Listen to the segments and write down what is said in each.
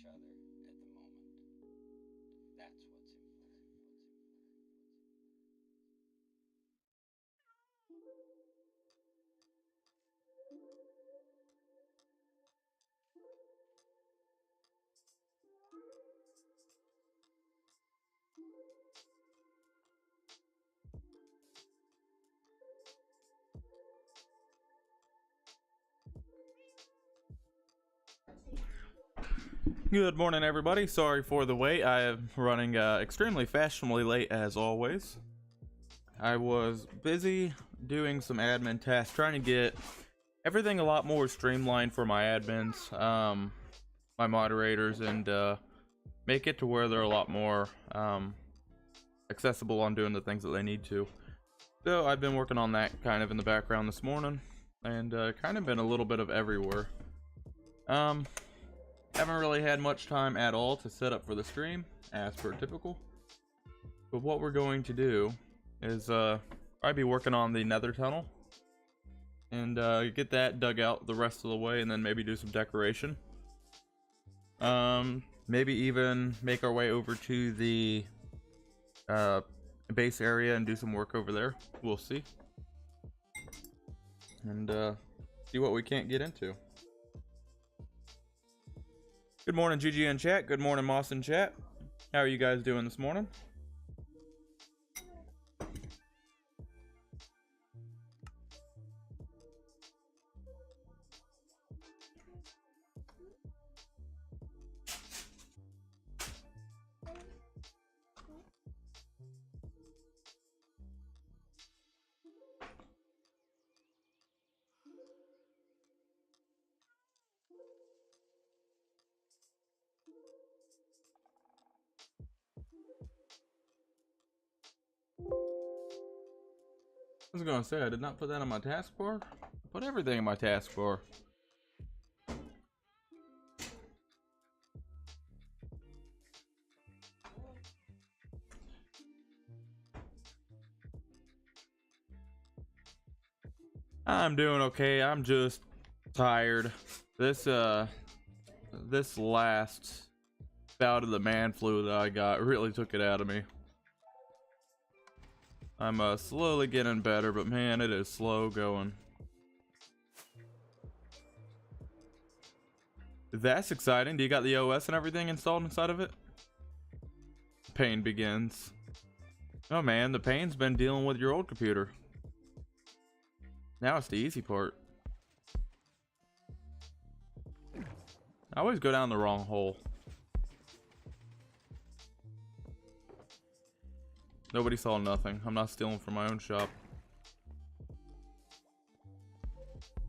each other at the moment. That's what's important. Good morning, everybody. Sorry for the wait. I am running extremely fashionably late as always. I was busy doing some admin tasks, trying to get everything a lot more streamlined for my admins, my moderators, and make it to where they're a lot more accessible on doing the things that they need to. So I've been working on that kind of in the background this morning, and kind of been a little bit of everywhere. Haven't really had much time at all to set up for the stream, as per typical. But what we're going to do is I'd be working on the nether tunnel and get that dug out the rest of the way, and then maybe do some decoration. Maybe even make our way over to the base area and do some work over there. We'll see. And see what we can't get into. Good morning, GG in chat. Good morning, Moss in chat. How are you guys doing this morning? I was gonna say, I did not put that on my taskbar. I put everything in my taskbar. I'm doing okay. I'm just tired. This last bout of the man flu that I got really took it out of me. I'm slowly getting better, but man, it is slow going. That's exciting. Do you got the OS and everything installed inside of it? Pain begins. Oh man, the pain's been dealing with your old computer. Now it's the easy part. I always go down the wrong hole. Nobody saw nothing. I'm not stealing from my own shop.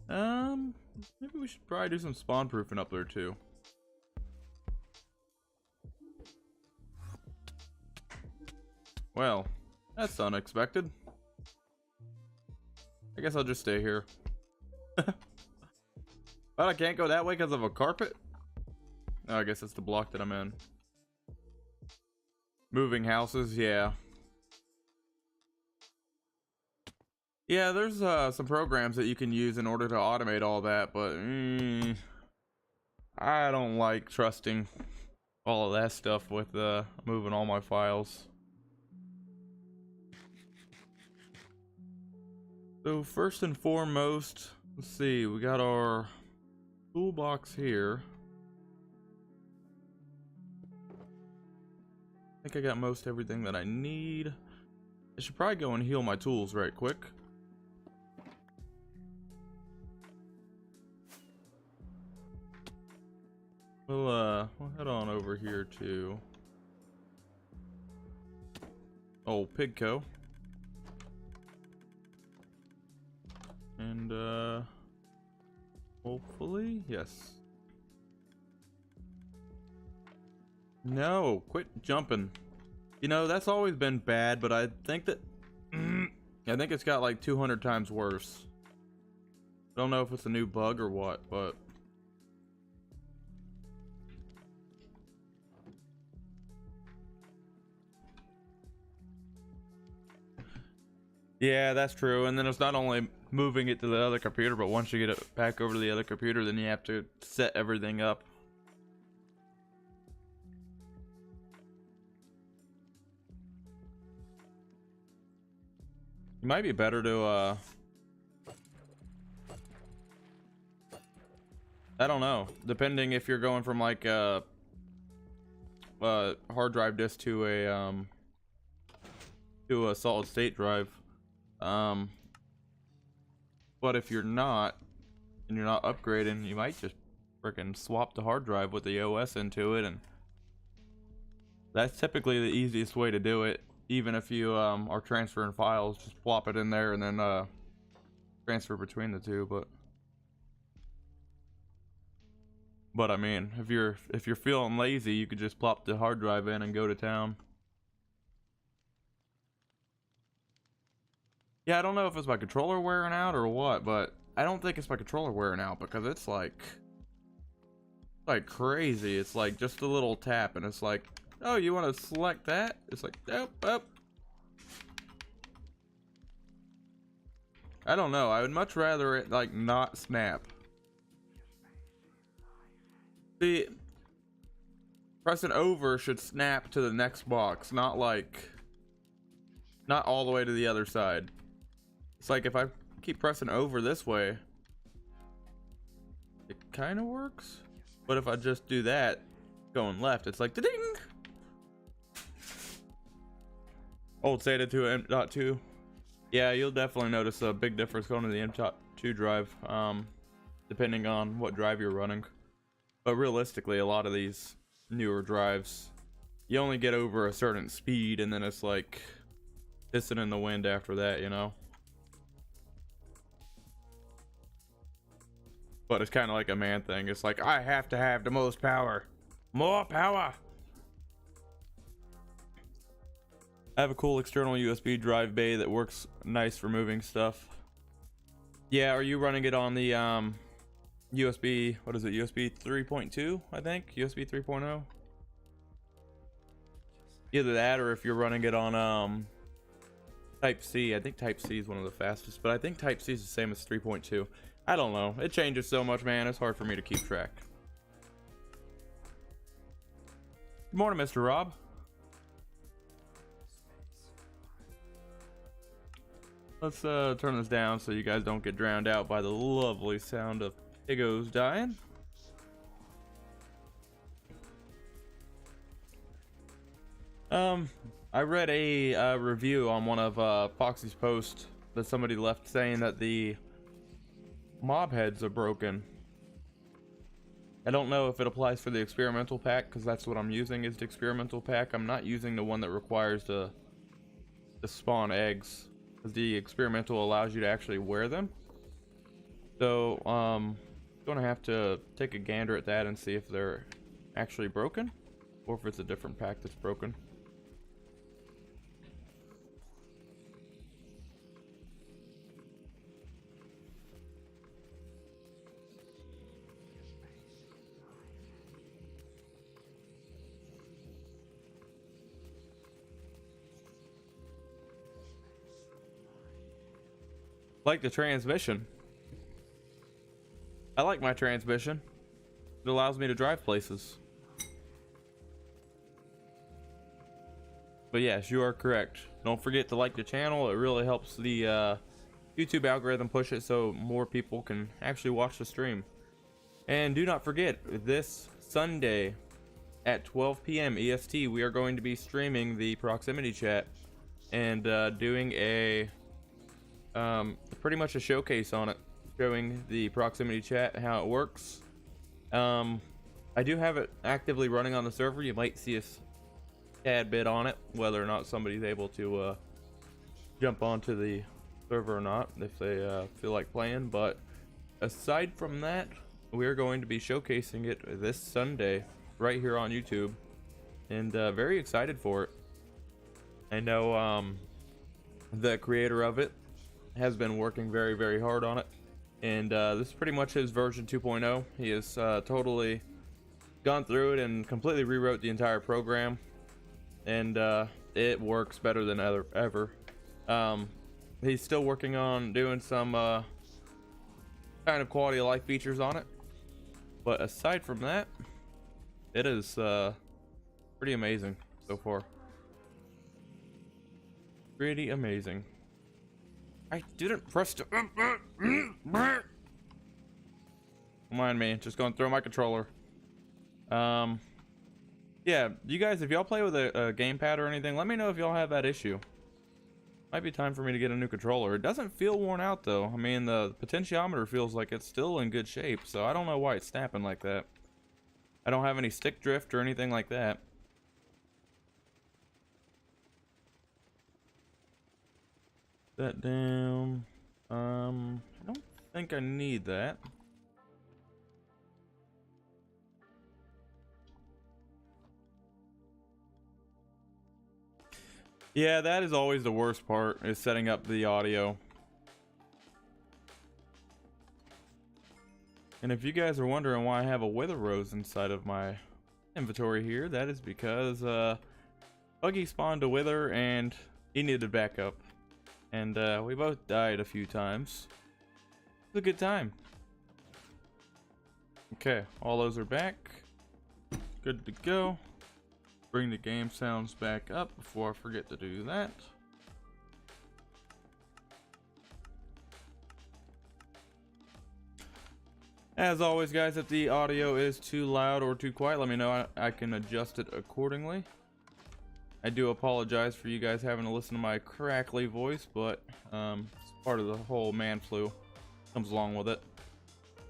Maybe we should probably do some spawn proofing up there too. Well, that's unexpected. I guess I'll just stay here. But I can't go that way because of a carpet? Oh, I guess it's the block that I'm in. Moving houses, yeah. Yeah, there's some programs that you can use in order to automate all that, but I don't like trusting all of that stuff with moving all my files. So first and foremost, let's see, we got our toolbox here. I think I got most everything that I need. I should probably go and heal my tools right quick. We'll head on over here to old Pigco. And hopefully, yes. No, quit jumping. You know, that's always been bad, but I think that I think it's got like 200 times worse. I don't know if it's a new bug or what, but yeah, that's true. And then it's not only moving it to the other computer, but once you get it back over to the other computer, then you have to set everything up. it might be better to I don't know, depending if you're going from like a hard drive disk to a solid state drive. But if you're not, and you're not upgrading, you might just freaking swap the hard drive with the OS into it, and that's typically the easiest way to do it. Even if you are transferring files, just plop it in there and then transfer between the two. But I mean, if you're feeling lazy, you could just plop the hard drive in and go to town. Yeah, I don't know if it's my controller wearing out or what, but I don't think it's my controller wearing out, because it's like crazy. It's like just a little tap and it's like, oh, you want to select that? It's like, nope, up. I don't know. I would much rather it like not snap. See, pressing over should snap to the next box, not all the way to the other side. It's like if I keep pressing over this way, it kind of works. But if I just do that, going left, it's like ding. Old SATA to M.2. Yeah, you'll definitely notice a big difference going to the M.2 drive, depending on what drive you're running. But realistically, a lot of these newer drives, you only get over a certain speed, and then it's like pissing in the wind after that, you know? But it's kind of like a man thing. It's like, I have to have the most power. More power! I have a cool external USB drive bay that works nice for moving stuff. Yeah, are you running it on the USB, what is it, USB 3.2, I think? USB 3.0? Either that, or if you're running it on Type C. I think Type C is one of the fastest, but I think Type C is the same as 3.2. I don't know. It changes so much, man. It's hard for me to keep track. Good morning, Mr. Rob. Let's turn this down so you guys don't get drowned out by the lovely sound of Pigos dying. I read a review on one of Foxy's posts that somebody left saying that the mob heads are broken. I don't know if it applies for the experimental pack, because that's what I'm using, is the experimental pack. I'm not using the one that requires to spawn eggs, because the experimental allows you to actually wear them. So gonna have to take a gander at that and see if they're actually broken, or if it's a different pack that's broken. Like the transmission. I like my transmission. It allows me to drive places. But yes, you are correct. Don't forget to like the channel. It really helps the YouTube algorithm push it so more people can actually watch the stream. And do not forget, this Sunday at 12 p.m. EST, we are going to be streaming the proximity chat and doing a pretty much a showcase on it, showing the proximity chat, how it works. I do have it actively running on the server. You might see a tad bit on it, whether or not somebody's able to jump onto the server or not, if they feel like playing. But aside from that, we are going to be showcasing it this Sunday right here on YouTube, and very excited for it. I know the creator of it has been working very, very hard on it, and this is pretty much his version 2.0. He has totally gone through it and completely rewrote the entire program, and it works better than ever. He's still working on doing some kind of quality of life features on it, but aside from that, it is pretty amazing so far. Pretty amazing. I didn't press to. Mind me, just gonna throw my controller. Yeah, you guys, if y'all play with a gamepad or anything, let me know if y'all have that issue. Might be time for me to get a new controller. It doesn't feel worn out though. I mean, the potentiometer feels like it's still in good shape, so I don't know why it's snapping like that. I don't have any stick drift or anything like that. That down. I don't think I need that. Yeah, that is always the worst part, is setting up the audio. And if you guys are wondering why I have a wither rose inside of my inventory here, that is because Buckee spawned a wither and he needed backup. And we both died a few times. It was a good time. Okay, all those are back. Good to go. Bring the game sounds back up before I forget to do that. As always, guys, if the audio is too loud or too quiet, let me know. I can adjust it accordingly. I do apologize for you guys having to listen to my crackly voice, but it's part of the whole man flu. Comes along with it.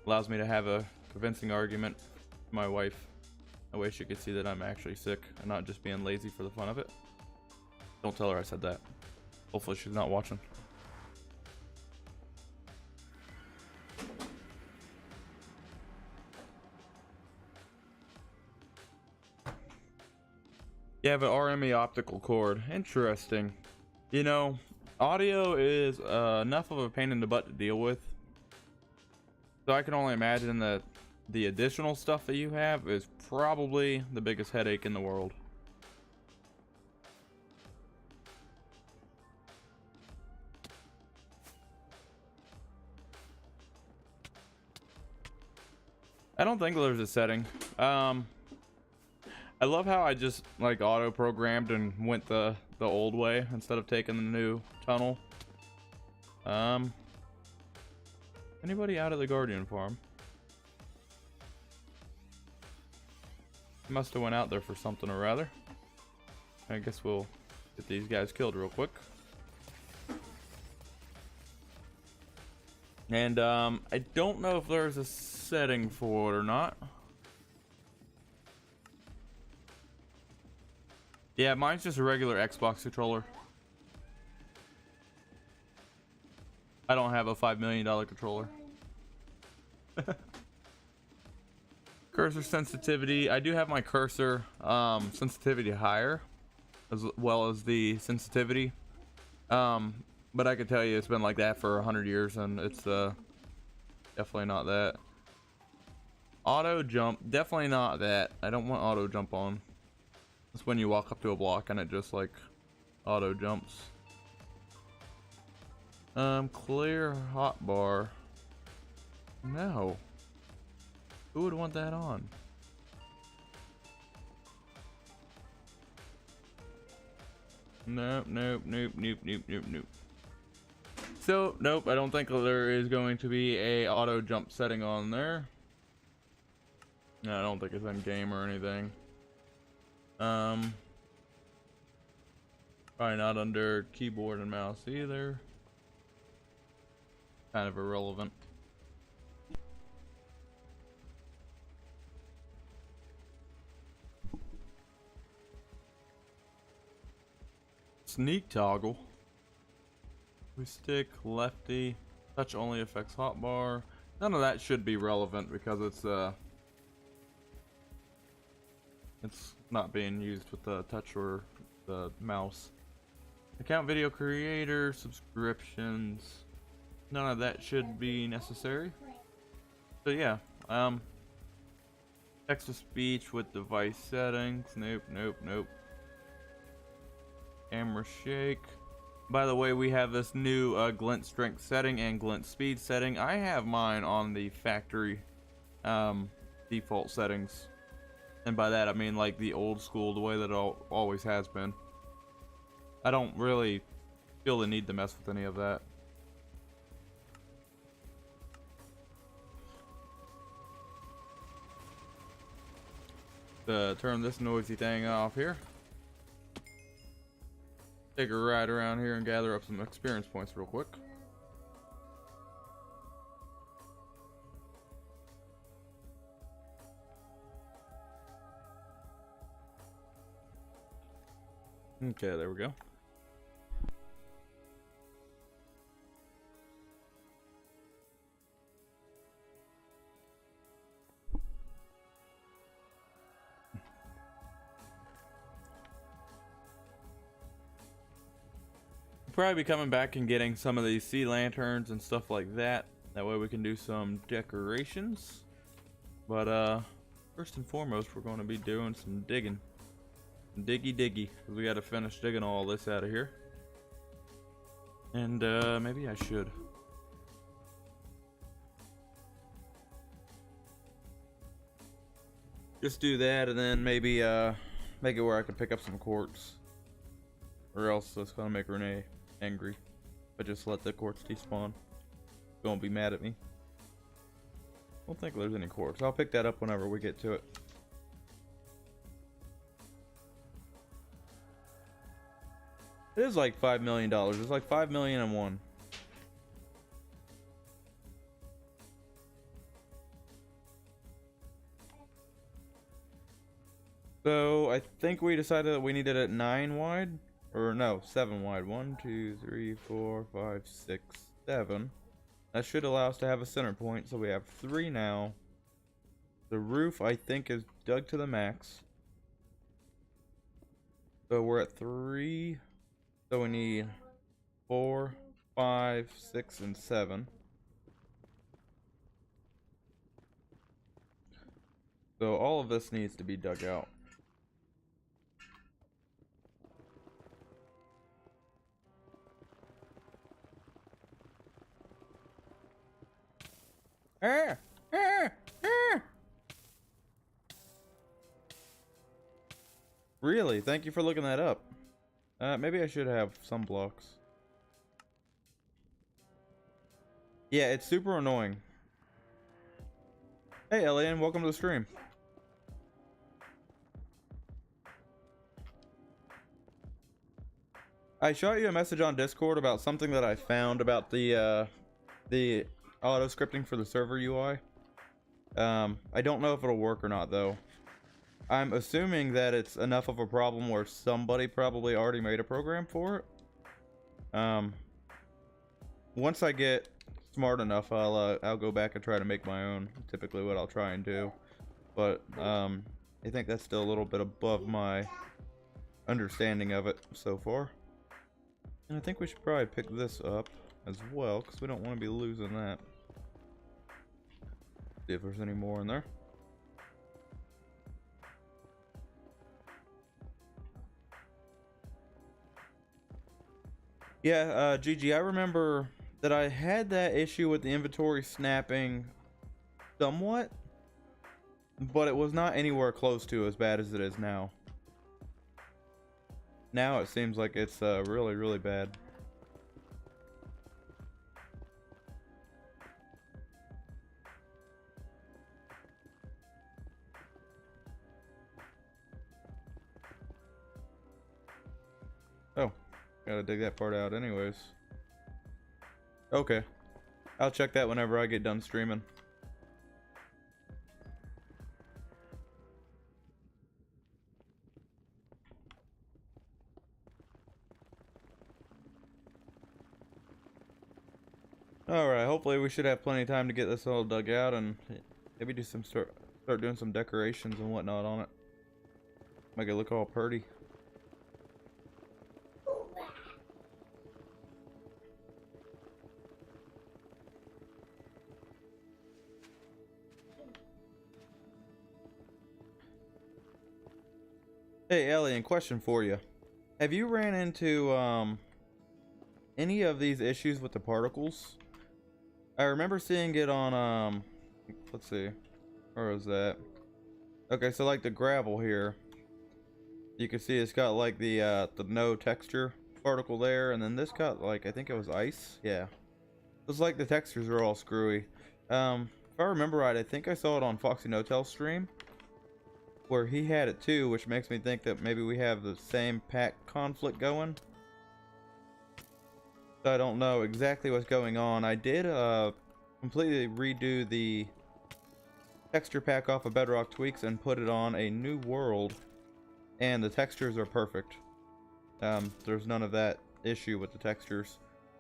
Allows me to have a convincing argument with my wife. I wish you could see that I'm actually sick and not just being lazy for the fun of it. Don't tell her I said that. Hopefully she's not watching. You have an RME optical cord. Interesting. You know, audio is enough of a pain in the butt to deal with. So I can only imagine that the additional stuff that you have is probably the biggest headache in the world. I don't think there's a setting. I love how I just like auto programmed and went the old way instead of taking the new tunnel. Anybody out of the Guardian farm? Must have went out there for something or rather. I guess we'll get these guys killed real quick. And I don't know if there's a setting for it or not. Yeah, mine's just a regular Xbox controller. I don't have a $5 million controller. Cursor sensitivity. I do have my cursor sensitivity higher, as well as the sensitivity. But I can tell you it's been like that for 100 years, and it's definitely not that. Auto jump, definitely not that. I don't want auto jump on. It's when you walk up to a block and it just like auto jumps. Clear hotbar. No. Who would want that on? Nope, nope, nope, nope, nope, nope, nope. So, nope, I don't think there is going to be a auto jump setting on there. No, I don't think it's in game or anything. Probably not under keyboard and mouse either. Kind of irrelevant. Sneak toggle. We stick lefty. Touch only affects hotbar. None of that should be relevant because it's not being used with the touch or the mouse. Account video creator, subscriptions. None of that should be necessary. So yeah, text to speech with device settings. Nope, nope, nope. Camera shake. By the way, we have this new glint strength setting and glint speed setting. I have mine on the factory default settings. And by that I mean like the old school, the way that it always has been. I don't really feel the need to mess with any of that. Turn this noisy thing off here. Take a ride around here and gather up some experience points real quick. Okay, there we go. Probably be coming back and getting some of these sea lanterns and stuff like that. That way we can do some decorations. But first and foremost, we're going to be doing some digging. Diggy. We got to finish digging all this out of here. And maybe I should. Just do that, and then maybe make it where I can pick up some quartz. Or else that's gonna make Renee angry. But just let the quartz despawn. Gonna be mad at me. Don't think there's any quartz. I'll pick that up whenever we get to it. It is like $5 million. It's like 5 million and one. So I think we decided that we needed it 9 wide. Or no, 7 wide. 1, 2, 3, 4, 5, 6, 7. That should allow us to have a center point. So we have 3 now. The roof, I think, is dug to the max. So we're at 3. So we need 4, 5, 6, and 7. So all of this needs to be dug out. Really? Thank you for looking that up. Maybe I should have some blocks. Yeah, it's super annoying. Hey, Elian, welcome to the stream. I shot you a message on Discord about something that I found about the auto scripting for the server UI. I don't know if it'll work or not though. I'm assuming that it's enough of a problem where somebody probably already made a program for it. Once I get smart enough, I'll go back and try to make my own. Typically what I'll try and do. But I think that's still a little bit above my understanding of it so far. And I think we should probably pick this up as well, because we don't want to be losing that. See if there's any more in there. Yeah, GG, I remember that I had that issue with the inventory snapping somewhat, but it was not anywhere close to as bad as it is now. Now it seems like it's really, really bad. Oh, gotta dig that part out anyways. Okay, I'll check that whenever I get done streaming. Alright, hopefully we should have plenty of time to get this all dug out and maybe do some start doing some decorations and whatnot on it. Make it look all pretty. Hey Alien, question for you. Have you ran into any of these issues with the particles? I remember seeing it on let's see, where was that? Okay, so like the gravel here, you can see it's got like the no texture particle there, and then this got like, I think it was ice. Yeah, it's like the textures are all screwy. If I remember right, I think I saw it on Foxy No-Tail's stream. where he had it too, which makes me think that maybe we have the same pack conflict going. So I don't know exactly what's going on. I did completely redo the texture pack off of Bedrock Tweaks and put it on a new world, and the textures are perfect. There's none of that issue with the textures.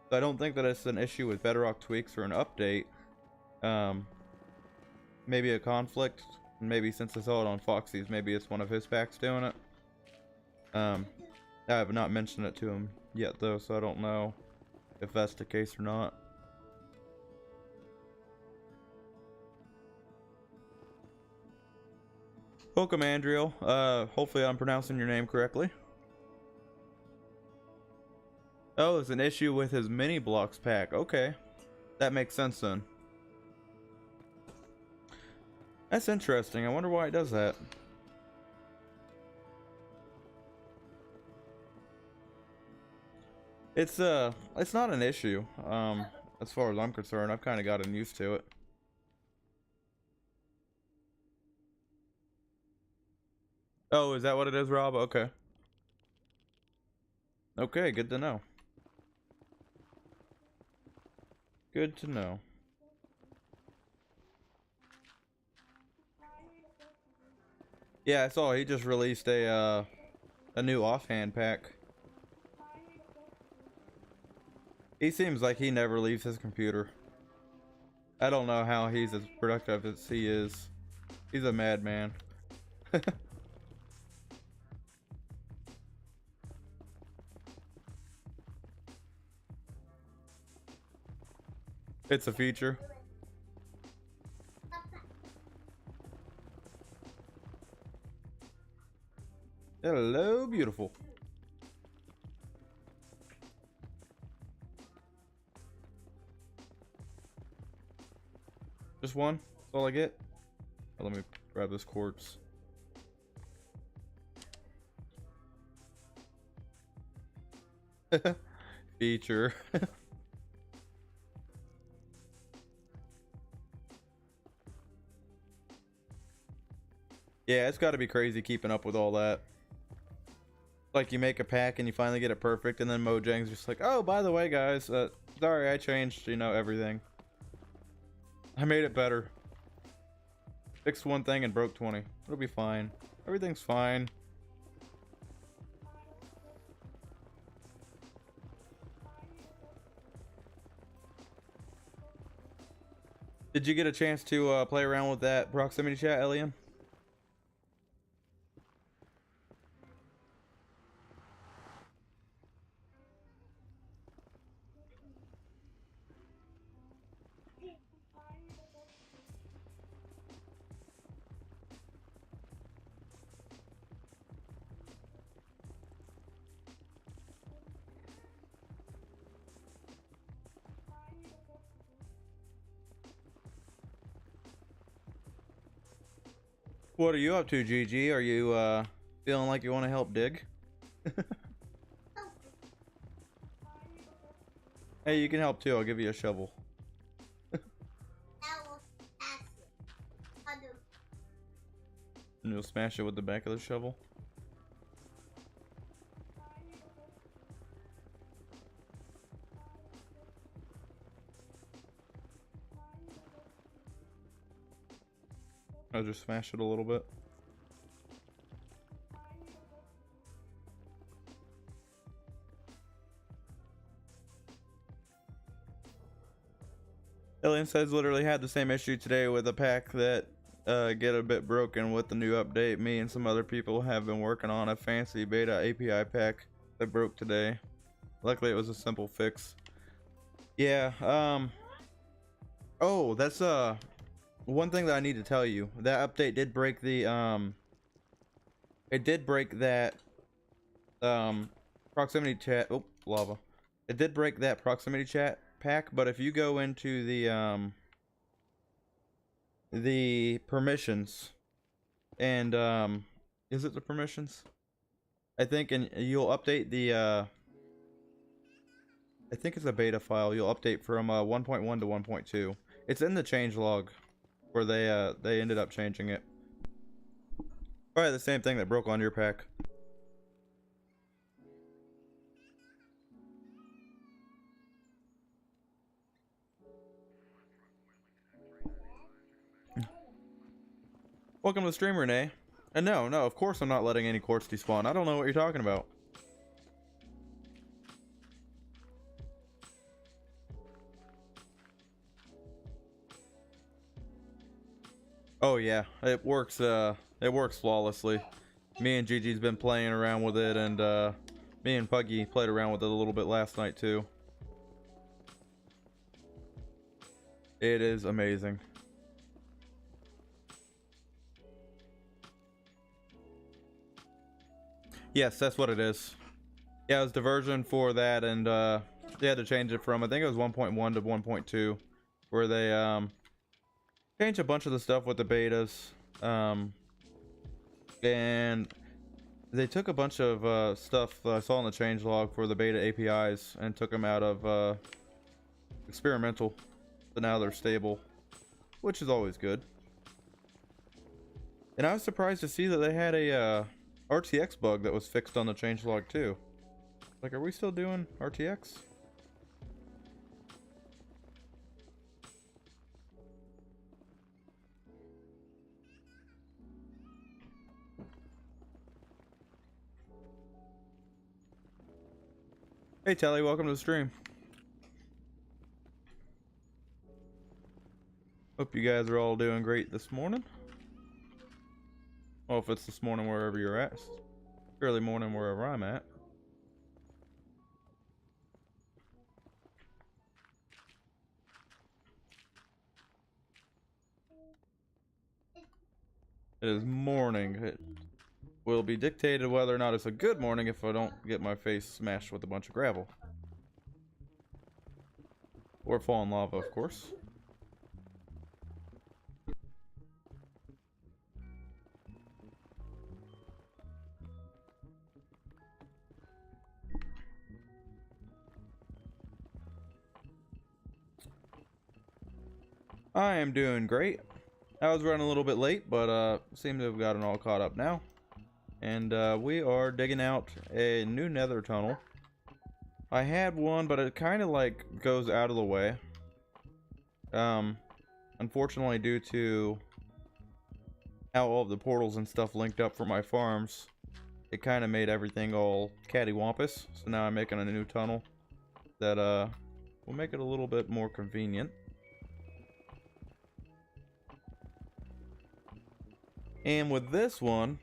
So I don't think that it's an issue with Bedrock Tweaks or an update. Maybe a conflict. Maybe since I saw it on Foxy's, maybe it's one of his packs doing it. I have not mentioned it to him yet though, so I don't know if that's the case or not. Welcome, Andriel. Hopefully I'm pronouncing your name correctly. Oh, it's an issue with his mini blocks pack. Okay, that makes sense then. That's interesting. I wonder why it does that. It's not an issue. As far as I'm concerned, I've kind of gotten used to it. Oh, is that what it is, Rob? Okay. Okay, good to know. Good to know. Yeah, I saw he just released a new offhand pack. He seems like he never leaves his computer. I don't know how he's as productive as he is. He's a madman. It's a feature. Hello, beautiful. Just one? That's all I get? Oh, let me grab this quartz. Feature. Yeah, it's got to be crazy keeping up with all that. Like you make a pack and you finally get it perfect, and then Mojang's just like, oh, by the way, guys, sorry, I changed, you know, everything. I made it better. Fixed one thing and broke 20. It'll be fine. Everything's fine. Did you get a chance to play around with that proximity chat, Elian? What are you up to, GG? Are you feeling like you want to help dig? Hey, you can help too. I'll give you a shovel. And you'll smash it with the back of the shovel. I'll just smash it a little bit. Alien says literally had the same issue today with a pack that get a bit broken with the new update. Me and some other people have been working on a fancy beta API pack that broke today. Luckily it was a simple fix. Yeah, oh, that's one thing that I need to tell you. That update did break the it did break that proximity chat. Oh, lava. It did break that proximity chat pack, but if you go into the permissions and is it the permissions? I think, and you'll update the I think it's a beta file. You'll update from 1.1 to 1.2. It's in the changelog where they ended up changing it. Probably the same thing that broke on your pack. Welcome to the stream, Renee. And no, of course I'm not letting any quartz despawn. I don't know what you're talking about. Oh yeah, it works flawlessly. Me and Gigi's been playing around with it, and me and Buckee played around with it a little bit last night too. It is amazing. Yes, that's what it is. Yeah, it was diversion for that, and they had to change it from, I think it was 1.1 to 1.2, where they changed a bunch of the stuff with the betas, and they took a bunch of stuff that I saw in the changelog for the beta APIs and took them out of experimental, so now they're stable, which is always good. And I was surprised to see that they had a RTX bug that was fixed on the changelog too. Like, are we still doing RTX? Hey Telly, welcome to the stream. Hope you guys are all doing great this morning. Well, if it's this morning wherever you're at. It's early morning wherever I'm at. It is morning. It will be dictated whether or not it's a good morning if I don't get my face smashed with a bunch of gravel. Or fall in lava, of course. I am doing great. I was running a little bit late, but seem to have gotten all caught up now. And we are digging out a new nether tunnel. I had one, but it kind of like goes out of the way. Unfortunately, due to how all of the portals and stuff linked up for my farms, it kind of made everything all cattywampus. So now I'm making a new tunnel that will make it a little bit more convenient. And with this one,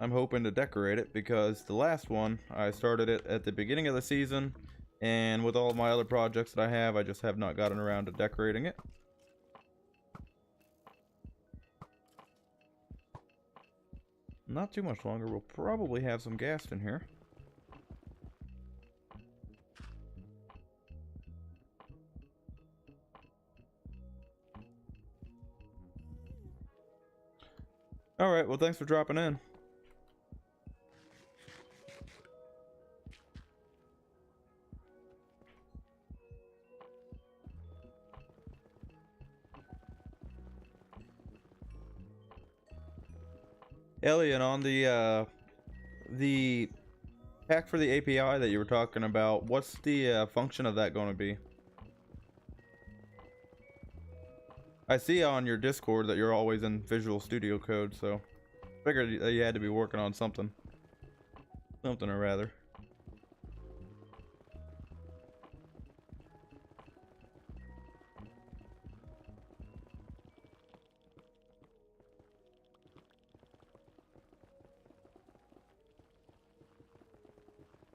I'm hoping to decorate it, because the last one, I started it at the beginning of the season, and with all of my other projects that I have, I just have not gotten around to decorating it. Not too much longer, we'll probably have some gas in here. Alright, well thanks for dropping in. Elliot, on the pack for the API that you were talking about, what's the function of that going to be? I see on your Discord that you're always in Visual Studio Code, so figured you had to be working on something. Something or rather.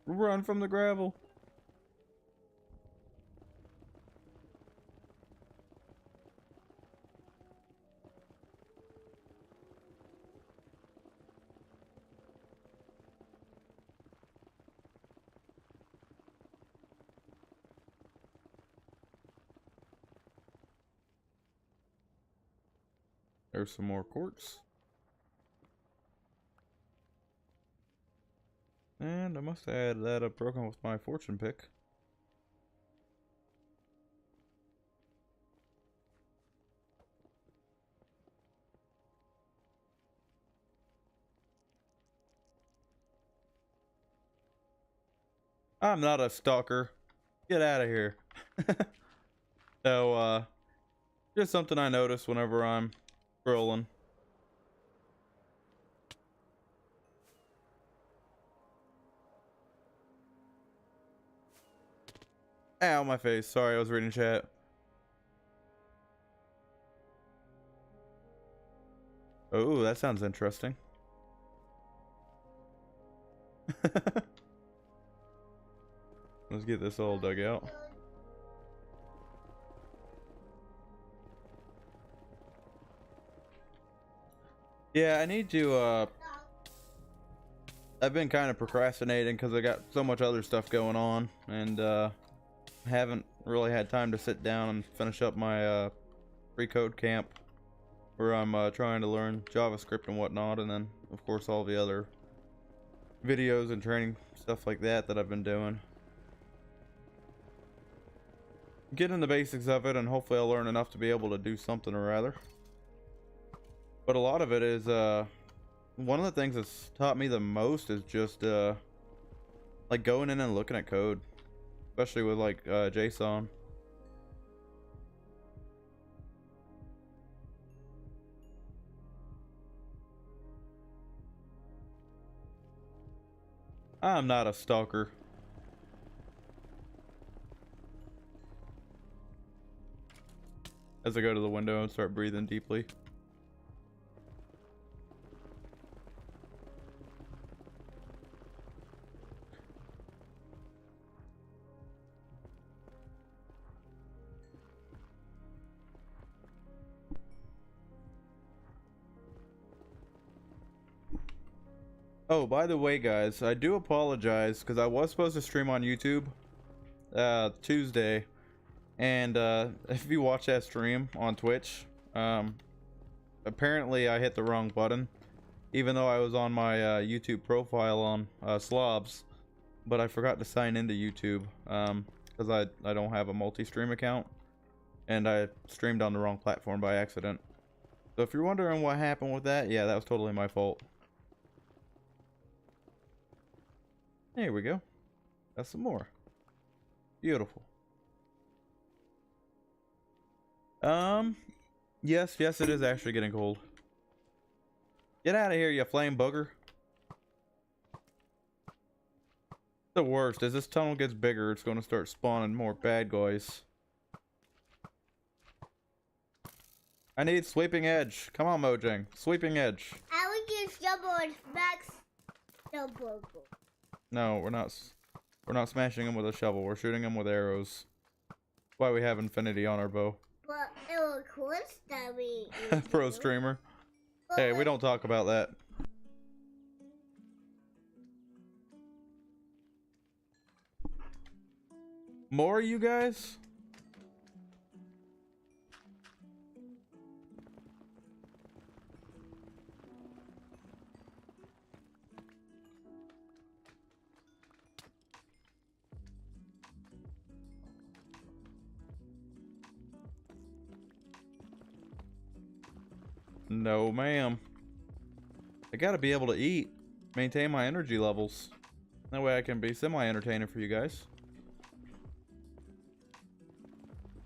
Run from the gravel. There's some more quartz. And I must have added that up broken with my fortune pick. I'm not a stalker. Get out of here. So, just something I notice whenever I'm scrolling. Ow, my face. Sorry, I was reading chat. Oh, that sounds interesting. Let's get this all dug out. Yeah, I need to, I've been kind of procrastinating because I got so much other stuff going on, and, haven't really had time to sit down and finish up my, free code camp, where I'm, trying to learn JavaScript and whatnot, and then, of course, all the other videos and training stuff like that I've been doing. Getting the basics of it, and hopefully I'll learn enough to be able to do something or rather. But a lot of it is, one of the things that's taught me the most is just, like going in and looking at code, especially with like, JSON. I'm not a stalker. As I go to the window and start breathing deeply. Oh, by the way, guys, I do apologize because I was supposed to stream on YouTube Tuesday, and if you watch that stream on Twitch, apparently I hit the wrong button, even though I was on my YouTube profile on Slobs, but I forgot to sign into YouTube because I don't have a multi-stream account, and I streamed on the wrong platform by accident. So if you're wondering what happened with that, yeah, that was totally my fault. There we go. Got some more. Beautiful. Yes, it is actually getting cold. Get out of here, you flame booger. The worst, as this tunnel gets bigger, it's going to start spawning more bad guys. I need sweeping edge. Come on, Mojang. Sweeping edge. I would get shovel and max shovel. No, we're not smashing them with a shovel. We're shooting them with arrows. That's why we have infinity on our bow. But it was cool that we Pro streamer. Hey, we don't talk about that. More, you guys? No, ma'am. I gotta be able to eat, maintain my energy levels. That way I can be semi-entertaining for you guys.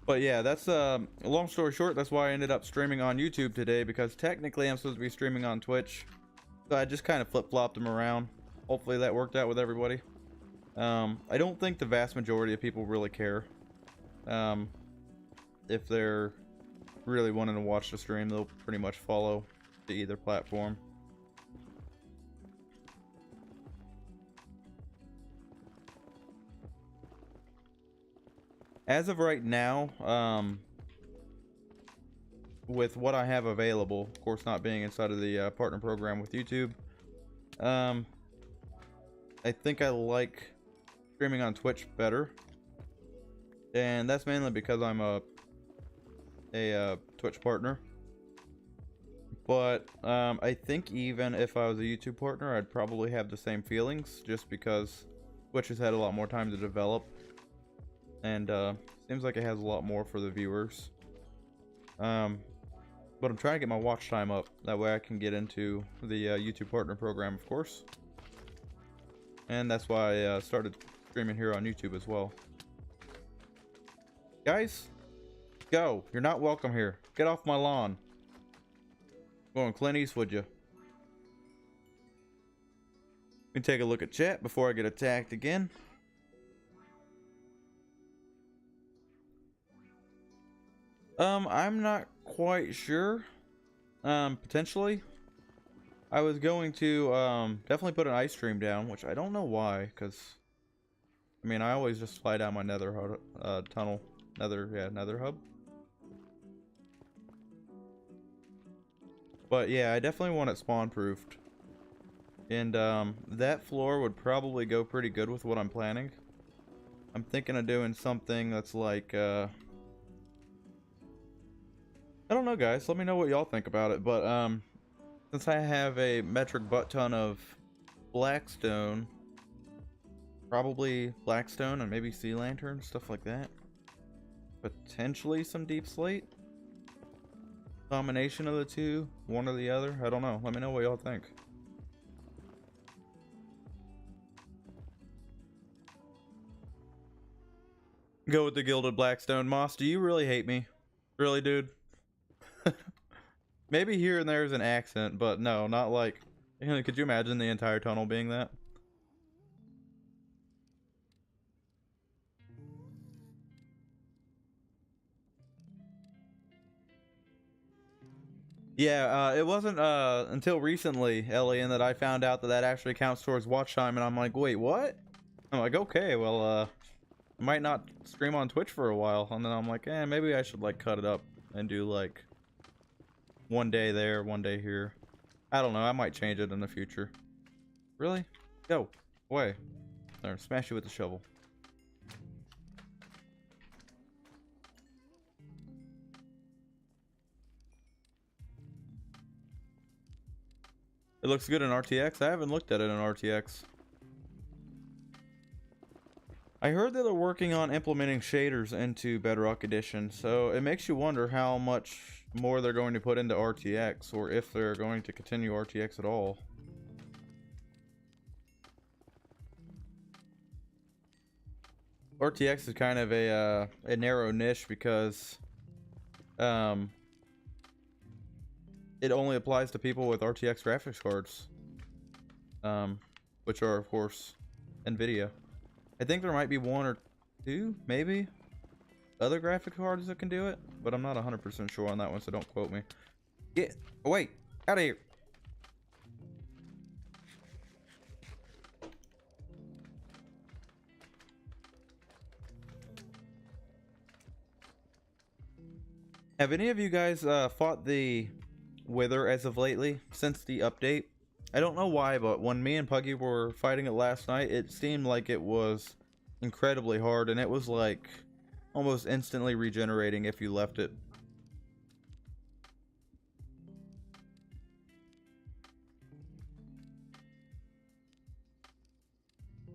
But yeah, that's long story short, that's why I ended up streaming on YouTube today, because technically I'm supposed to be streaming on Twitch. So I just kind of flip-flopped them around. Hopefully that worked out with everybody. I don't think the vast majority of people really care. If they're really wanting to watch the stream, they'll pretty much follow to either platform. As of right now, with what I have available, of course not being inside of the partner program with YouTube, I think I like streaming on Twitch better, and that's mainly because I'm a Twitch partner. But I think even if I was a YouTube partner, I'd probably have the same feelings, just because Twitch has had a lot more time to develop, and seems like it has a lot more for the viewers. But I'm trying to get my watch time up, that way I can get into the YouTube partner program, of course. And that's why I started streaming here on YouTube as well. Guys, go. You're not welcome here. Get off my lawn. Going Clint Eastwood, you. Let me take a look at chat before I get attacked again. I'm not quite sure. Potentially. I was going to definitely put an ice stream down, which I don't know why, because I mean I always just fly down my nether tunnel, nether hub. But yeah, I definitely want it spawn proofed, and that floor would probably go pretty good with what I'm planning. I'm thinking of doing something that's like I don't know, guys. Let me know what y'all think about it. But since I have a metric butt ton of blackstone, probably blackstone and maybe sea lantern, stuff like that. Potentially some deep slate. Combination of the two, one or the other. I don't know. Let me know what y'all think. Go with the gilded blackstone. Moss, do you really hate me? Really, dude? Maybe here and there is an accent, but no, not like... Could you imagine the entire tunnel being that? Yeah, it wasn't until recently, Ellie, that I found out that that actually counts towards watch time, and I'm like, wait, what? I'm like, okay, well, I might not stream on Twitch for a while, and then I'm like, maybe I should like cut it up and do like one day there, one day here. I don't know, I might change it in the future. Really? Go away. There, smash you with the shovel. It looks good in RTX. I haven't looked at it in RTX. I heard that they're working on implementing shaders into Bedrock Edition, so it makes you wonder how much more they're going to put into RTX, or if they're going to continue RTX at all. RTX is kind of a narrow niche because it only applies to people with RTX graphics cards, which are of course NVIDIA. I think there might be one or two, maybe, other graphic cards that can do it, but I'm not 100% sure on that one, so don't quote me. Get away, out of here. Have any of you guys fought the Wither as of lately, since the update? I don't know why, but when me and Buckee were fighting it last night, it seemed like it was incredibly hard, and it was like almost instantly regenerating if you left it.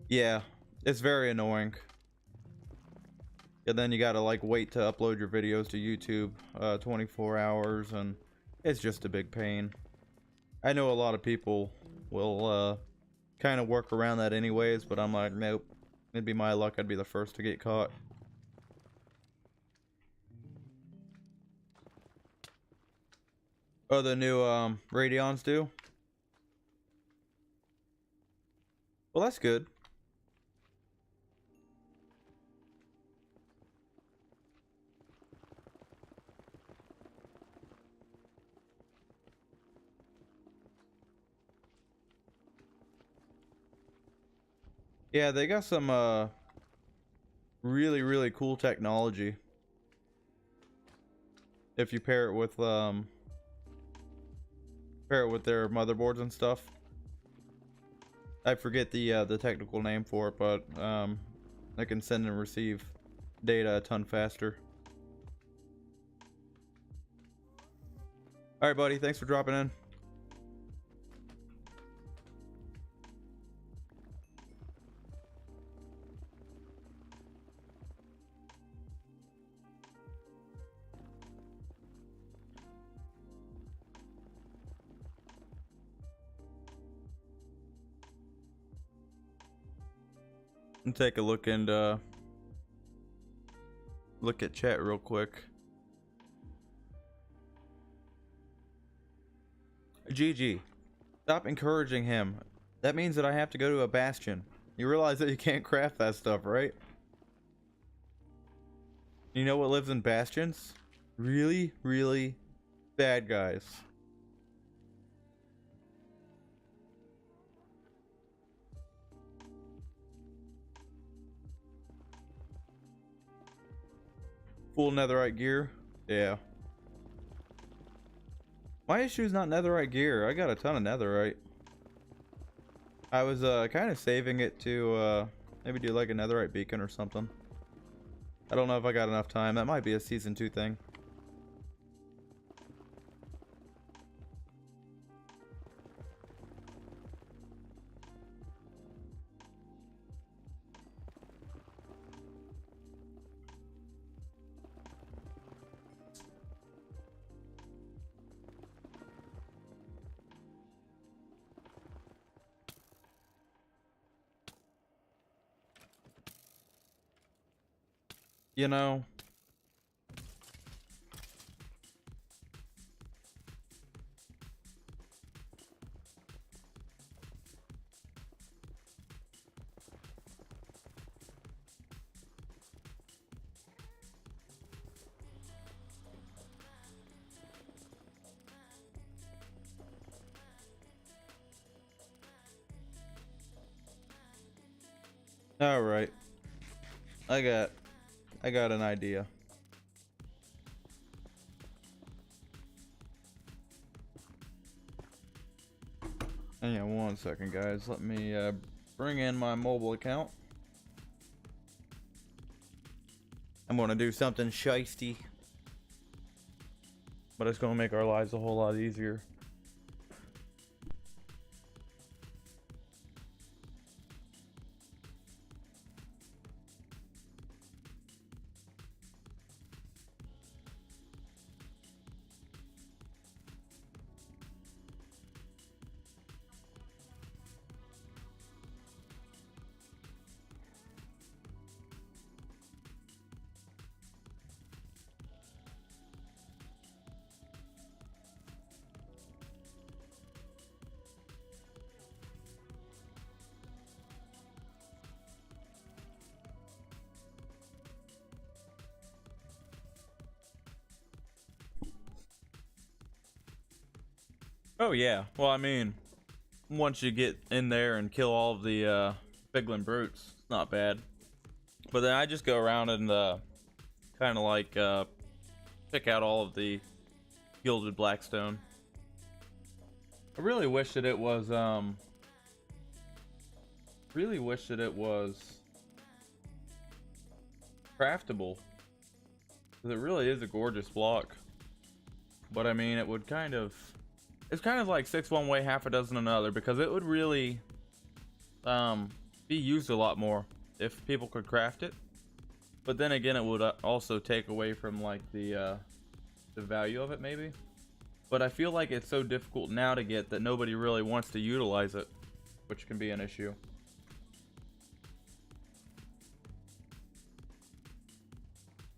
Yeah, it's very annoying. And then you gotta like wait to upload your videos to YouTube 24 hours, and it's just a big pain. I know a lot of people will kind of work around that anyways, but I'm like, nope. It'd be my luck I'd be the first to get caught. Oh, the new Radeons do? Well, that's good. Yeah, they got some really cool technology. If you pair it with their motherboards and stuff. I forget the technical name for it, but they can send and receive data a ton faster. All right, buddy. Thanks for dropping in. And take a look and look at chat real quick. GG. Stop encouraging him. That means that I have to go to a bastion. You realize that you can't craft that stuff, right? You know what lives in bastions? Really, really bad guys. Full netherite gear? Yeah. My issue is not netherite gear. I got a ton of netherite. I was kind of saving it to maybe do like a netherite beacon or something. I don't know if I got enough time. That might be a season 2 thing. You know, all right. I got an idea. Hang on one second, guys. Let me bring in my mobile account. I'm gonna do something shiesty, but it's gonna make our lives a whole lot easier. Oh yeah, well I mean, once you get in there and kill all of the piglin brutes, it's not bad. But then I just go around and kind of like pick out all of the gilded blackstone. I really wish that it was craftable, because it really is a gorgeous block. But I mean, it would kind of, it's kind of like 6 one way, half a dozen another, because it would really be used a lot more if people could craft it. But then again, it would also take away from like the value of it maybe. But I feel like it's so difficult now to get that nobody really wants to utilize it, which can be an issue.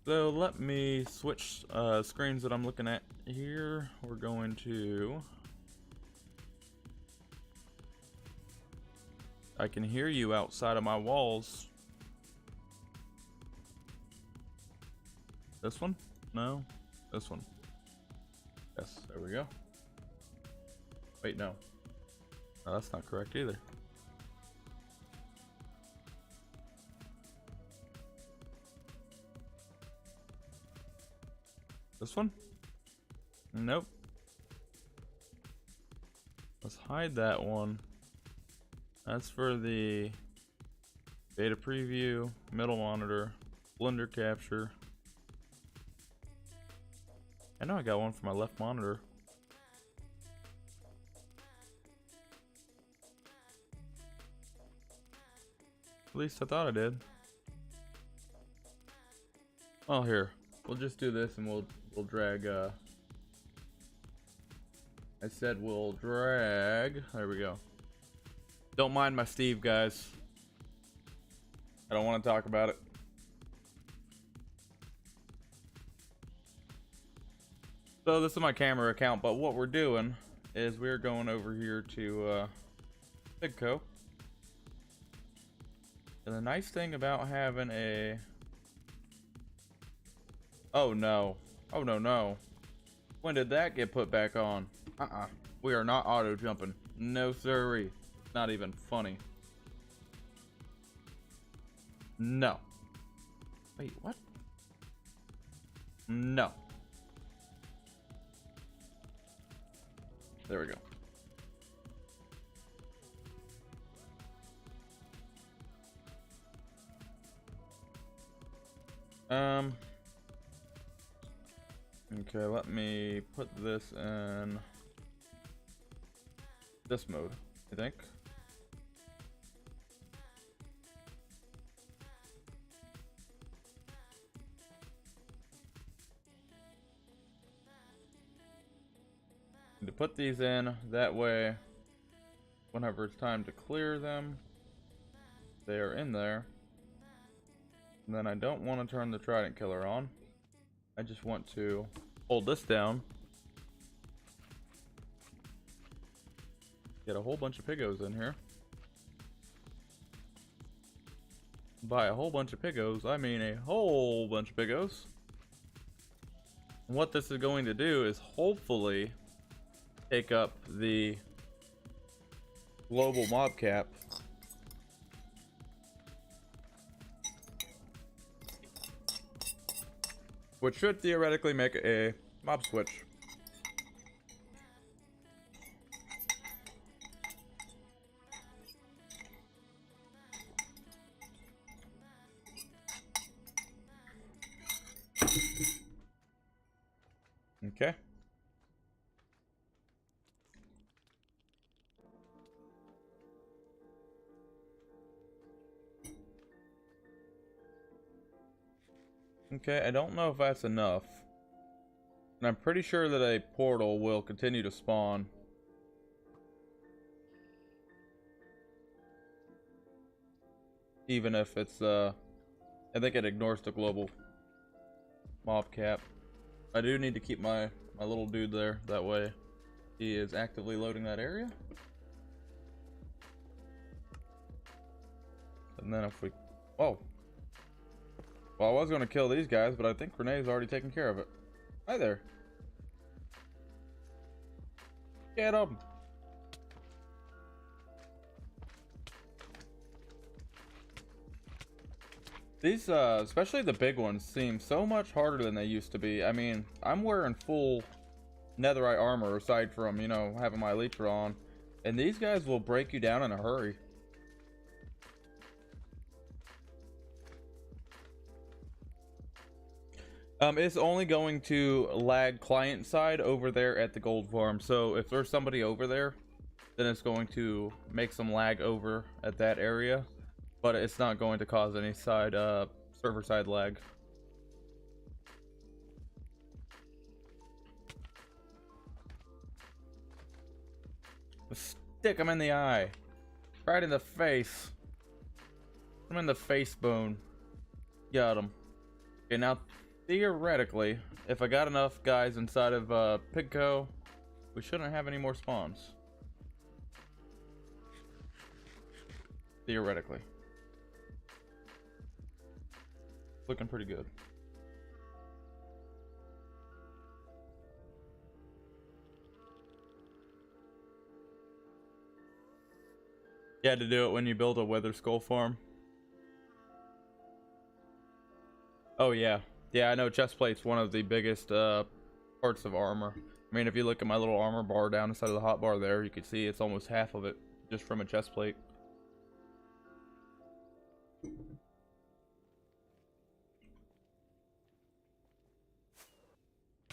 So let me switch screens that I'm looking at here. We're going to, I can hear you outside of my walls. This one? No, this one. Yes, there we go. Wait, no. No, that's not correct either. This one? Nope. Let's hide that one. That's for the beta preview, middle monitor, blender capture. I know I got one for my left monitor. At least I thought I did. Oh, here. We'll just do this and we'll drag I said we'll drag, there we go. Don't mind my Steve, guys. I don't want to talk about it. So this is my camera account, but what we're doing is we're going over here to Bigco. And the nice thing about having a... Oh no. Oh no, no. When did that get put back on? We are not auto jumping. No siree. Not even funny. No. Wait, what? No. There we go. Okay, let me put this in this mode, I think. To put these in, that way, whenever it's time to clear them, they are in there. And then I don't want to turn the Trident Killer on. I just want to hold this down. Get a whole bunch of piggos in here. By a whole bunch of piggos, I mean a whole bunch of piggos. And what this is going to do is hopefully take up the global mob cap. Which should theoretically make a mob switch. Okay. Okay, I don't know if that's enough. And I'm pretty sure that a portal will continue to spawn. Even if it's, I think it ignores the global mob cap. I do need to keep my little dude there. That way he is actively loading that area. And then if we... Oh. Well, I was going to kill these guys, but I think Renee's already taken care of it. Hi there. Get him. These, especially the big ones, seem so much harder than they used to be. I mean, I'm wearing full netherite armor aside from, you know, having my elytra on. And these guys will break you down in a hurry. It's only going to lag client side over there at the gold farm. So if there's somebody over there, then it's going to make some lag over at that area. But it's not going to cause any side, server side lag. Stick him in the eye. Right in the face. I'm in the face bone. Got him. Okay, now theoretically, if I got enough guys inside of Pigco, we shouldn't have any more spawns. Theoretically. Looking pretty good. You had to do it when you build a Wither Skull farm. Oh yeah. Yeah, I know chestplate's one of the biggest parts of armor. I mean, if you look at my little armor bar down inside of the hotbar there, you can see it's almost half of it just from a chestplate.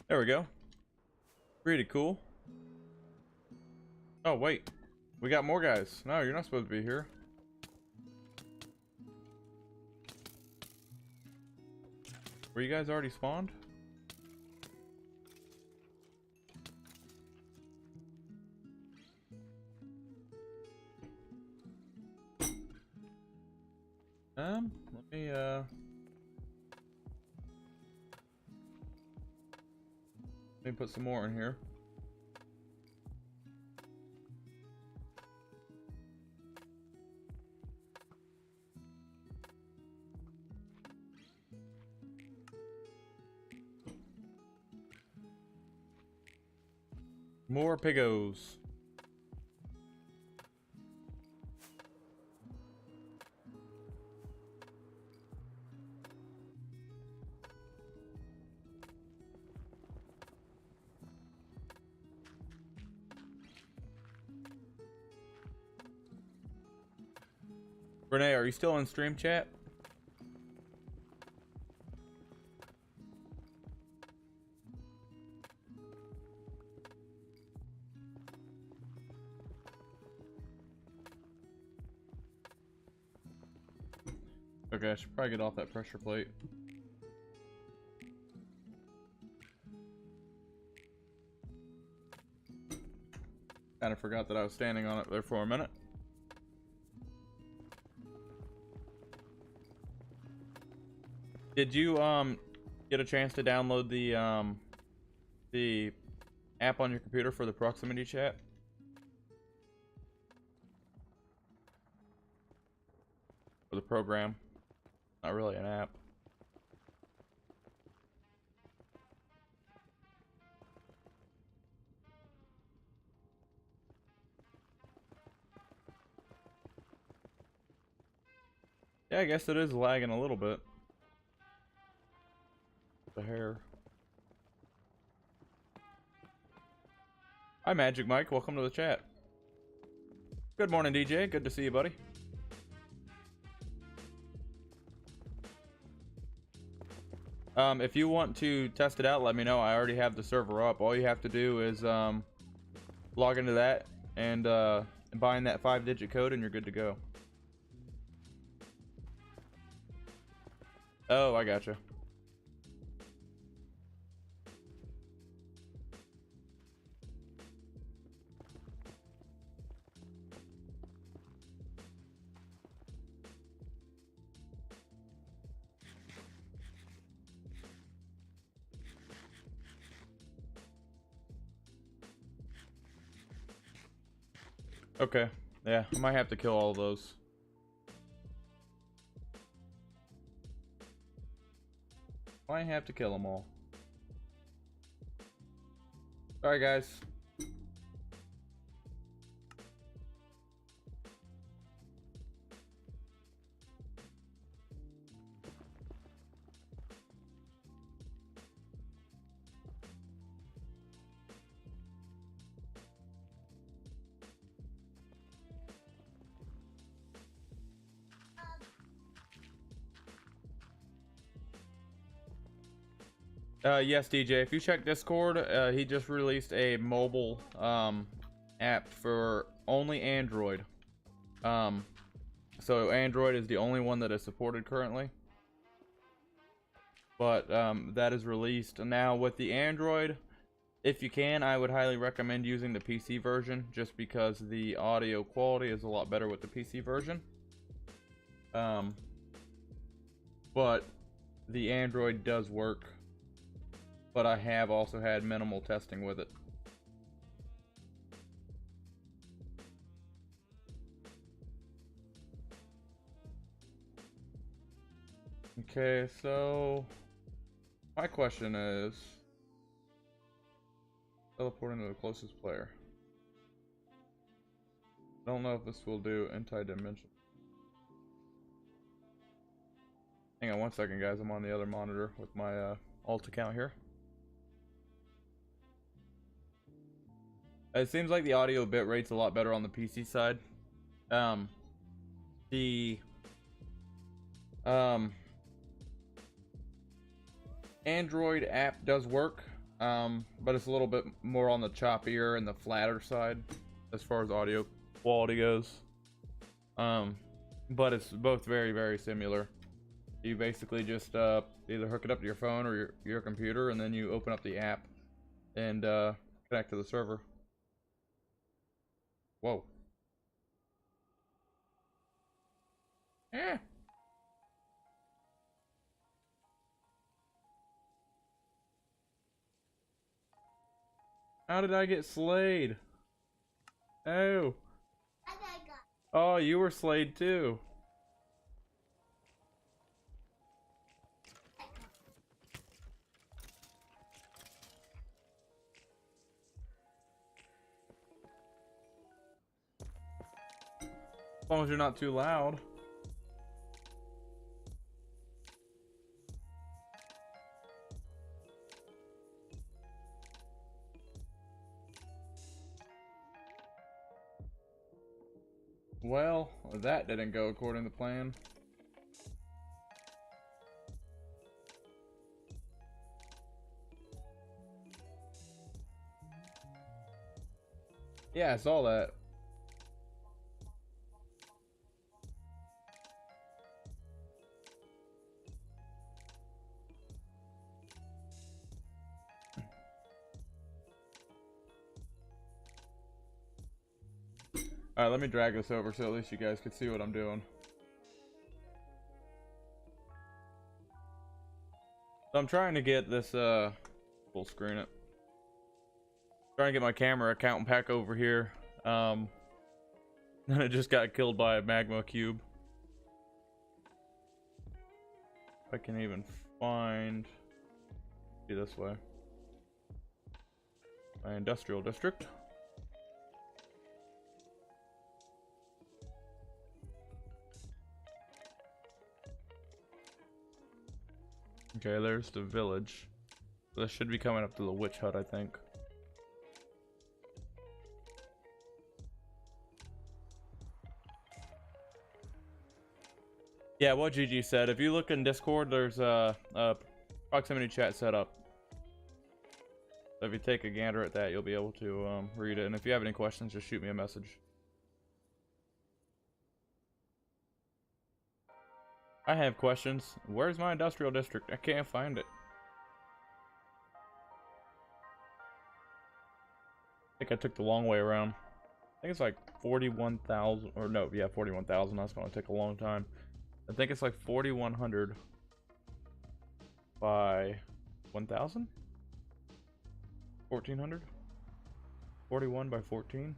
There we go. Pretty cool. Oh, wait. We got more guys. No, you're not supposed to be here. Were you guys already spawned? Let me put some more in here. More pigos. Renee, are you still in stream chat? Okay, I should probably get off that pressure plate. Kind of forgot that I was standing on it there for a minute. Did you get a chance to download the app on your computer for the proximity chat? Or the program? Not really an app. Yeah, I guess it is lagging a little bit. The hair. Hi, Magic Mike. Welcome to the chat. Good morning, DJ. Good to see you, buddy. If you want to test it out, let me know. I already have the server up. All you have to do is log into that and bind that 5-digit code, and you're good to go. Oh, I gotcha. Okay, yeah, I might have to kill all of those. Might have to kill them all. Sorry, guys. Yes, DJ. If you check Discord, he just released a mobile app for only Android. So Android is the only one that is supported currently. But that is released now with the Android. If you can, I would highly recommend using the PC version, just because the audio quality is a lot better with the PC version. But the Android does work. But I have also had minimal testing with it. Okay, so my question is teleporting to the closest player. I don't know if this will do anti-dimension. Hang on one second, guys. I'm on the other monitor with my alt account here. It seems like the audio bit rate's a lot better on the PC side. The Android app does work, but it's a little bit more on the choppier and the flatter side as far as audio quality goes. But it's both very, very similar. You basically just either hook it up to your phone or your computer, and then you open up the app and connect to the server. Whoa. Eh. How did I get slayed? Oh. I got. Oh, you were slayed too. As long as you're not too loud. Well, that didn't go according to plan. Yeah, I saw that. Alright, let me drag this over so at least you guys can see what I'm doing. So I'm trying to get this, full screen it. Trying to get my camera account back over here. And it just got killed by a magma cube. If I can even find... Be this way. My industrial district. Okay, there's the village. This should be coming up to the witch hut, I think. Yeah, what GG said. If you look in Discord, there's a proximity chat set up. So if you take a gander at that, you'll be able to read it. And if you have any questions, just shoot me a message. I have questions. Where's my industrial district? I can't find it. I think I took the long way around. I think it's like 41,000, or no, yeah, 41,000. That's gonna take a long time. I think it's like 4,100 by 1,000? 1,400? 41 by 14?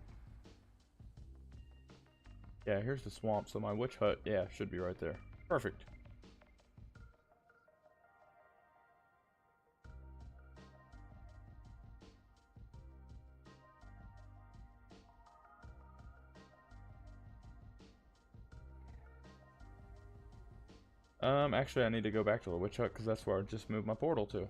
Yeah, here's the swamp, so my witch hut, yeah, should be right there. Perfect. Actually I need to go back to the witch hut because that's where I just moved my portal to.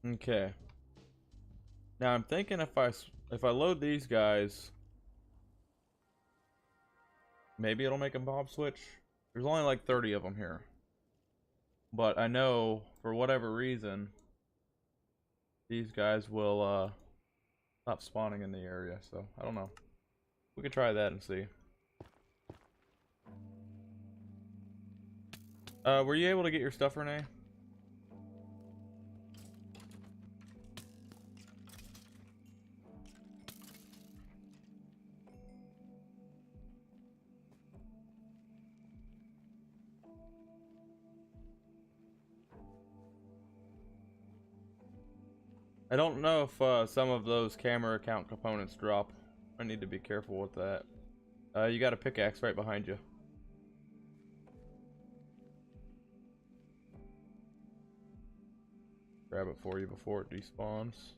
Okay. Now I'm thinking if I load these guys, maybe it'll make a mob switch. There's only like 30 of them here, but I know for whatever reason these guys will stop spawning in the area. So I don't know. We could try that and see. Were you able to get your stuff, Renee? I don't know if some of those camera account components drop. I need to be careful with that. You got a pickaxe right behind you. Grab it for you before it despawns.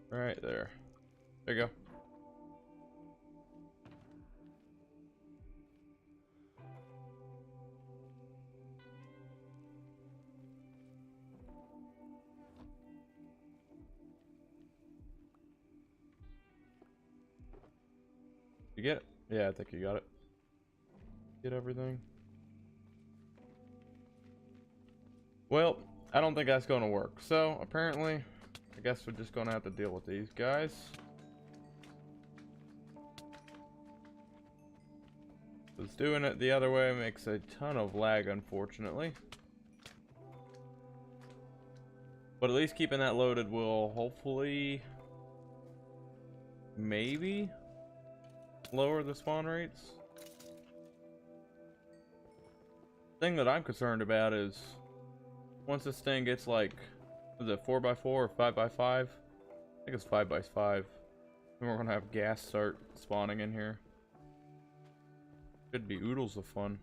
Right there. There you go. You get it? Yeah, I think you got it. Get everything. Well, I don't think that's going to work. So apparently, I guess we're just going to have to deal with these guys. Because doing it the other way makes a ton of lag, unfortunately. But at least keeping that loaded will hopefully, maybe, lower the spawn rates. The thing that I'm concerned about is once this thing gets like, is it 4x4 or 5x5? I think it's 5x5. Then we're gonna have gas start spawning in here. Could be oodles of fun.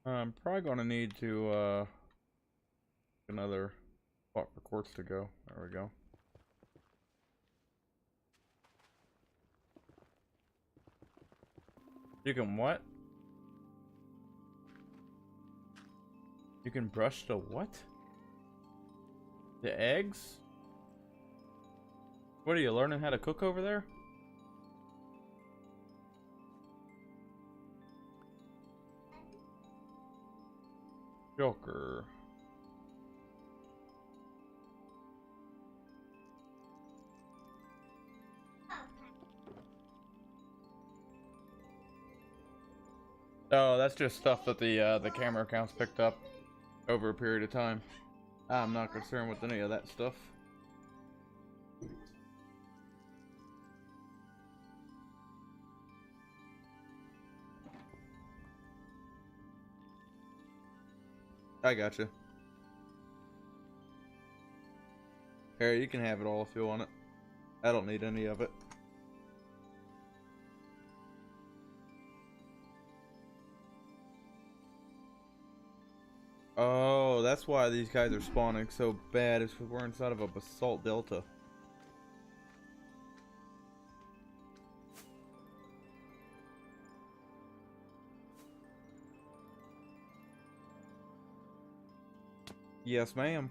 I'm probably gonna need to another spot for quartz to go. There we go. You can what? You can brush the what? The eggs? What are you learning how to cook over there? Joker. Oh, that's just stuff that the camera accounts picked up over a period of time. I'm not concerned with any of that stuff. I gotcha. Here, you can have it all if you want it. I don't need any of it. Oh, that's why these guys are spawning so bad. It's because we're inside of a basalt delta. Yes, ma'am.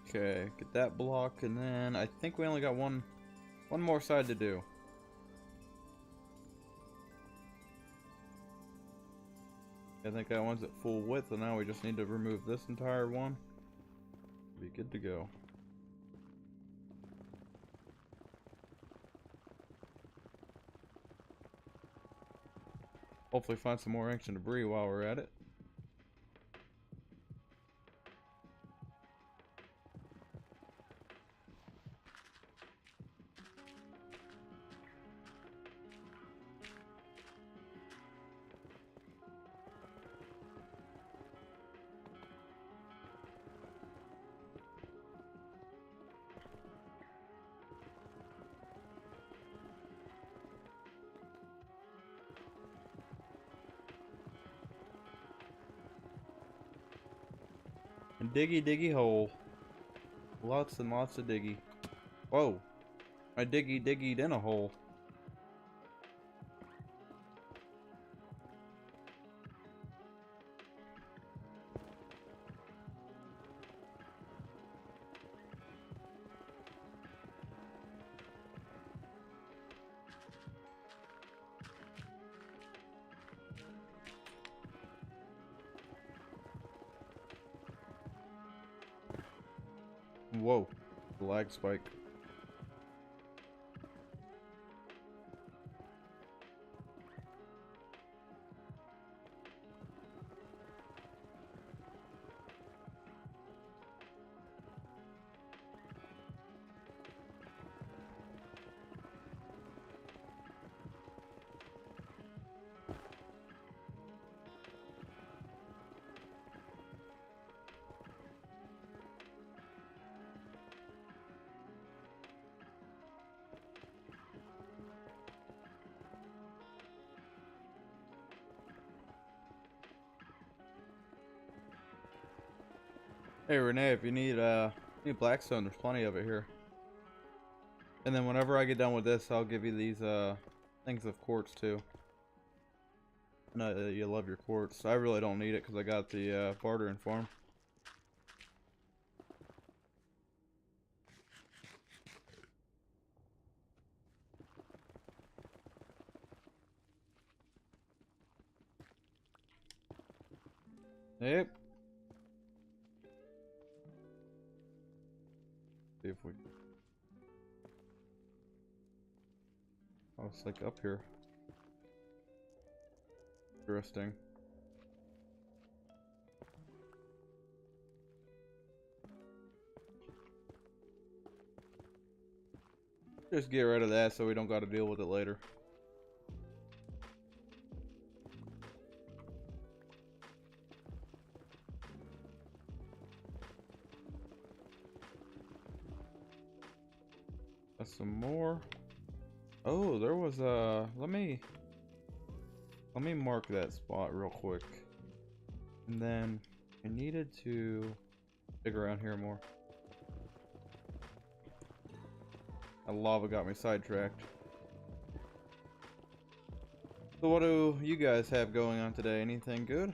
Okay, get that block, and then I think we only got one more side to do. I think that one's at full width, and now we just need to remove this entire one. Be good to go. Hopefully find some more ancient debris while we're at it. And diggy diggy hole. Lots and lots of diggy. Whoa. I diggied in a hole. Whoa, the lag spike. Hey Renee, if you need blackstone, there's plenty of it here. And then whenever I get done with this, I'll give you these things of quartz too. No, you love your quartz. I really don't need it because I got the bartering farm. Yep. See if we. Oh, it's like up here. Interesting. Just get rid of that so we don't got to deal with it later. That's some more. Oh, there was let me mark that spot real quick. And then I needed to dig around here more. That lava got me sidetracked. So what do you guys have going on today? Anything good?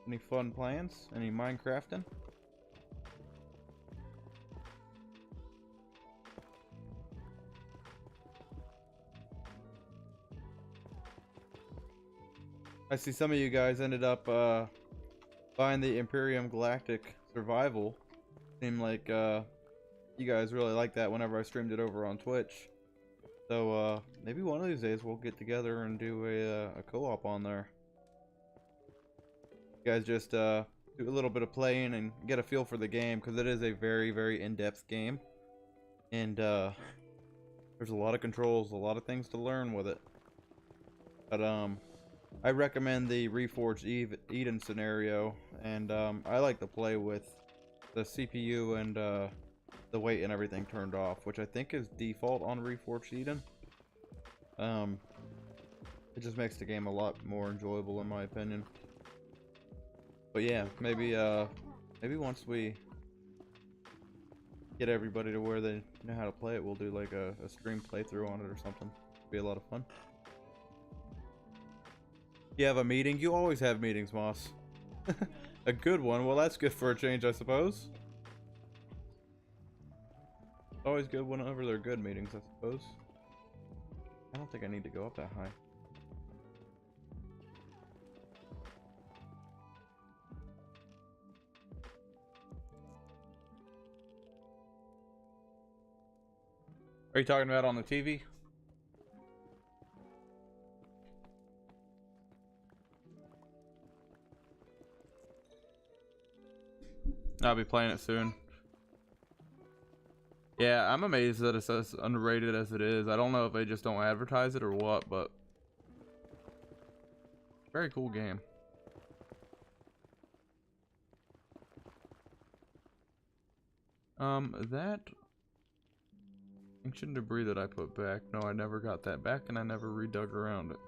Any fun plans? Any Minecrafting? I see some of you guys ended up buying the Imperium Galactic Survival. Seemed like you guys really like that whenever I streamed it over on Twitch. So maybe one of these days we'll get together and do a co-op on there. You guys just do a little bit of playing and get a feel for the game, because it is a very, very in-depth game. And there's a lot of controls, a lot of things to learn with it. But I recommend the Reforged Eden scenario, and I like to play with the CPU and the weight and everything turned off, which I think is default on Reforged Eden. It just makes the game a lot more enjoyable in my opinion. But yeah, maybe once we get everybody to where they know how to play it, we'll do like a stream playthrough on it or something. Be a lot of fun. You have a meeting? You always have meetings, Moss. A good one? Well, that's good for a change, I suppose. Always good whenever they're good meetings, I suppose. I don't think I need to go up that high. Are you talking about on the TV? I'll be playing it soon. Yeah, I'm amazed that it's as underrated as it is. I don't know if they just don't advertise it or what, but very cool game. That ancient debris that I put back. No, I never got that back, and I never redug around it.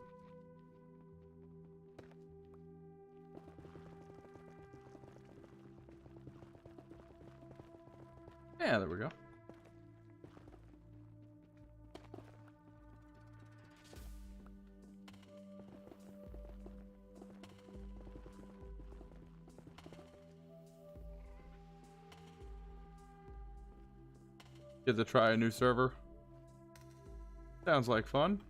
Yeah, there we go. Get to try a new server. Sounds like fun.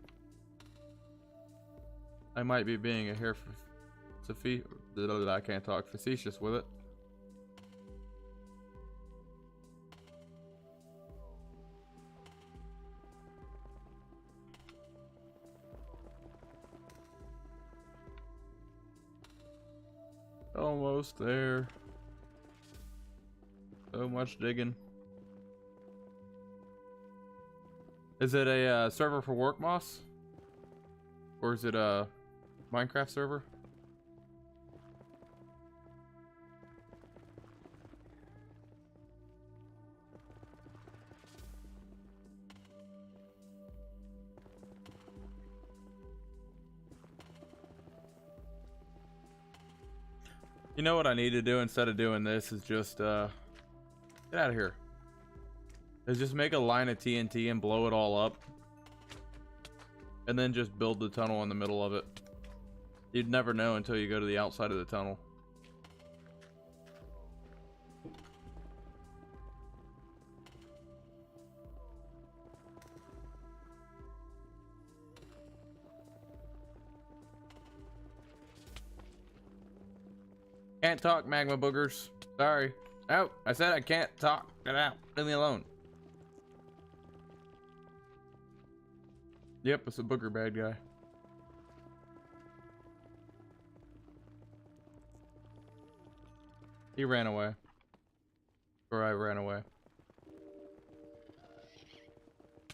I might be being a hair I can't talk facetious with it. Almost there. So much digging. Is it a server for work, Moss? Or is it a Minecraft server? You know what I need to do instead of doing this is just get out of here. Is just make a line of TNT and blow it all up. And then just build the tunnel in the middle of it. You'd never know until you go to the outside of the tunnel. Can't talk, magma boogers. Sorry. Oh, I said I can't talk. Get out. Leave me alone. Yep, it's a booger bad guy. He ran away. Or I ran away.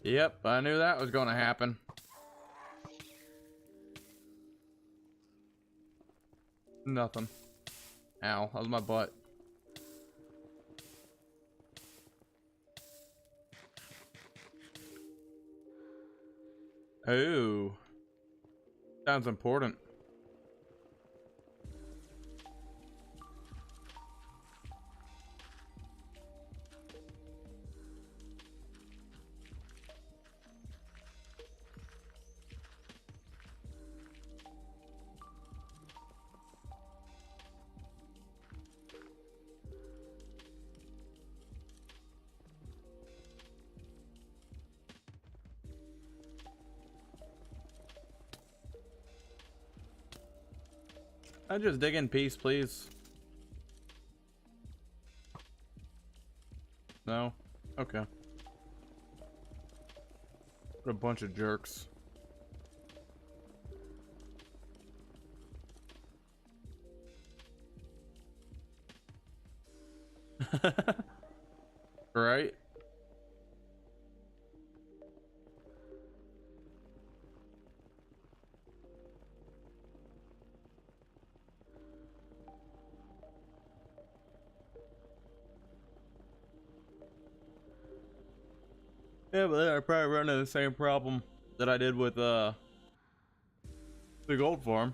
Yep, I knew that was gonna happen. Nothing. Ow, that was my butt. Oh. Sounds important. I just dig in peace, please. No? Okay. What a bunch of jerks. Right? Yeah, but then I probably run into the same problem that I did with the gold farm.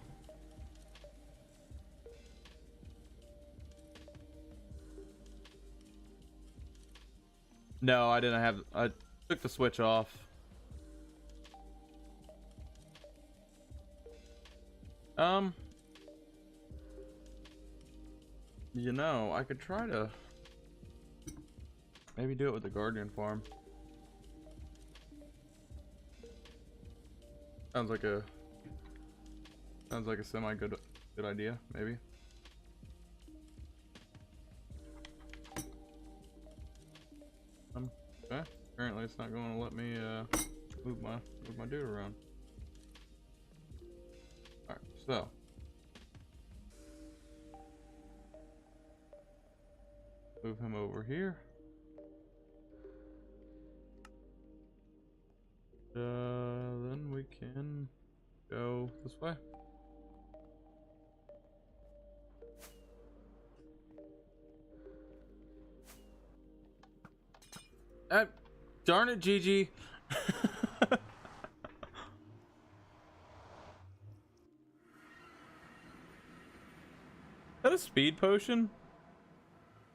No, I didn't have. I took the switch off. You know, I could try to maybe do it with the Guardian farm. Sounds like a semi good idea, maybe. Okay. Apparently it's not going to let me move my dude around. Alright, so move him over here. Then we can go this way. Darn it, Gigi. Is that a speed potion?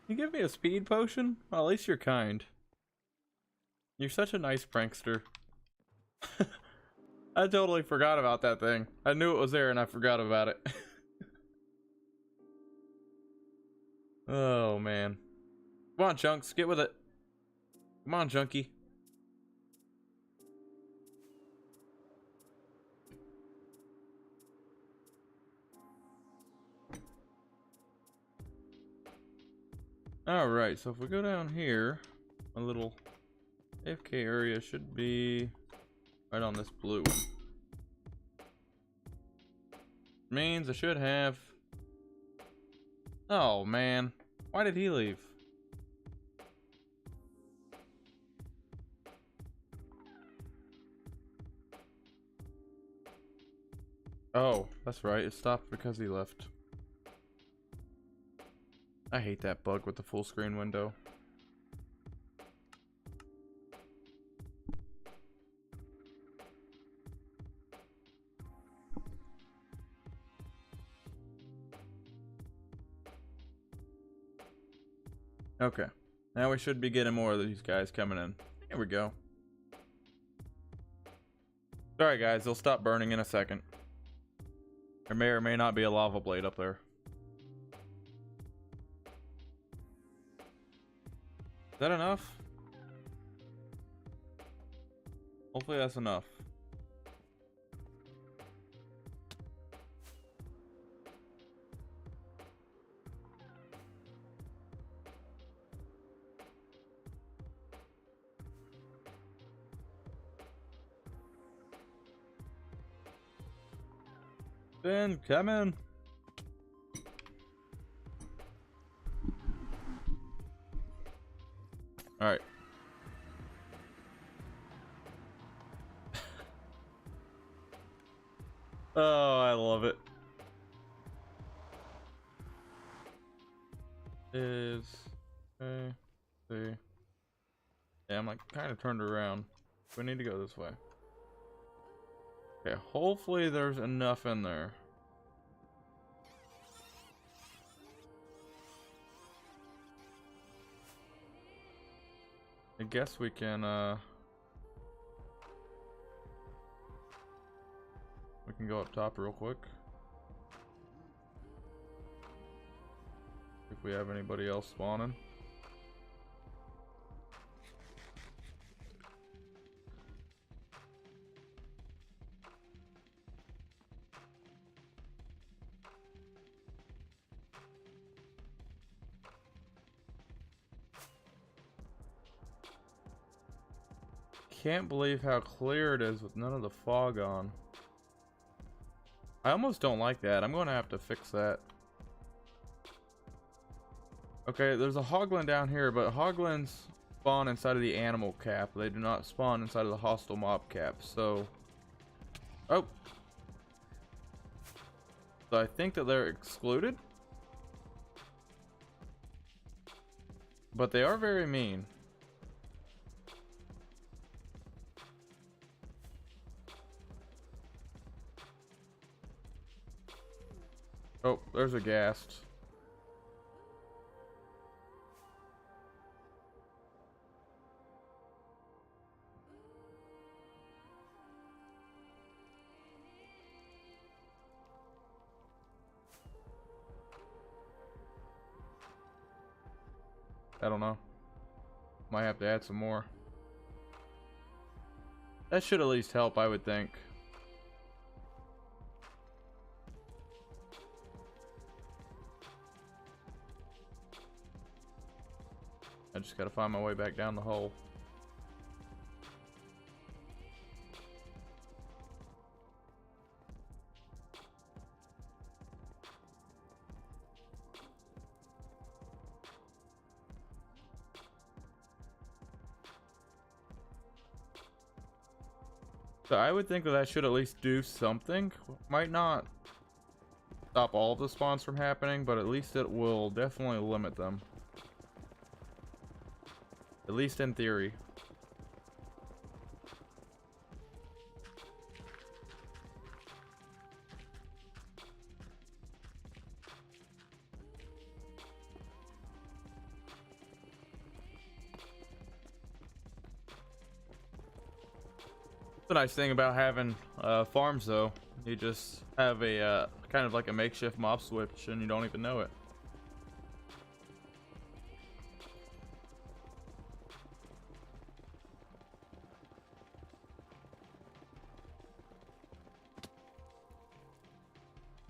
You give me a speed potion? Well, at least you're kind. You're such a nice prankster. I totally forgot about that thing. I knew it was there and I forgot about it. Oh man. Come on, Chunks, get with it. Come on, Junkie. Alright, so if we go down here, a little AFK area should be right on this blue one. Means I should have Oh man, why did he leave? Oh, that's right, it stopped because he left. I hate that bug with the full screen window. Okay, now we should be getting more of these guys coming in. Here we go. Sorry guys, they'll stop burning in a second. There may or may not be a lava blade up there. Is that enough? Hopefully that's enough. Ben, come in. All right. Oh, I love it. Is okay. See. Yeah, I'm like kind of turned around. We need to go this way. Okay, hopefully there's enough in there. I guess we can go up top real quick. If we have anybody else spawning. Can't believe how clear it is with none of the fog on. I almost don't like that. I'm going to have to fix that. Okay, there's a hoglin down here, but hoglins spawn inside of the animal cap. They do not spawn inside of the hostile mob cap. So, oh, so I think that they're excluded, but they are very mean. Oh, there's a ghast. I don't know. Might have to add some more. That should at least help, I would think. I just gotta find my way back down the hole. So I would think that I should at least do something. Might not stop all of the spawns from happening, but at least it will definitely limit them. At least in theory. The nice thing about having farms, though, you just have a kind of like a makeshift mob switch, and you don't even know it.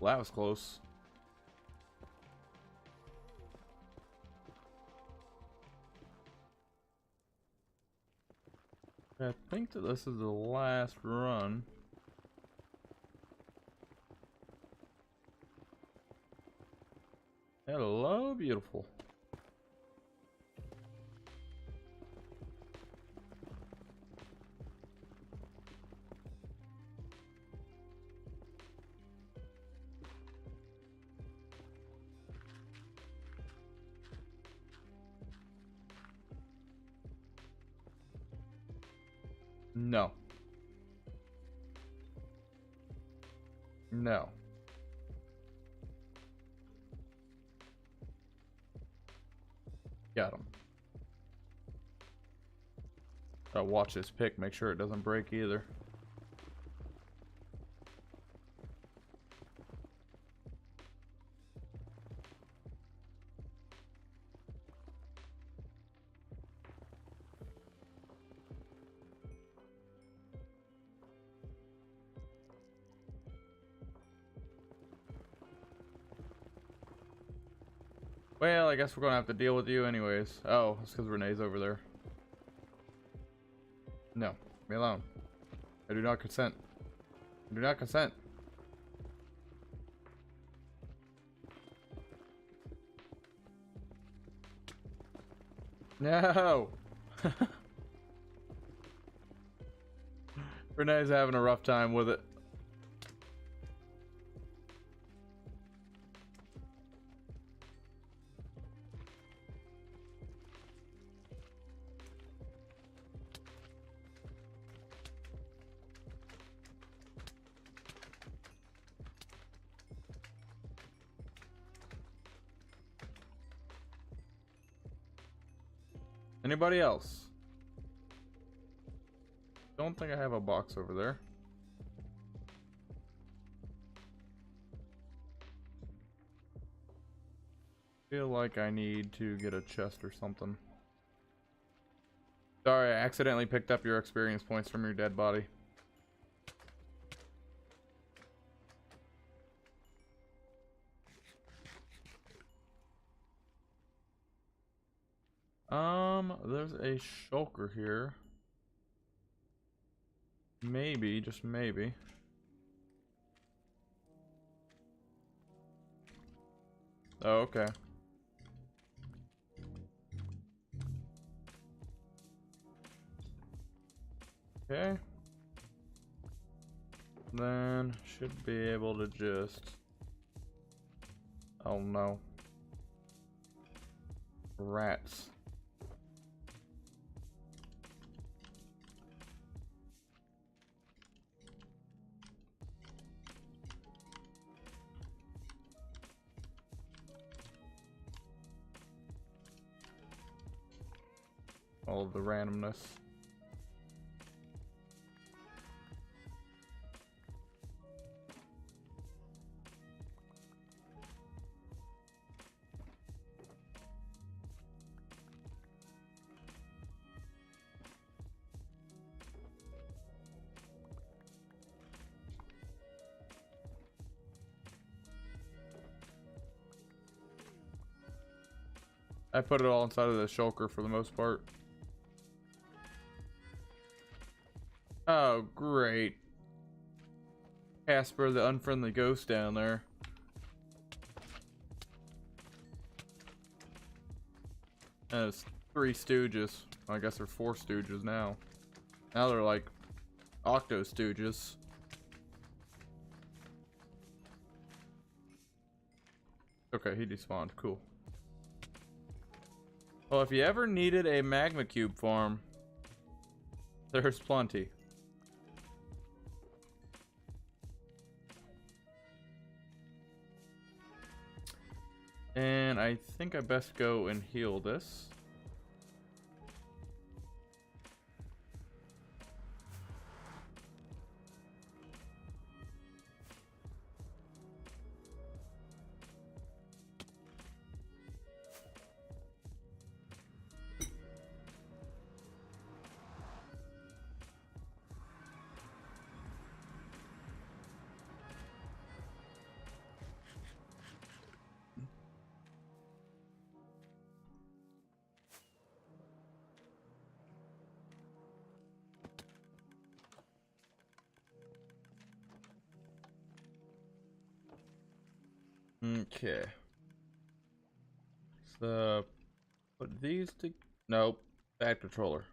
Well, that was close. I think that this is the last run. Hello, beautiful. No. No. Got him. Gotta watch this pick, make sure it doesn't break either. Well, I guess we're gonna have to deal with you anyways. Oh, it's because Renee's over there. No, leave me alone. I do not consent. I do not consent. No! Renee's having a rough time with it. Anybody else? Don't think I have a box over there. Feel like I need to get a chest or something. Sorry, I accidentally picked up your experience points from your dead body. There's a shulker here. Maybe, just maybe. Oh, okay. Okay. Then should be able to just... Oh no. Rats. All of the randomness. I put it all inside of the shulker for the most part. Oh, great. Casper, the unfriendly ghost down there. And it's 3 stooges. I guess they're 4 stooges now. Now they're like octo stooges. Okay, he despawned. Cool. Well, if you ever needed a magma cube farm, there's plenty. And I think I best go and heal this. Okay. put these to. Nope. Bad controller.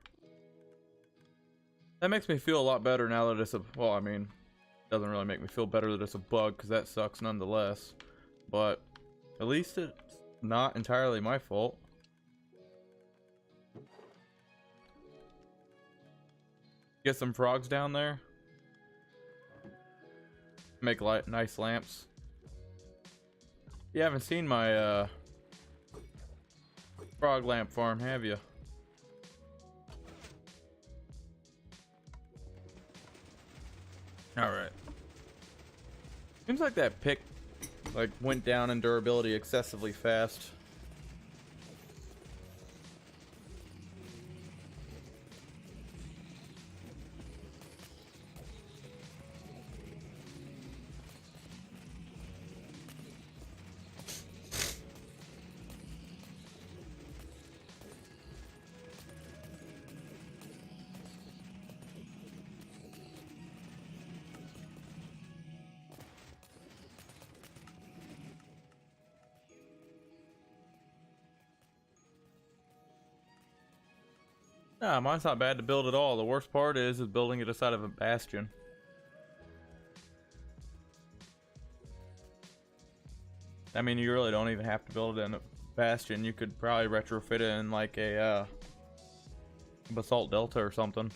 That makes me feel a lot better now that it's a. Well, I mean, it doesn't really make me feel better that it's a bug because that sucks nonetheless. But at least it's not entirely my fault. Get some frogs down there. Make nice lamps. You haven't seen my frog lamp farm, have you? All right. Seems like that pick went down in durability excessively fast. Nah, mine's not bad to build at all. The worst part is building it inside of a bastion. I mean, you really don't even have to build it in a bastion. You could probably retrofit it in like a basalt delta or something.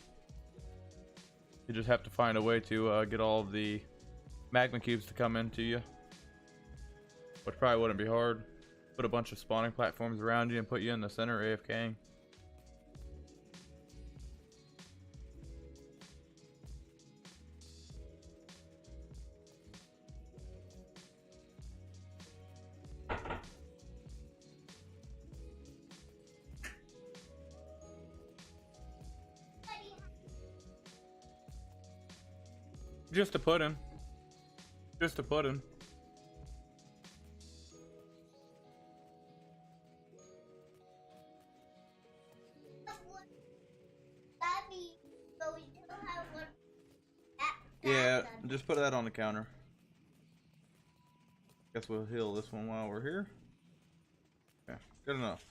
You just have to find a way to get all of the magma cubes to come into you, which probably wouldn't be hard. Put a bunch of spawning platforms around you and put you in the center AFKing. Just to put in. Just to put in. Yeah, just put that on the counter. Guess we'll heal this one while we're here. Okay, good enough.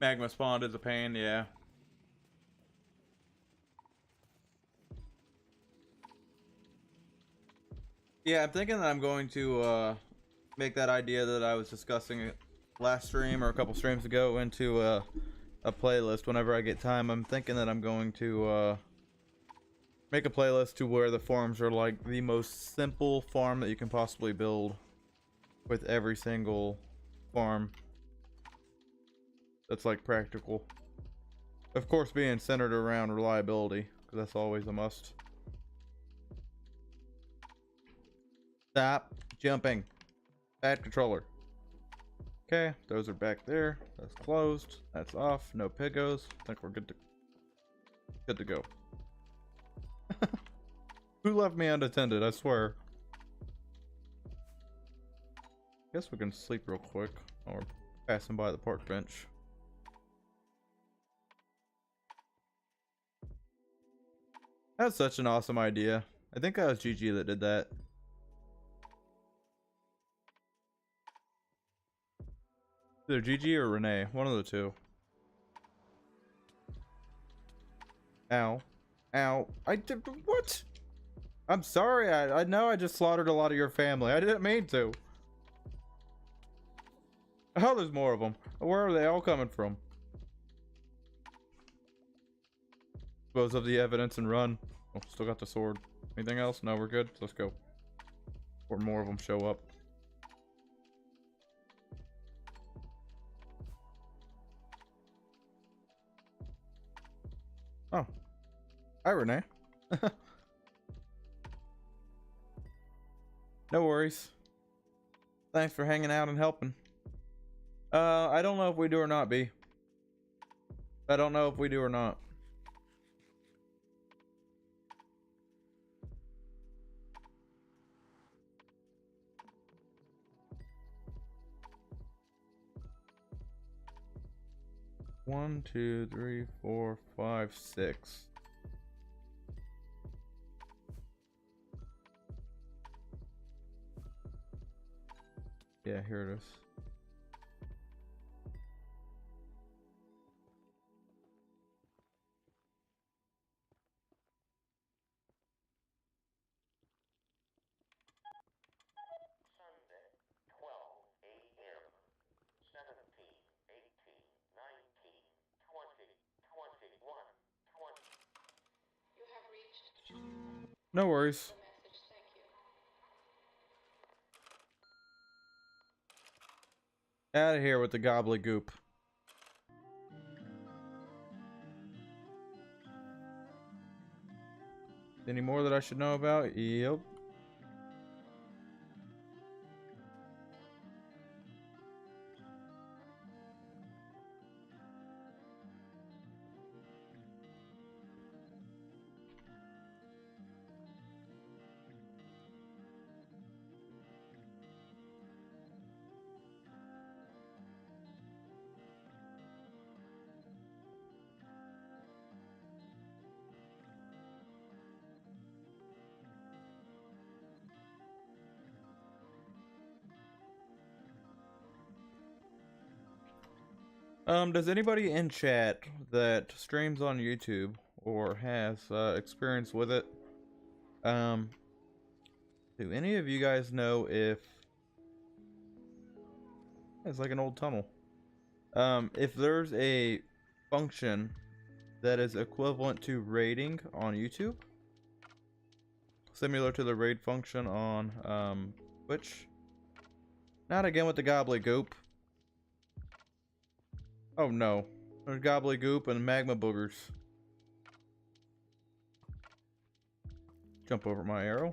Magma spawned is a pain, yeah. Yeah, I'm thinking that I'm going to make that idea that I was discussing last stream or a couple streams ago into a playlist whenever I get time. I'm thinking that I'm going to make a playlist to where the farms are like the most simple farm that you can possibly build, with every single farm that's like practical. Of course, being centered around reliability, because that's always a must. Stop jumping. Bad controller. Okay, those are back there. That's closed. That's off. No pigos. I think we're good to go. Who left me unattended? I swear. Guess we can sleep real quick while we're passing by the park bench. That's such an awesome idea. I think that was GG that did that. Either GG or Renee, one of the two. Ow. Ow. I did what? I'm sorry, I know I just slaughtered a lot of your family. I didn't mean to. Oh, there's more of them. Where are they all coming from? Dispose of the evidence and run. Oh, still got the sword. Anything else? No, we're good. Let's go. Or more of them show up. Oh. Hi, Renee. No worries. Thanks for hanging out and helping. I don't know if we do or not, B. I don't know if we do or not. One, two, three, four, five, six. Yeah, here it is. Sunday, 12 a.m. 17, 18, 19, 20, 21, 20. You have reached No worries. the message. Thank you. Out of here with the gobbledygook. Any more that I should know about? Yep. Does anybody in chat that streams on YouTube or has experience with it, do any of you guys know if it's like an old tunnel? If there's a function that is equivalent to raiding on YouTube, similar to the raid function on Twitch. Not again with the gobbledygook. Oh no, there's gobbledygook and magma boogers. Jump over my arrow.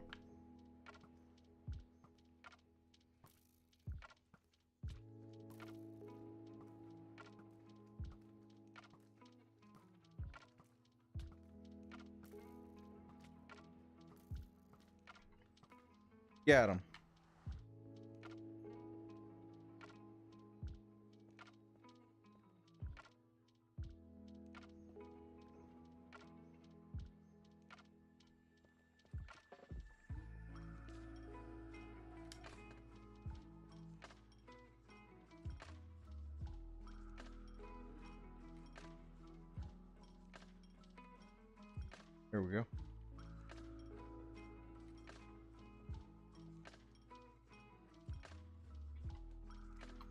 Got him. Here we go.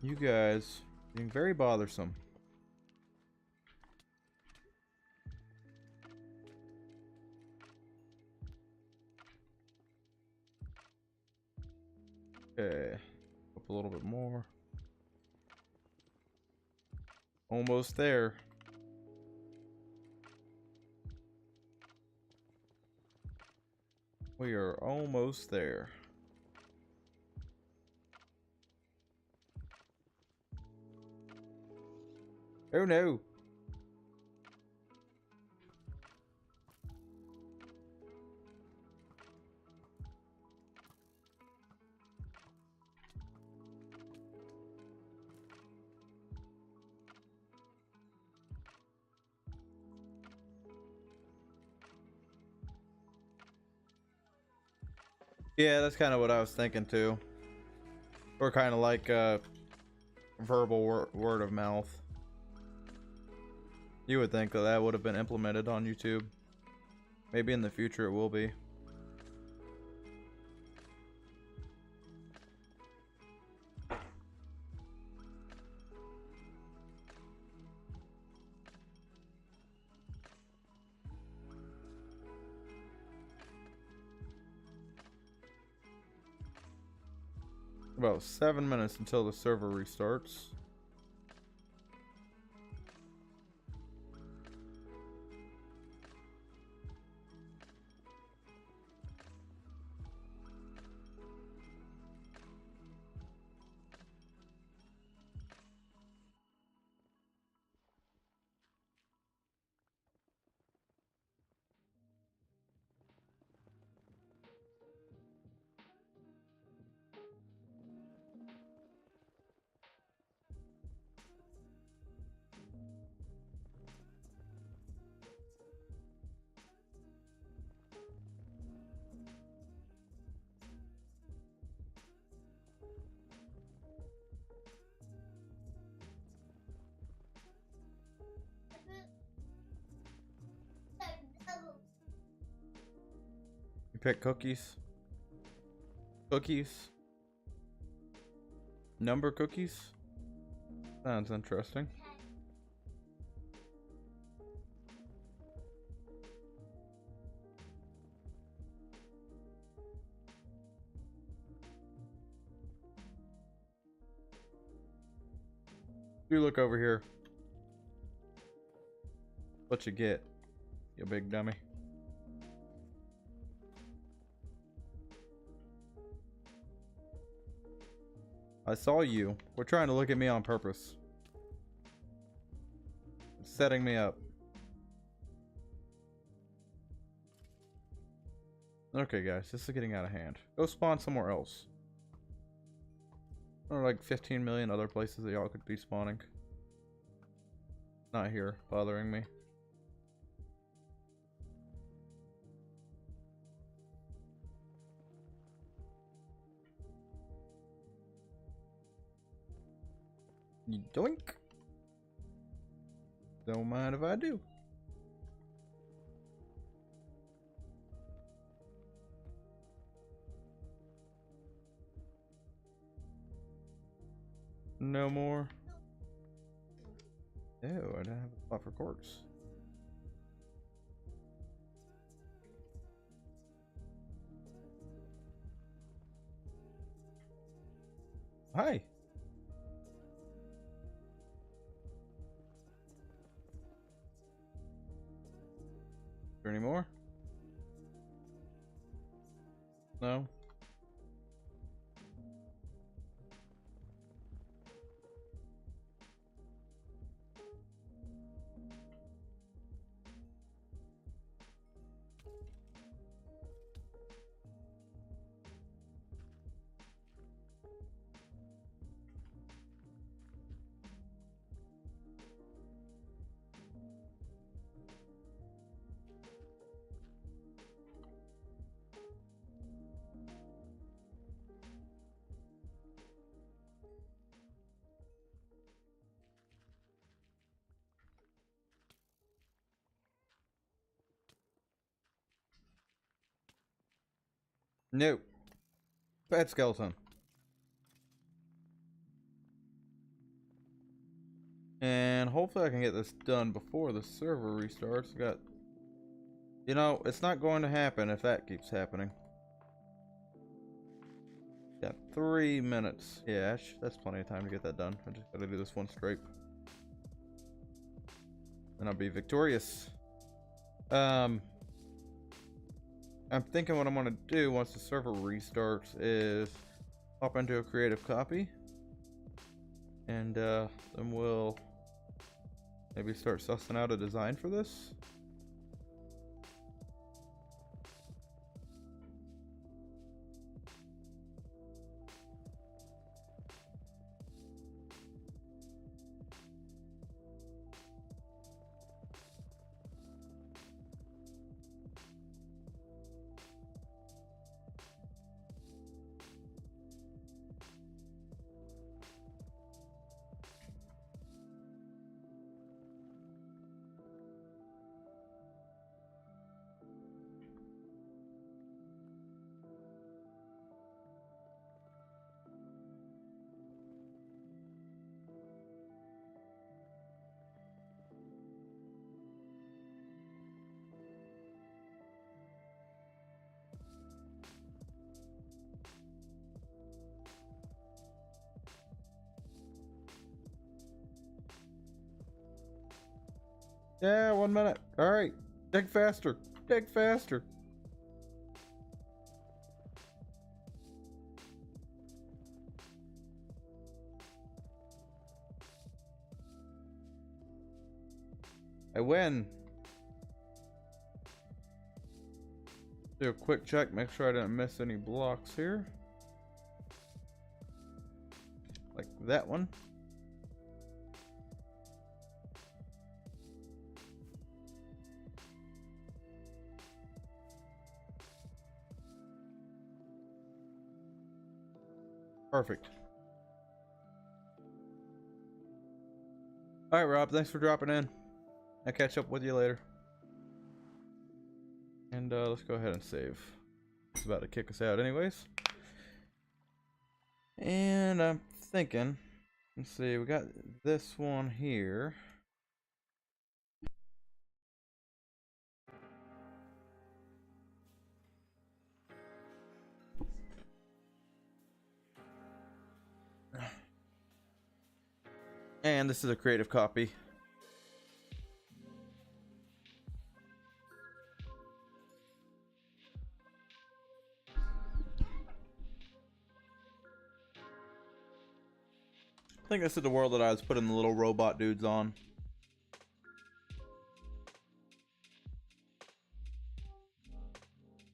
You guys being very bothersome. Okay, up a little bit more. Almost there. We are almost there. Oh no. Yeah, that's kind of what I was thinking too. Or kind of like verbal word of mouth. You would think that that would have been implemented on YouTube. Maybe in the future it will be. About 7 minutes until the server restarts. Pick cookies. Cookies. Number cookies. Sounds interesting. You look over here. What you get, you big dummy? I saw you. We're trying to look at me on purpose. It's setting me up. Okay, guys, this is getting out of hand. Go spawn somewhere else. There are like 15 million other places that y'all could be spawning. Not here, bothering me. Doink. Don't mind if I do. No more. Ew, I don't have a spot for quartz. Hi. Is there any more? No. No. Bad skeleton. And hopefully I can get this done before the server restarts. Got, you know, it's not going to happen if that keeps happening. Got 3 minutes. Yeah, that's plenty of time to get that done. I just gotta do this one straight. And I'll be victorious. I'm thinking what I'm gonna do once the server restarts is hop into a creative copy. And then we'll maybe start sussing out a design for this. Yeah, 1 minute. All right, dig faster. Dig faster. I win. Do a quick check, make sure I didn't miss any blocks here. Like that one. Perfect. All right, Rob, thanks for dropping in. I'll catch up with you later. And let's go ahead and save. It's about to kick us out anyways. And I'm thinking, let's see, we got this one here. And this is a creative copy. I think this is the world that I was putting the little robot dudes on.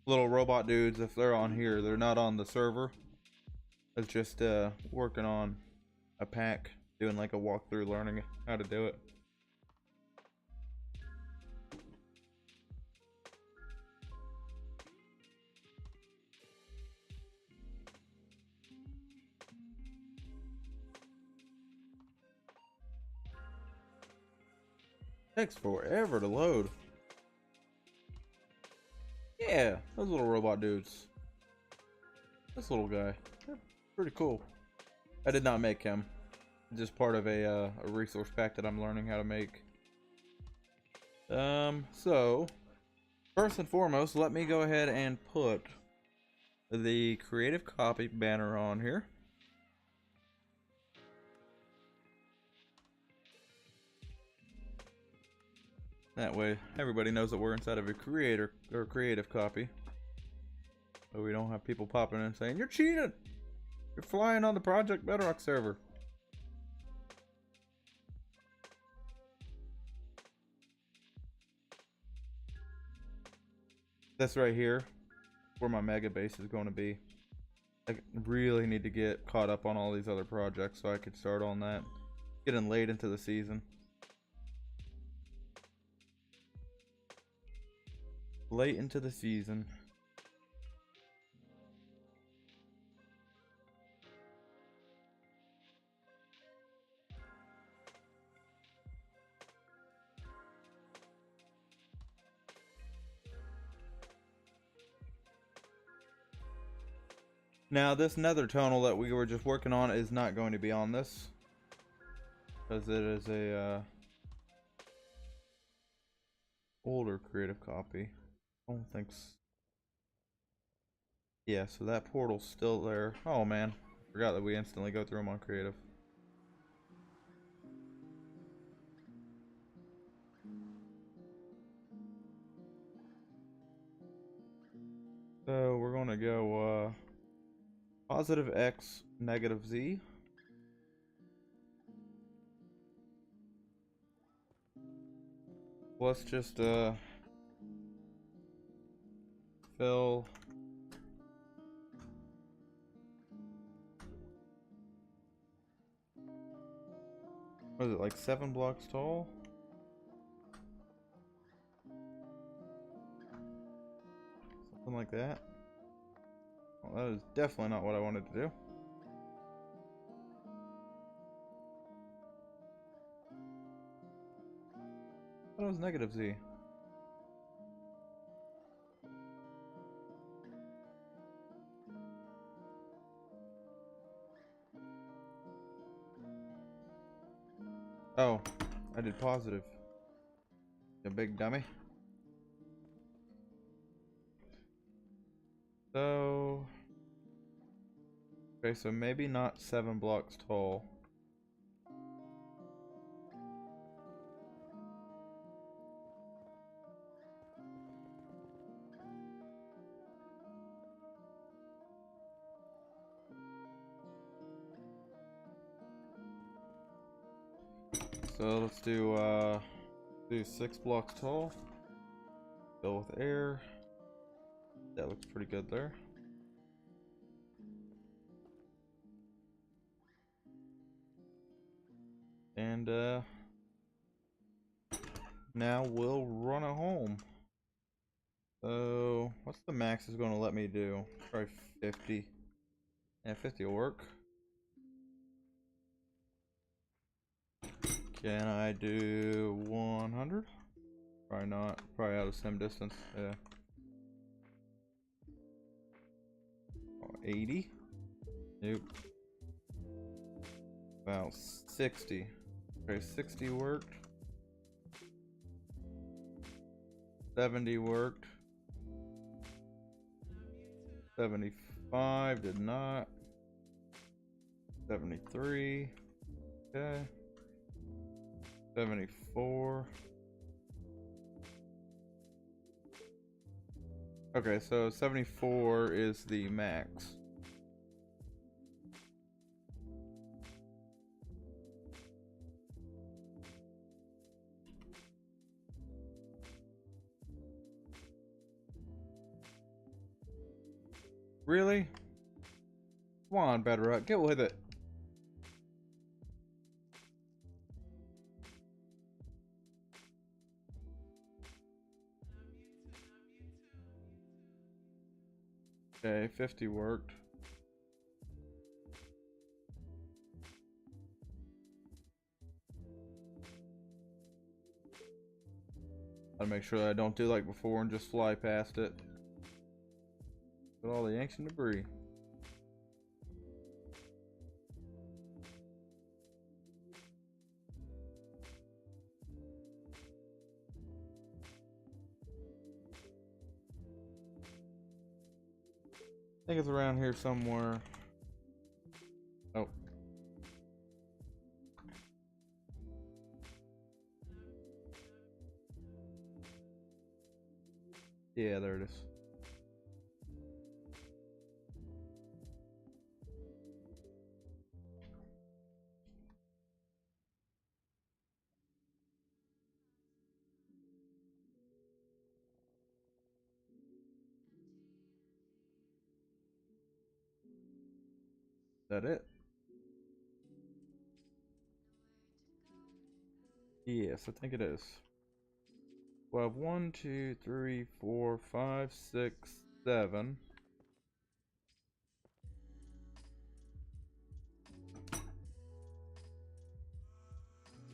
Little robot dudes, if they're on here, they're not on the server. It's just working on a pack, doing like a walkthrough, learning how to do it. Takes forever to load. Yeah, those little robot dudes. This little guy, they're pretty cool. I did not make him. Just part of a resource pack that I'm learning how to make. So first and foremost, let me go ahead and put the creative copy banner on here. That way everybody knows that we're inside of a creator or creative copy. So we don't have people popping in saying, "You're cheating! You're flying on the Project Bedrock server." This right here, where my mega base is going to be. I really need to get caught up on all these other projects so I could start on that. Getting late into the season. Late into the season. Now this nether tunnel that we were just working on is not going to be on this, because it is a older creative copy. I don't think so. Yeah, so that portal's still there. Oh man, I forgot that we instantly go through them on creative. So we're gonna go positive X, negative Z. Let's just fill. What is it, like 7 blocks tall? Something like that. Well, that is definitely not what I wanted to do. That was negative Z. Oh, I did positive. You big dummy. So, okay, so maybe not 7 blocks tall. So let's do 6 blocks tall. Fill with air. That looks pretty good there. And now we'll run a home. So what's the max is going to let me do? Probably 50. Yeah, 50 will work. Can I do 100? Probably not. Probably out of sim distance. Yeah. 80. Nope. About 60. Okay, 60 worked. 70 worked. 75 did not. 73. Okay. 74. Okay, so 74 is the max. Really? Come on, Bedrock, get with it. Okay, 50 worked. I'll make sure that I don't do like before and just fly past it. With all the ancient debris. I think it's around here somewhere. Oh. Yeah, there it is. Is that it? Yes, I think it is. We'll have 1, 2, 3, 4, 5, 6, 7.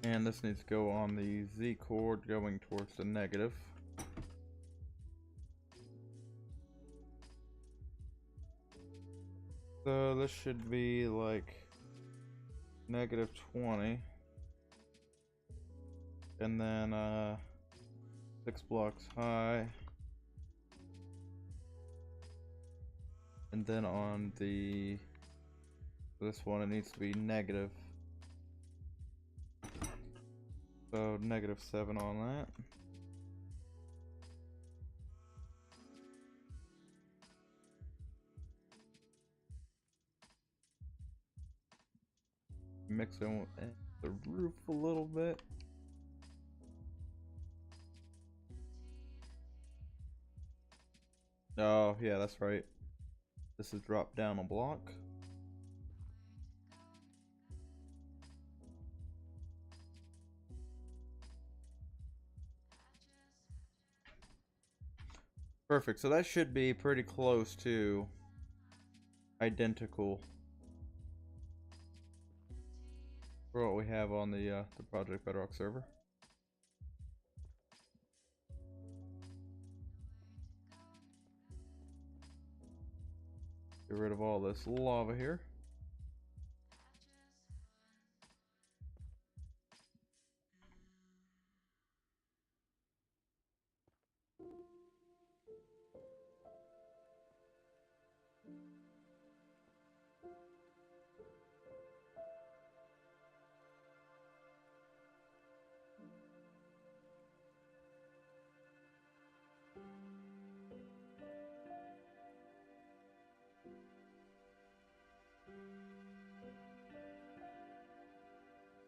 And this needs to go on the Z cord going towards the negative. So this should be like negative 20. And then 6 blocks high. And then on the this one it needs to be negative. So negative 7 on that. Mix in with the roof a little bit. Oh, yeah, that's right. This is dropped down a block. Perfect. So that should be pretty close to identical for what we have on the Project Bedrock server. Get rid of all this lava here.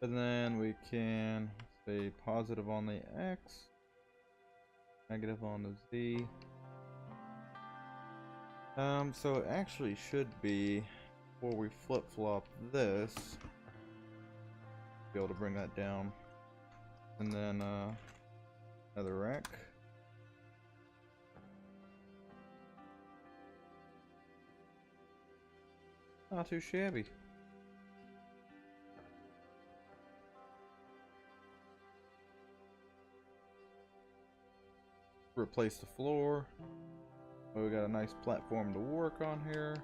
And then we can say positive on the X, negative on the Z. So it actually should be, before we flip-flop this, be able to bring that down. And then another rack. Not too shabby. Replace the floor. Oh, we got a nice platform to work on here.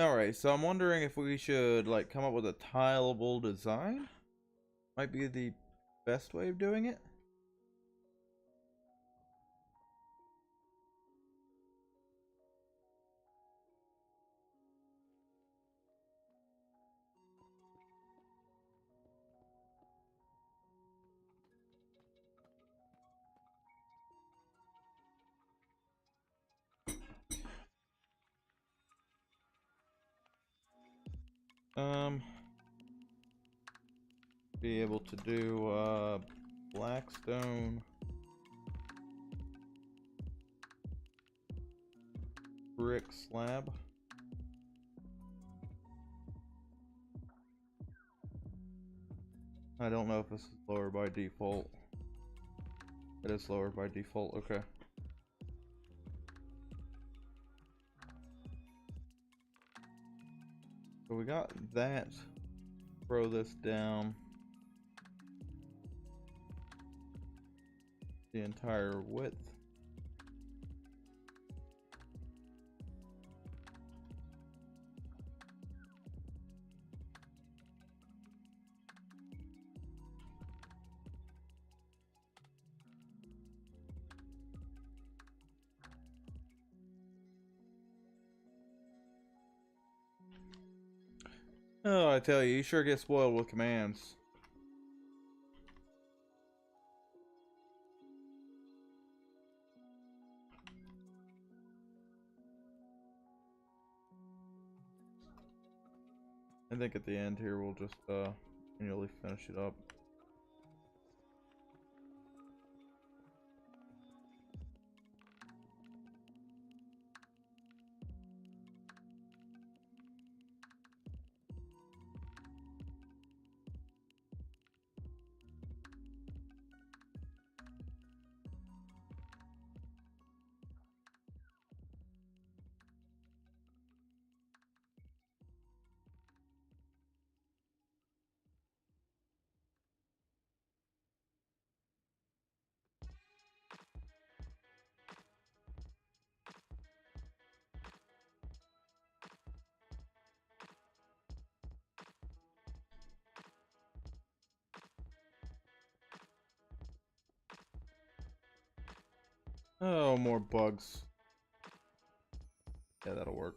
Alright, so I'm wondering if we should like come up with a tileable design. Might be the best way of doing it. Be able to do blackstone, brick slab. I don't know if this is lower by default. It is lower by default, okay. So we got that. Throw this down the entire width. Oh, I tell you sure get spoiled with commands. I think at the end here we'll just manually finish it up. Oh, more bugs. Yeah, that'll work.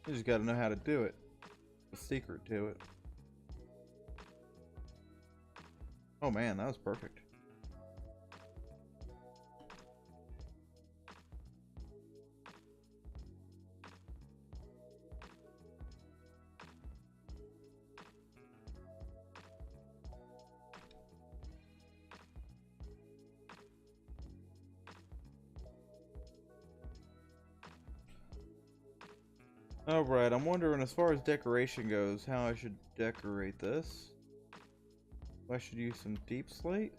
You just gotta know how to do it. The secret to it. Oh man, that was perfect. Alright, I'm wondering as far as decoration goes, how I should decorate this. I should use some deep slate.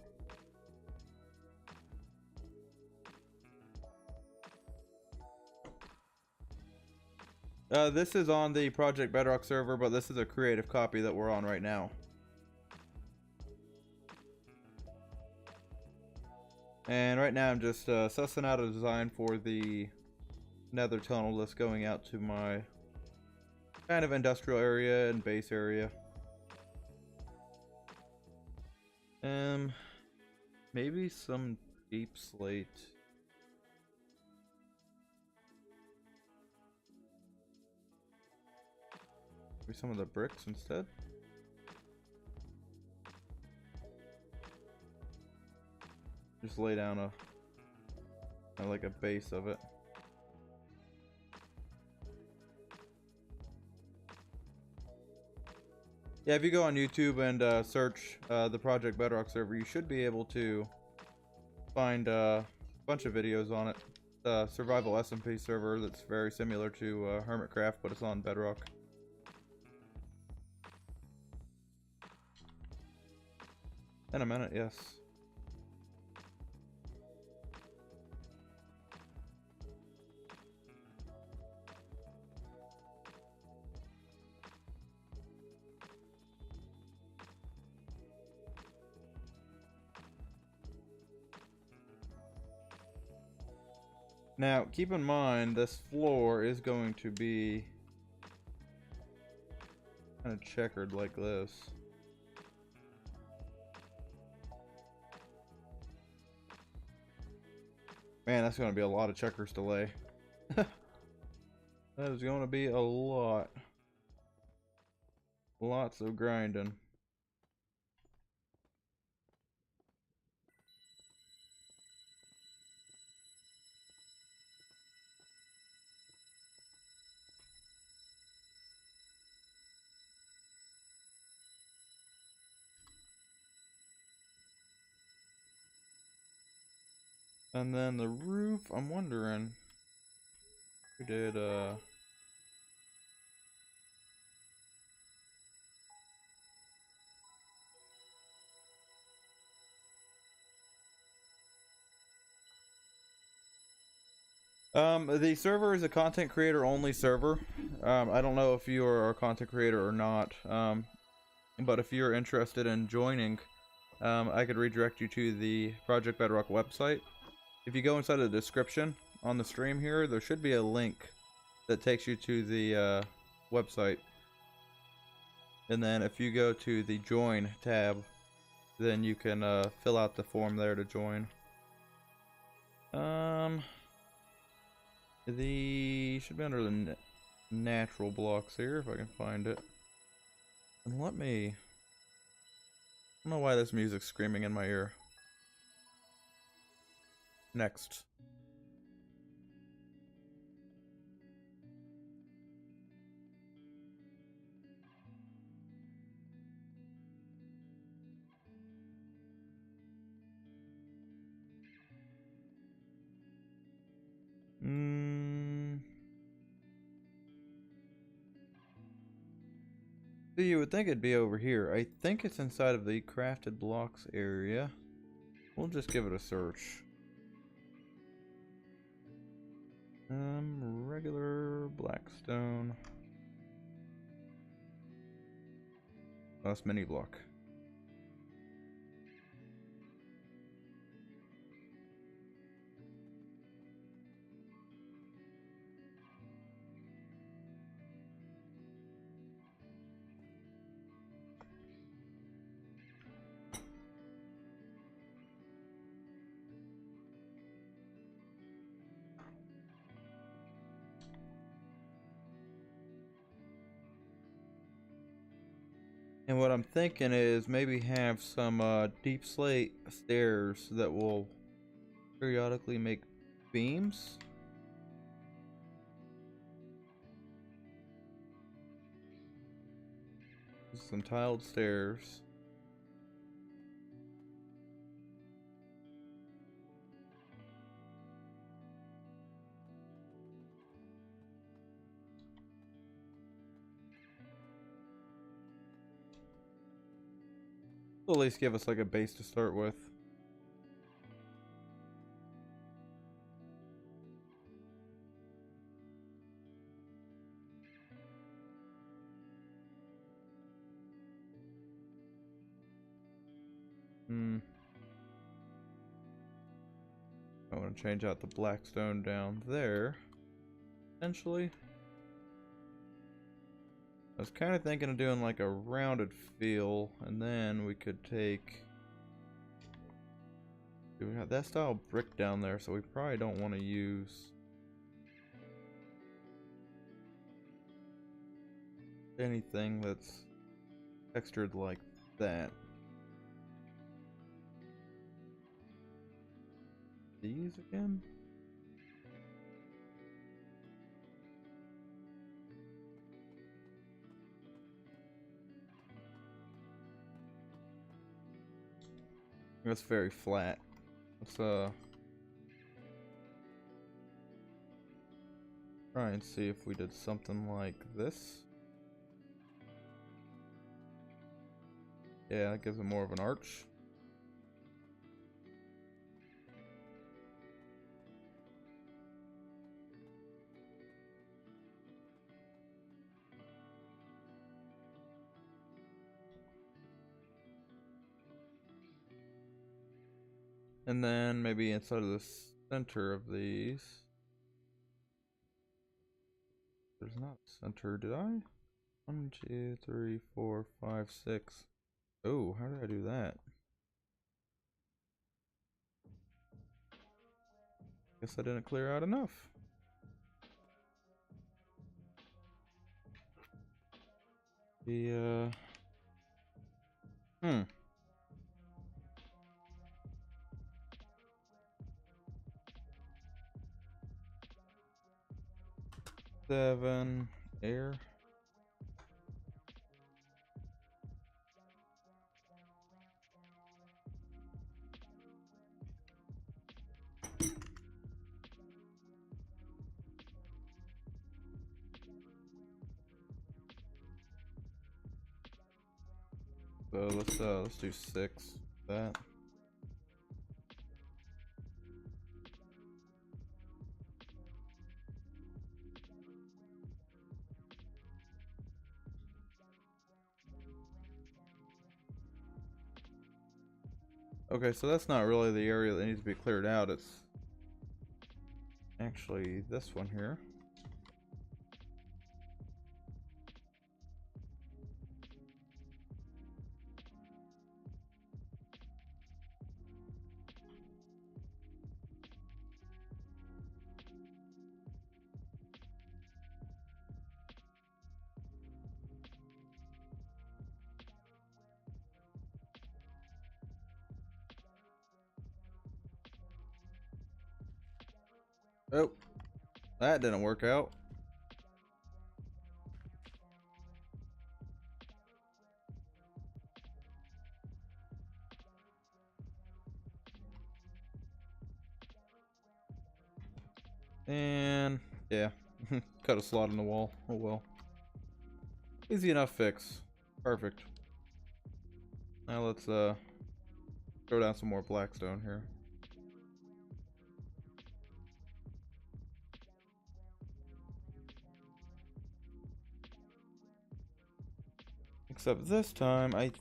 This is on the Project Bedrock server, but this is a creative copy that we're on right now. And right now I'm just sussing out a design for the nether tunnel that's going out to my kind of industrial area and base area. Maybe some deep slate. Maybe some of the bricks instead. Just lay down a kind of like a base of it. Yeah, if you go on YouTube and search the Project Bedrock server, you should be able to find a bunch of videos on it. Survival SMP server that's very similar to Hermitcraft, but it's on Bedrock. In a minute, yes. Now, keep in mind, this floor is going to be kind of checkered like this. Man, that's going to be a lot of checkers to lay. That is going to be a lot. Lots of grinding. And then the roof, I'm wondering, we did, the server is a content creator only server. I don't know if you are a content creator or not, but if you're interested in joining, I could redirect you to the Project Bedrock website. If you go inside the description on the stream here, there should be a link that takes you to the website. And then if you go to the join tab, then you can fill out the form there to join. The should be under the natural blocks here if I can find it. And let me, I don't know why this music's screaming in my ear. Next. So you would think it'd be over here. I think it's inside of the crafted blocks area. We'll just give it a search. Regular blackstone. That's mini block. And what I'm thinking is maybe have some deep slate stairs that will periodically make beams. Some tiled stairs. At least give us like a base to start with. I want to change out the blackstone down there. Potentially. I was kind of thinking of doing like a rounded feel, and then we could take. We have that style brick down there, so we probably don't want to use anything that's textured like that. These again? That's very flat. Let's try and see if we did something like this. Yeah, that gives it more of an arch. And then maybe inside of the center of these. There's not a center, did I? 1, 2, 3, 4, 5, 6. Oh, how did I do that? Guess I didn't clear out enough. The, 7 air. So let's do 6. That. Okay, so that's not really the area that needs to be cleared out. It's actually this one here. Oh, that didn't work out. And yeah, cut a slot in the wall. Oh well. Easy enough fix. Perfect. Now let's throw down some more blackstone here. Except this time, I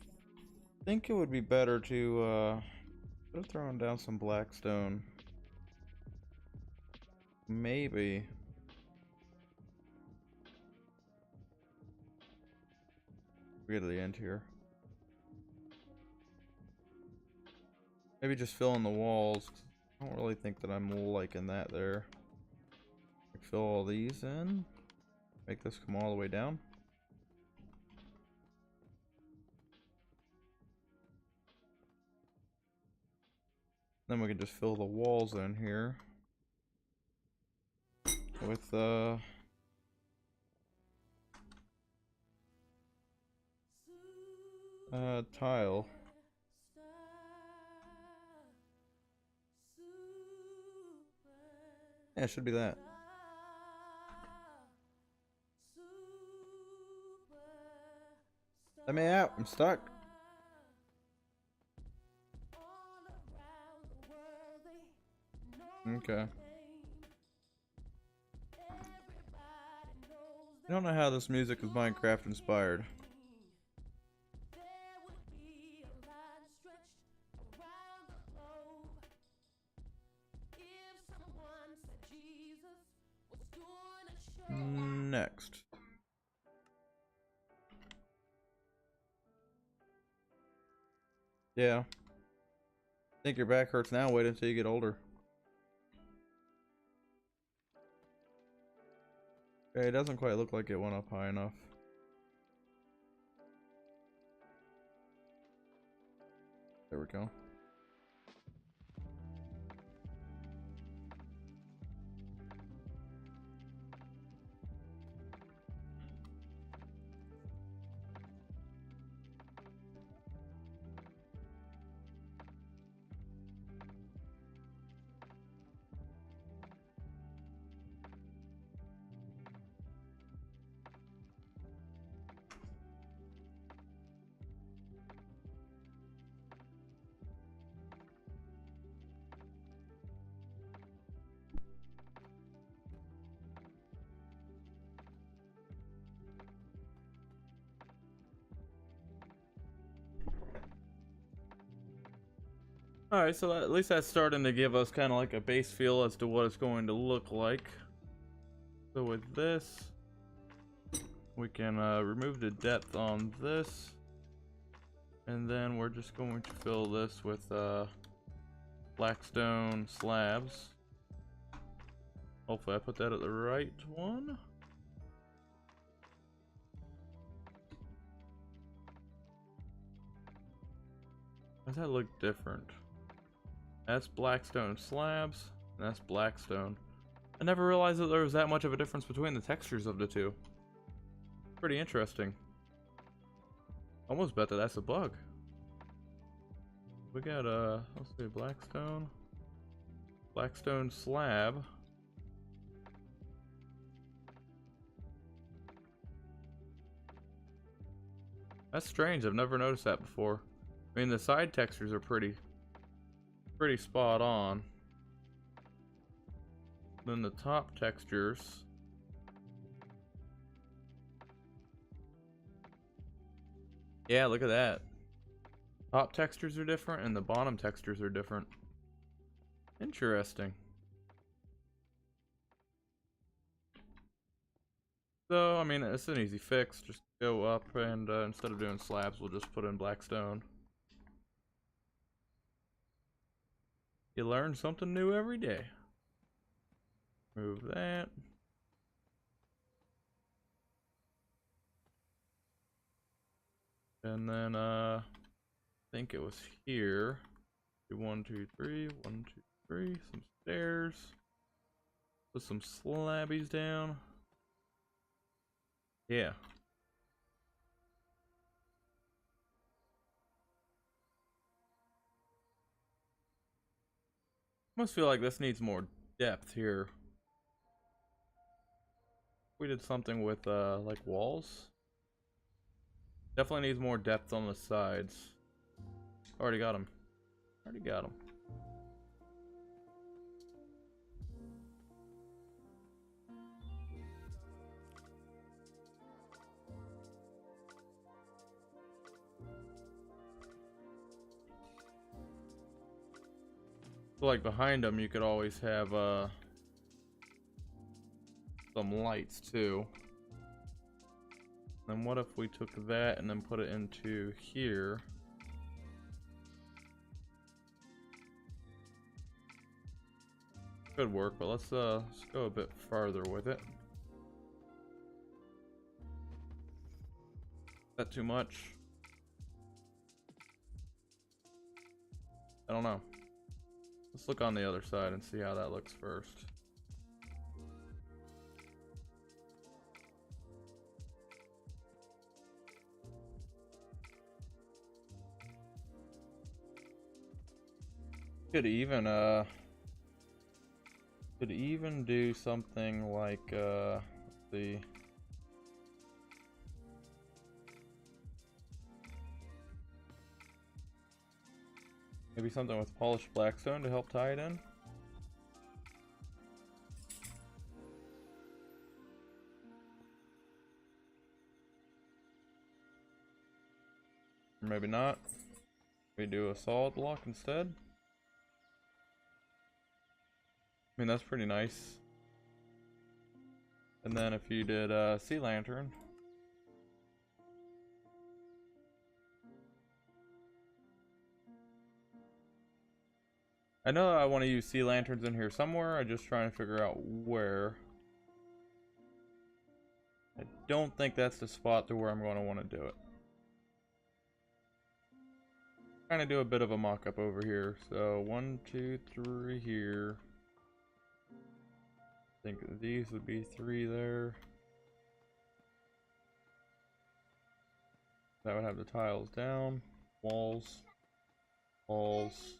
think it would be better to could have thrown down some blackstone. Maybe. We get to the end here. Maybe just fill in the walls. I don't really think that I'm liking that there. Like fill all these in. Make this come all the way down. Then we can just fill the walls in here with tile. Yeah, it should be that. Let me out, I'm stuck. Okay. I don't know how this music is Minecraft inspired. Next. Yeah. Think your back hurts now, wait until you get older. Okay, it doesn't quite look like it went up high enough. There we go. Alright, so at least that's starting to give us kind of like a base feel as to what it's going to look like. So with this, We can remove the depth on this, and then we're just going to fill this with blackstone slabs. Hopefully I put that at the right one. Does that look different? That's blackstone slabs, and that's blackstone. I never realized that there was that much of a difference between the textures of the two. Pretty interesting. Almost bet that that's a bug. We got let's see, blackstone slab. That's strange. I've never noticed that before. I mean, the side textures are pretty spot on. Then the top textures. Yeah, look at that. Top textures are different and the bottom textures are different. Interesting. So, I mean, it's an easy fix. Just go up and instead of doing slabs, we'll just put in blackstone. You learn something new every day. Move that. And then I think it was here. Do 1, 2, 3, 1, 2, 3. Some stairs. Put some slabbies down. Yeah. Must feel like this needs more depth here. We did something with like walls. Definitely needs more depth on the sides. Already got them. Already got them. So like behind them, you could always have some lights too. Then what if we took that and then put it into here? Could work, but let's go a bit farther with it. Is that too much? I don't know. Let's look on the other side and see how that looks first. Could even do something like let's see. Maybe something with polished blackstone to help tie it in. Or maybe not. We do a solid block instead. I mean, that's pretty nice. And then if you did a sea lantern. I know I want to use sea lanterns in here somewhere. I'm just trying to figure out where. I don't think that's the spot to where I'm going to want to do it. Kind of do a bit of a mock-up over here. So 1, 2, 3 here. I think these would be 3 there. That would have the tiles down, walls, walls.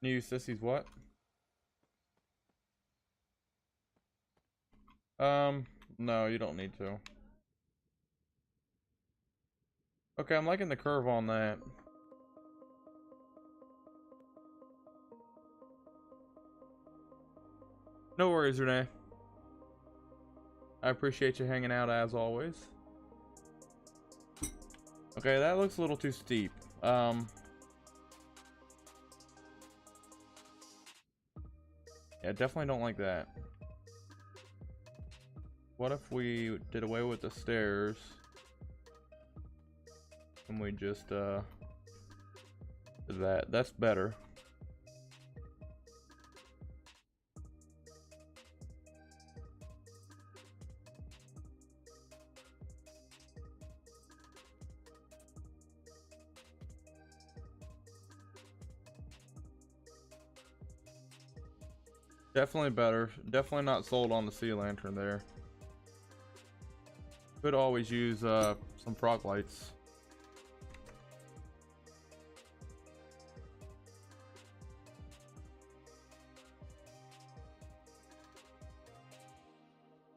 New sissies what? No, you don't need to. Okay, I'm liking the curve on that. No worries, Renee. I appreciate you hanging out as always. Okay, that looks a little too steep. Yeah, definitely don't like that. What if we did away with the stairs and we just did that? That's better. Definitely better. Definitely not sold on the sea lantern there. Could always use some frog lights.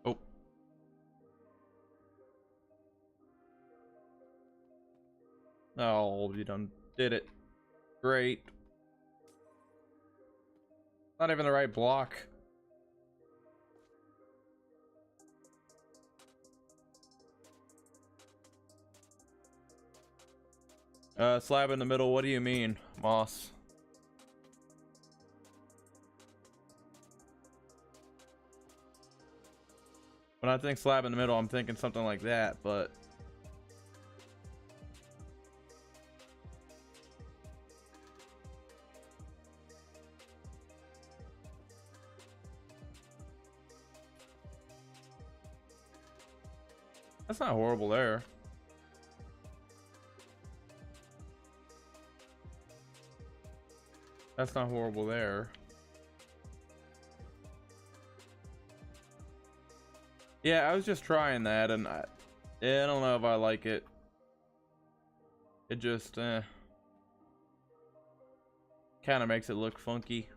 Oh. Oh, you done did it. Great. Not even the right block. Slab in the middle, what do you mean, Moss? When I think slab in the middle, I'm thinking something like that, but that's not horrible there. That's not horrible there. Yeah, I was just trying that, and I don't know if I like it. It just kind of makes it look funky.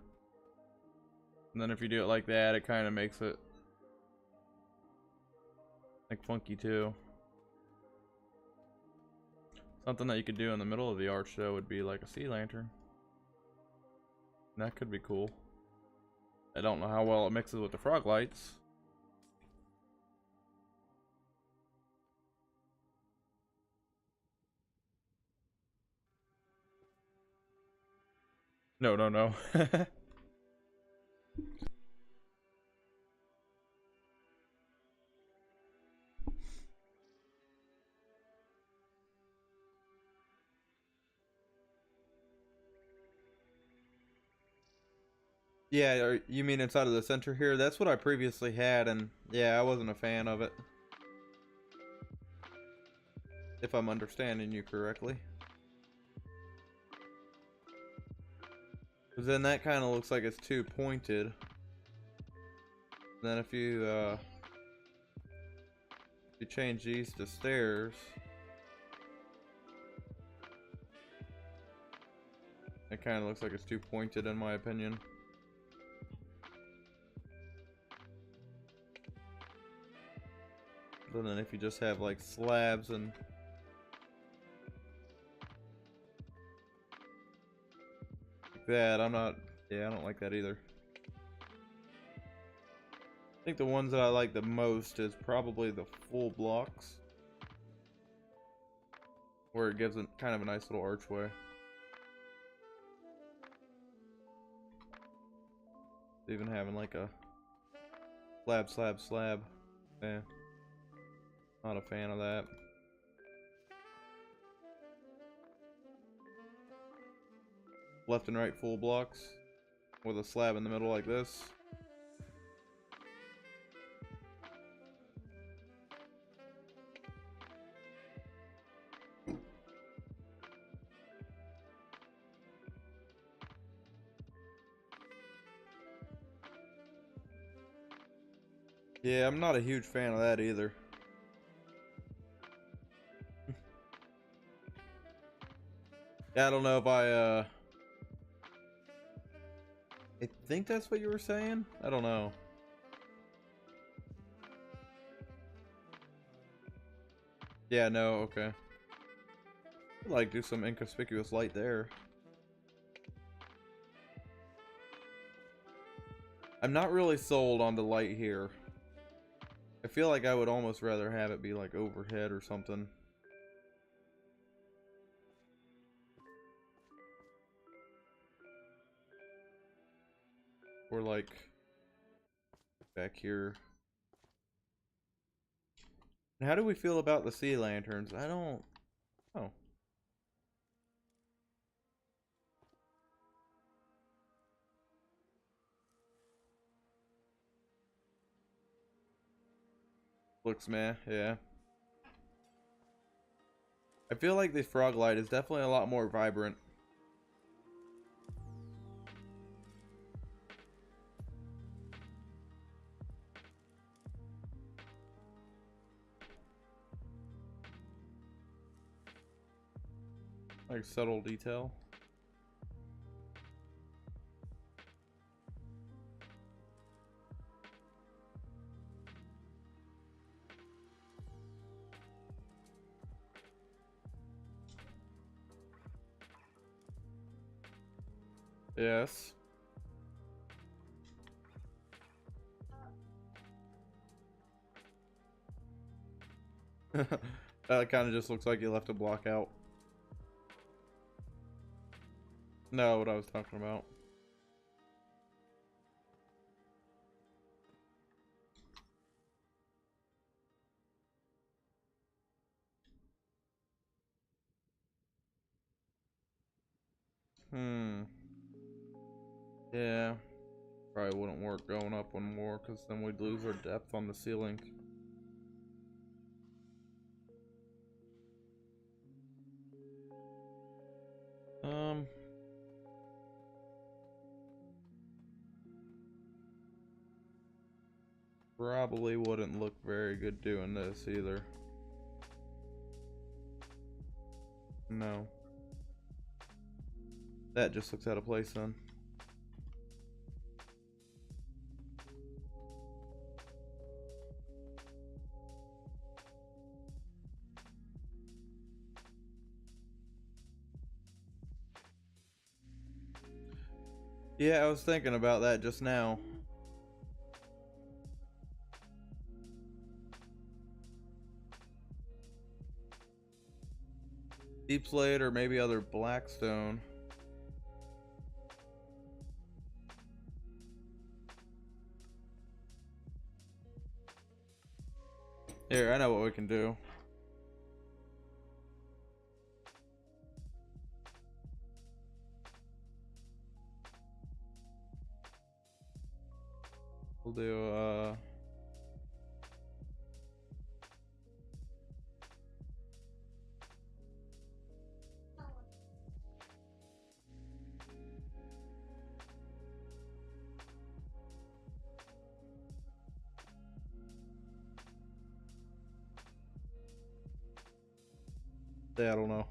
And then if you do it like that, it kind of makes it like funky too. Something that you could do in the middle of the arch though would be like a sea lantern. And that could be cool. I don't know how well it mixes with the frog lights. No, no, no. Yeah, you mean inside of the center here? That's what I previously had, and yeah, I wasn't a fan of it. If I'm understanding you correctly. Because then that kind of looks like it's too pointed. Then if you change these to stairs, it kind of looks like it's too pointed in my opinion. But then if you just have like slabs and like that, yeah, I don't like that either. I think the ones that I like the most is probably the full blocks, where it gives it kind of a nice little archway. Even having like a slab, slab, slab. Yeah. Not a fan of that. Left and right full blocks with a slab in the middle like this. Yeah, I'm not a huge fan of that either. Yeah, I don't know if I think that's what you were saying? I don't know. Yeah, no, okay. I'd like do some inconspicuous light there. I'm not really sold on the light here. I feel like I would almost rather have it be like overhead or something. Or like back here. How do we feel about the sea lanterns? I don't. Oh. Looks meh, yeah. I feel like the frog light is definitely a lot more vibrant. Like subtle detail. Yes. That kind of just looks like you left a block out. No, what I was talking about. Yeah. Probably wouldn't work going up one more because then we'd lose our depth on the ceiling. Probably wouldn't look very good doing this either. No. That just looks out of place then. Yeah, I was thinking about that just now. Deep slate or maybe other blackstone. Here, I know what we can do. We'll do, I don't know.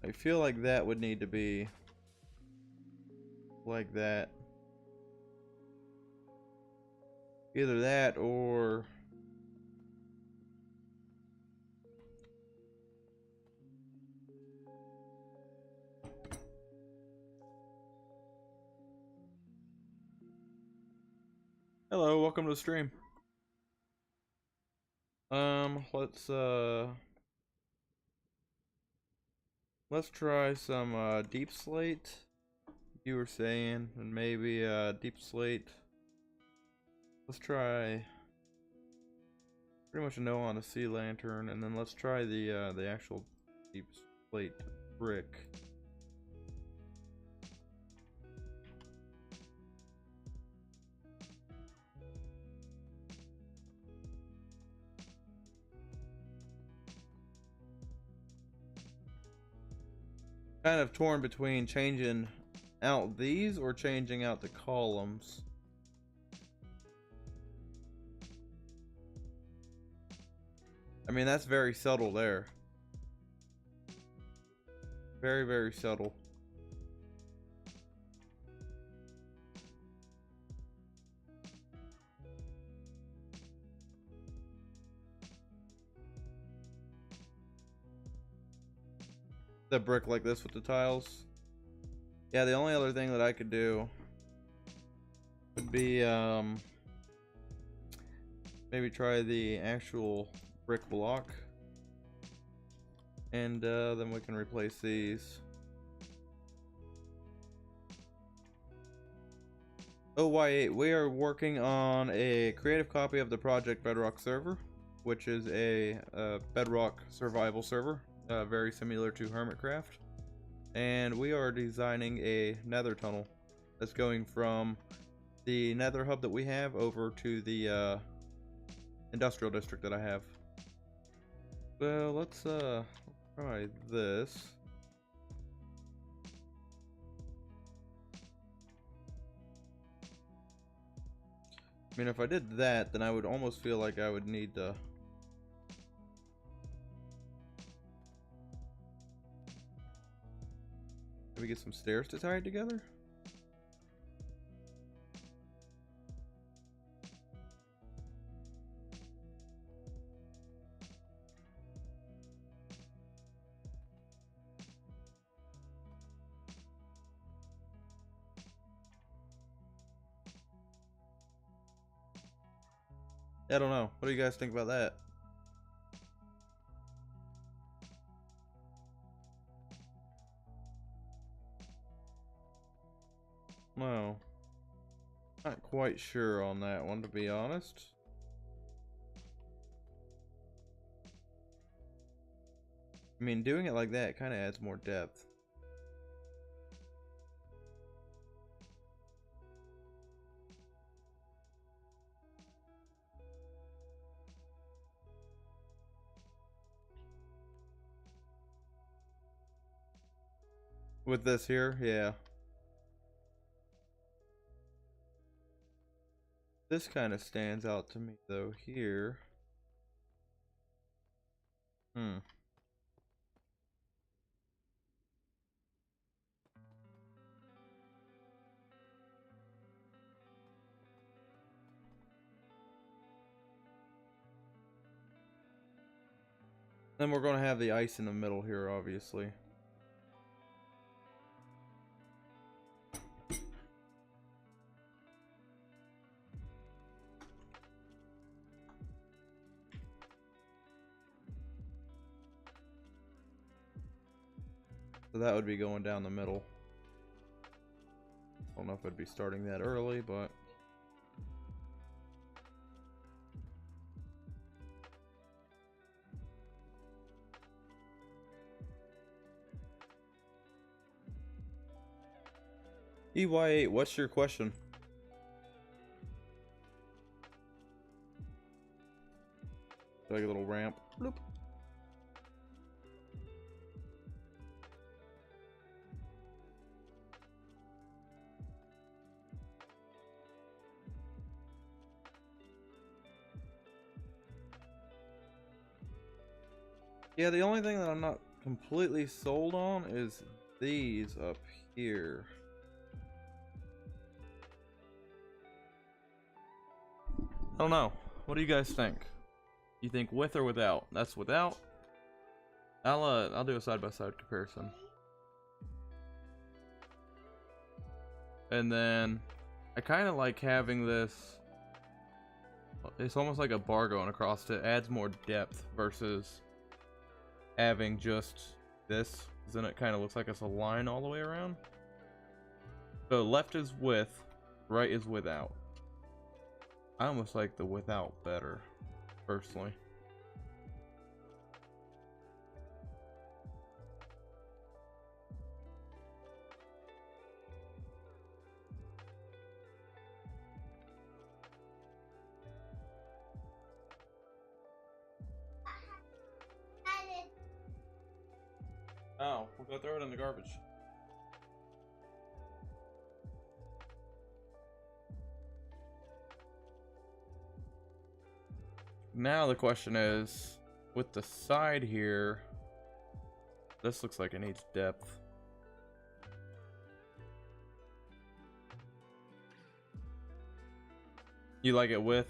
I feel like that would need to be like that. Either that or hello, welcome to the stream. Let's try some deep slate. You were saying, and maybe deep slate. Let's try pretty much a no on a sea lantern, and then let's try the actual deep slate brick. Kind of torn between changing out these or changing out the columns. I mean, that's very subtle there. Very, very subtle. The brick like this with the tiles. Yeah, the only other thing that I could do would be maybe try the actual brick block, and then we can replace these. OY8, we are working on a creative copy of the Project Bedrock server, which is a Bedrock survival server, very similar to Hermitcraft. And we are designing a nether tunnel that's going from the nether hub that we have over to the industrial district that I have. Well, let's try this. I mean, if I did that, then I would almost feel like I would need to maybe get some stairs to tie it together. I don't know. What do you guys think about that? No. Not quite sure on that one, to be honest. I mean, doing it like that kind of adds more depth. With this here, yeah. This kind of stands out to me though here. Then we're going to have the ice in the middle here, obviously. So that would be going down the middle. I don't know if I'd be starting that early, but EY8, what's your question? Like a little ramp. Bloop. Yeah, the only thing that I'm not completely sold on is these up here. I don't know. What do you guys think? You think with or without? That's without. I'll do a side-by-side comparison. And then I kind of like having this. It's almost like a bar going across. It adds more depth versus having just this, because then it kind of looks like it's a line all the way around. So left is with, right is without. I almost like the without better, personally. Oh, we'll go throw it in the garbage. Now the question is, with the side here, this looks like it needs depth. You like it with?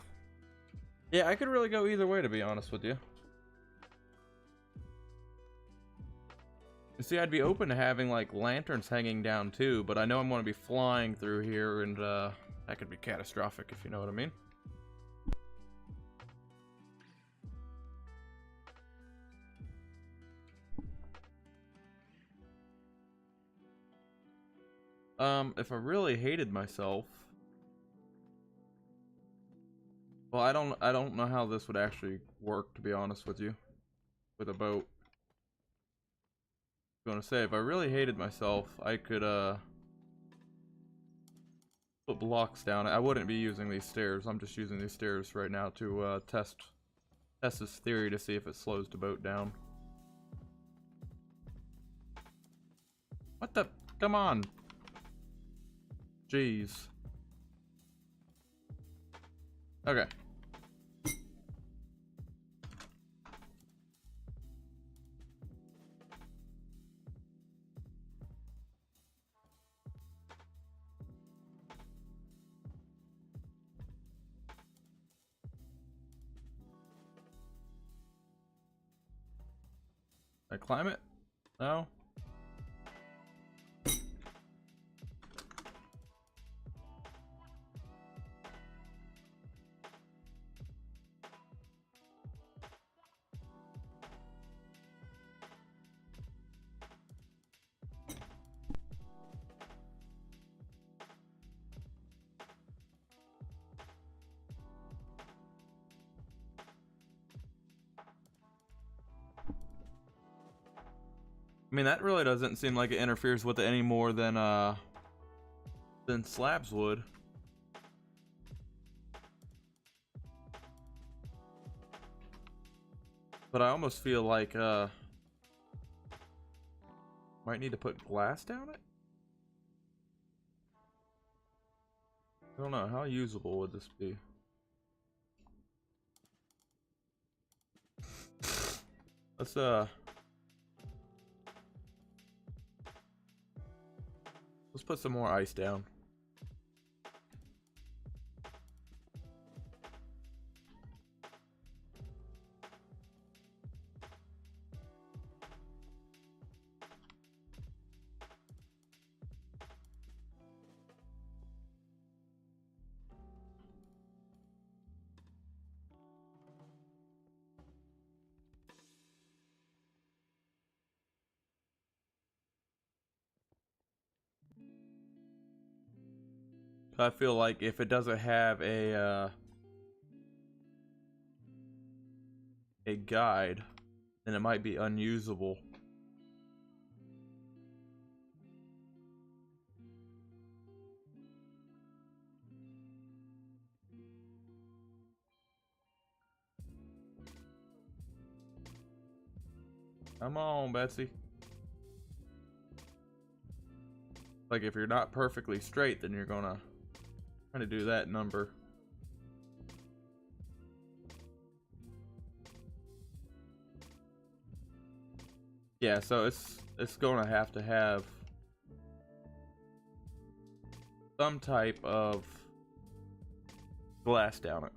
Yeah, I could really go either way, to be honest with you. You see, I'd be open to having like lanterns hanging down too, but I know I'm going to be flying through here, and that could be catastrophic, if you know what I mean. If I really hated myself, Well, I don't know how this would actually work, to be honest with you, with a boat. I'm gonna say, if I really hated myself, I could put blocks down. I wouldn't be using these stairs. I'm just using these stairs right now to test this theory to see if it slows the boat down. What the? Come on. Jeez. Okay. I climb it? No? I mean, that really doesn't seem like it interferes with it any more than slabs would. But I almost feel like might need to put glass down it? I don't know, how usable would this be? Let's put some more ice down. I feel like if it doesn't have a guide, then it might be unusable. Come on, Betsy. Like, if you're not perfectly straight, then you're gonna try to do that number. Yeah, so it's gonna have to have some type of glass down it.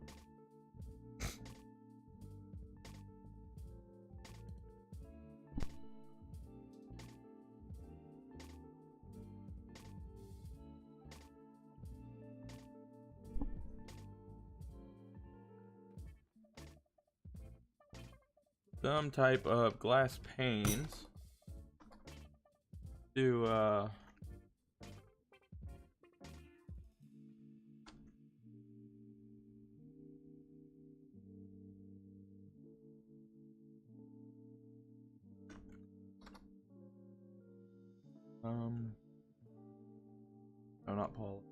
Some type of glass panes to no, not Paul.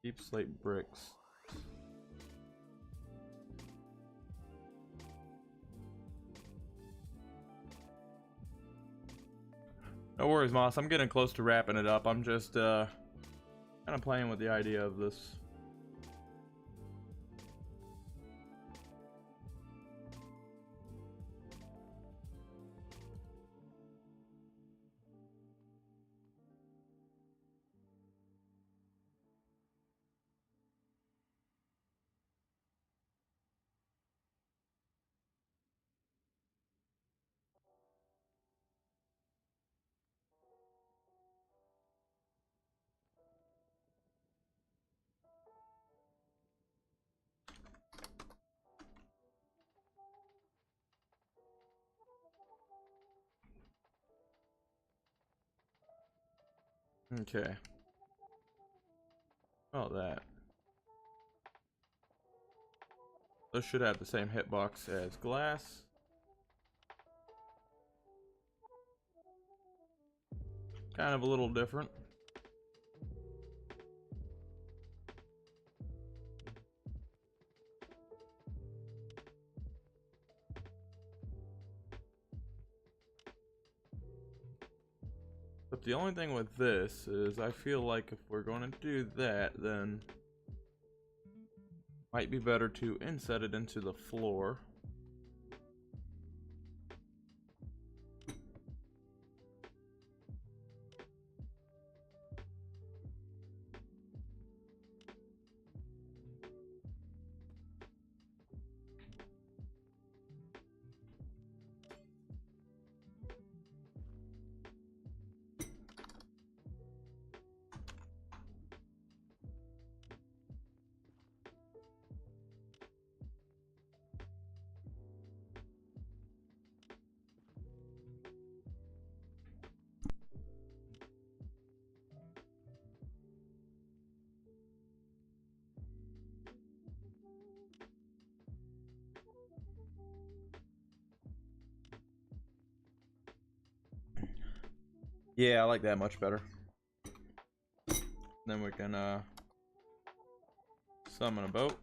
Deep slate bricks. No worries, Moss. I'm getting close to wrapping it up. I'm just kind of playing with the idea of this. Okay. Oh, that. Those should have the same hitbox as glass. Kind of a little different. But the only thing with this is I feel like if we're going to do that, then might be better to inset it into the floor. Yeah, I like that much better. Then we can summon a boat.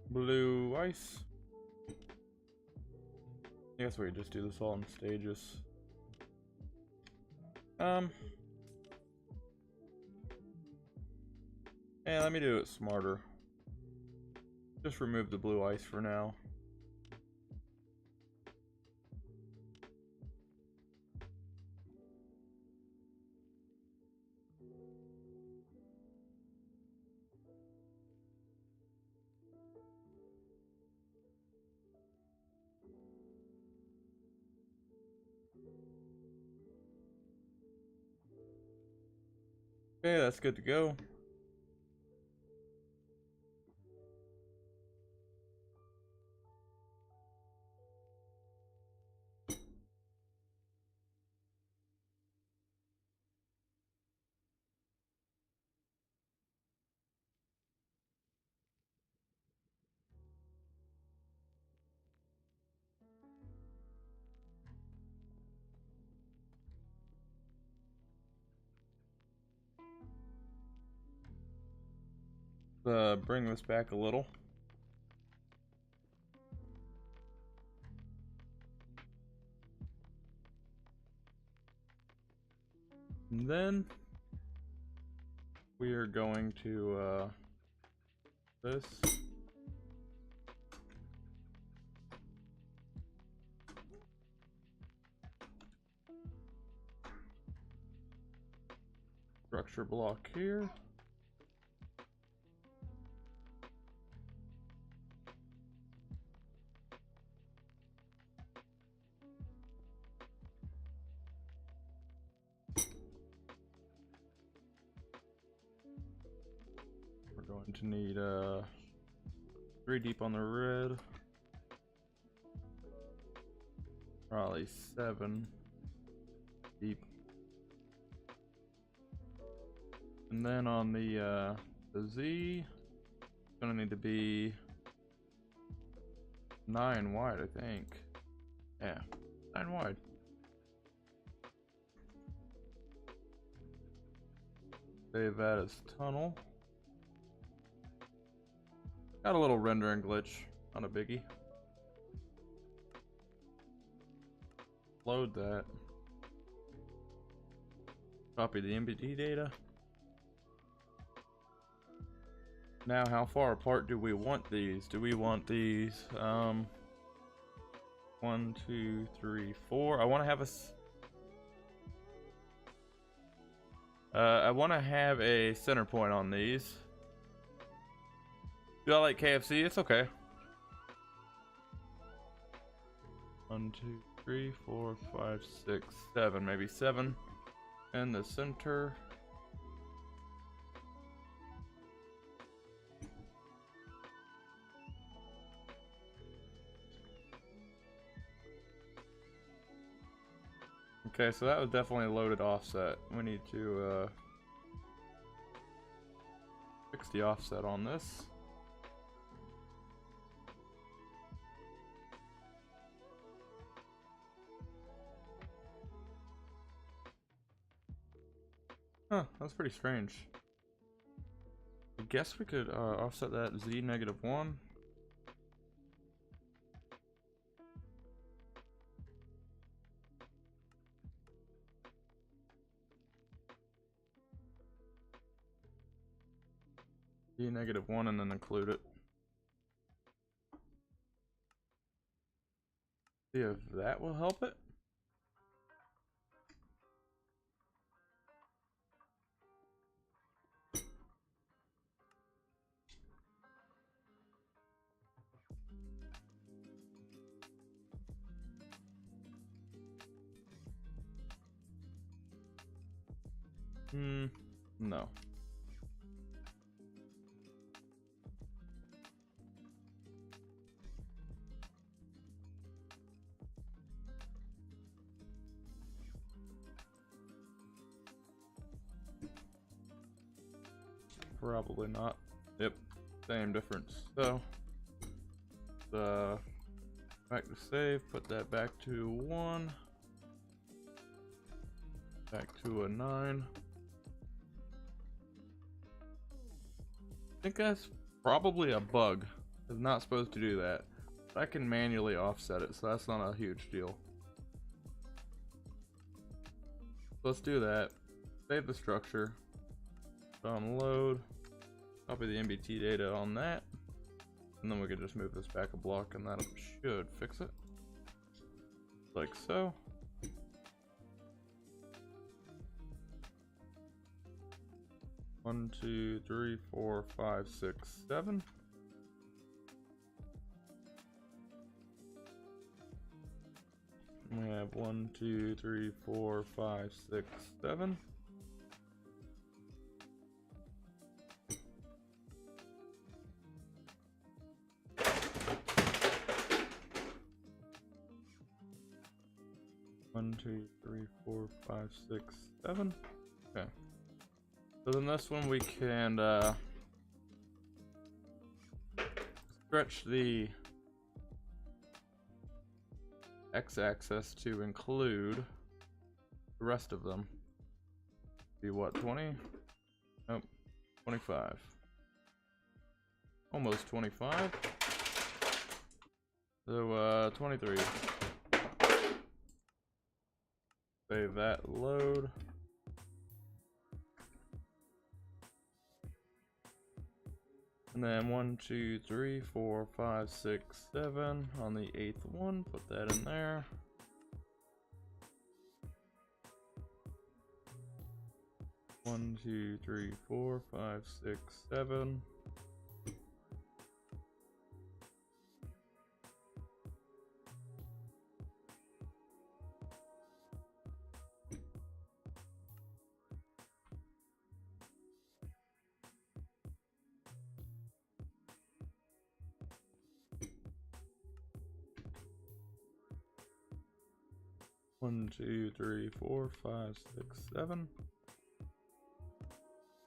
Blue ice. I guess we could just do this all in stages. Yeah, let me do it smarter. Just remove the blue ice for now. Okay, that's good to go. Bring this back a little. And then we are going to this. Structure block here. We're going to need 3 deep on the red. Probably 7 deep. And then on the Z, it's gonna need to be 9 wide, I think. Yeah, 9 wide. Save that as tunnel. Got a little rendering glitch, not a biggie. Load that. Copy the MBD data. Now, how far apart do we want these? Do we want these, 1, 2, 3, 4. I want to have I want to have a center point on these. Do I like KFC? It's okay. 1, 2, 3, 4, 5, 6, 7, maybe 7 in the center. Okay, so that was definitely a loaded offset. We need to fix the offset on this. Huh, that's pretty strange. I guess we could offset that Z -1. Z -1 and then include it. See if that will help it. No. Probably not. Yep, same difference. So, back to save, put that back to 1, back to a 9. I think that's probably a bug. It's not supposed to do that. But I can manually offset it, so that's not a huge deal. Let's do that. Save the structure. Download. Copy the MBT data on that. And then we can just move this back a block and that should fix it. Like so. One, 2, 3, 4, 5, 6, 7. We have 1, 2, 3, 4, 5, 6, 7. One, 2, 3, 4, 5, 6, 7. Okay. So then this one we can stretch the x-axis to include the rest of them. Be what, 20? Nope, 25. Almost 25. So 23. Save that, load. And then 1, 2, 3, 4, 5, 6, 7 on the 8th one. Put that in there. One, 2, 3, 4, 5, 6, 7. One, 2, 3, 4, 5, 6, 7.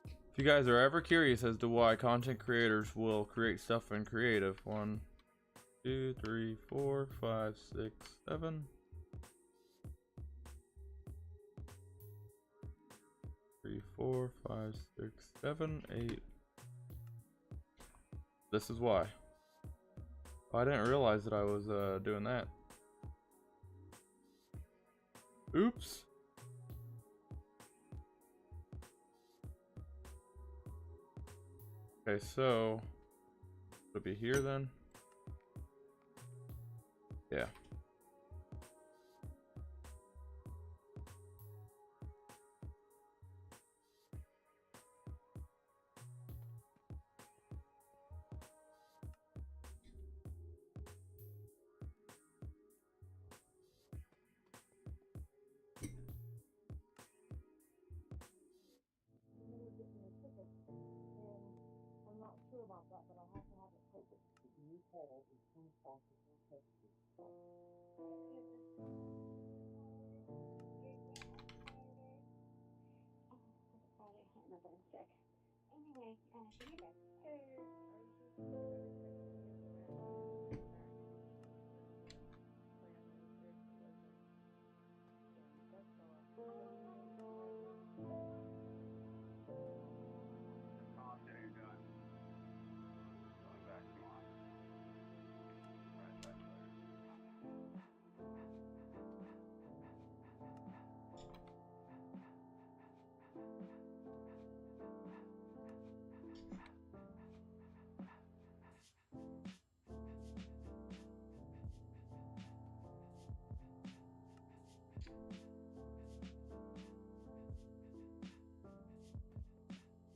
If you guys are ever curious as to why content creators will create stuff in creative, 1, 2, 3, 4, 5, 6, 7. 3, 4, 5, 6, 7, 8. This is why. Oh, I didn't realize that I was doing that. Oops. Okay, so it'll be here then. Yeah.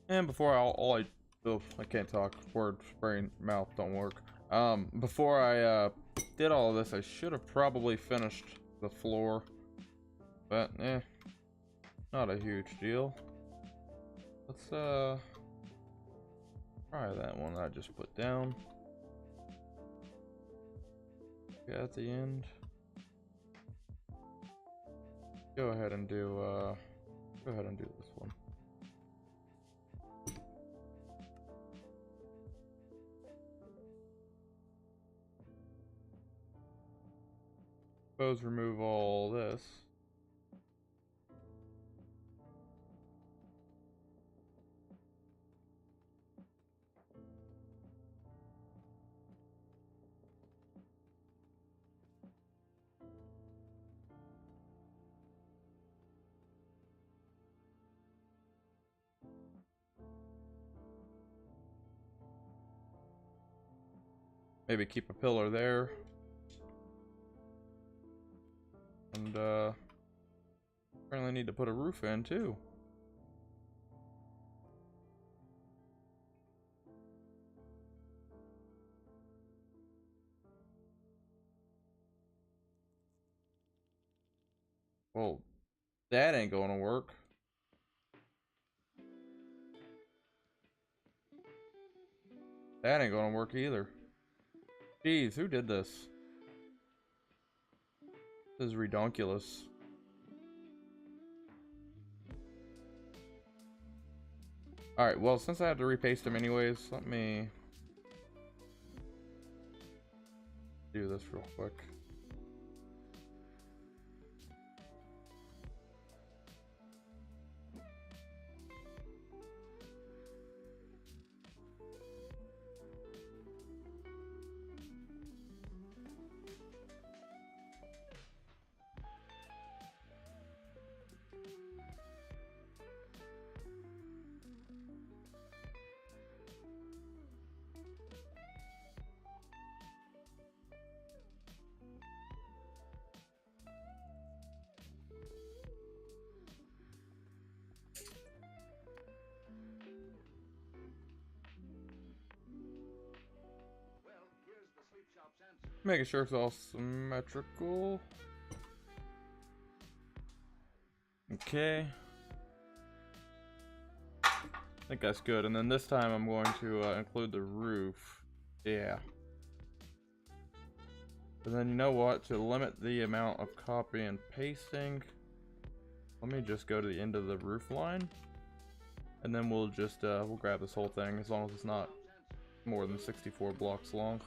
And before I can't talk. Word, brain, mouth don't work. Before I did all of this, I should have probably finished the floor, but not a huge deal. Let's try that one I just put down. Okay, at the end. Go ahead and do this one. Suppose remove all this. Maybe keep a pillar there. And apparently need to put a roof in too. Well, that ain't gonna work. That ain't gonna work either. Jeez, who did this? This is redonkulous. Alright, well, since I have to repaste them anyways, let me do this real quick. Making sure it's all symmetrical. Okay. I think that's good. And then this time I'm going to include the roof. Yeah. And then you know what? To limit the amount of copy and pasting, let me just go to the end of the roof line. And then we'll just, we'll grab this whole thing as long as it's not more than 64 blocks long.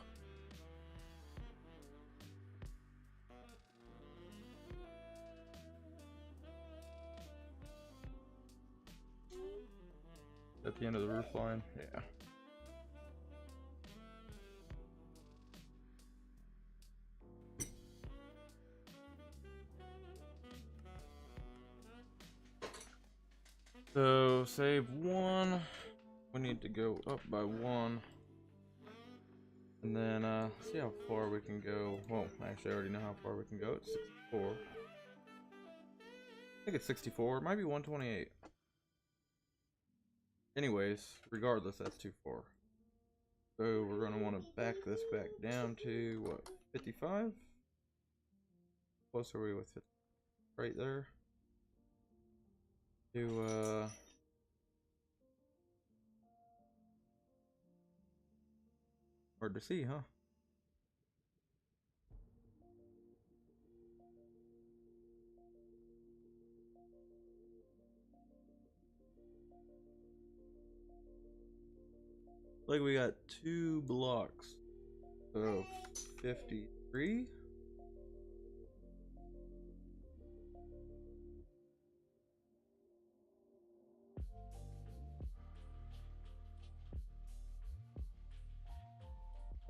At the end of the roof line, yeah. So save one. We need to go up by one. And then see how far we can go. Well, actually I already know how far we can go. It's 64. I think it's 64. It might be 128. Anyways, regardless, that's too far. So we're gonna want to back this back down to what, 55? Close are we with it? Right there. To Hard to see, huh? Like we got 2 blocks. So 53?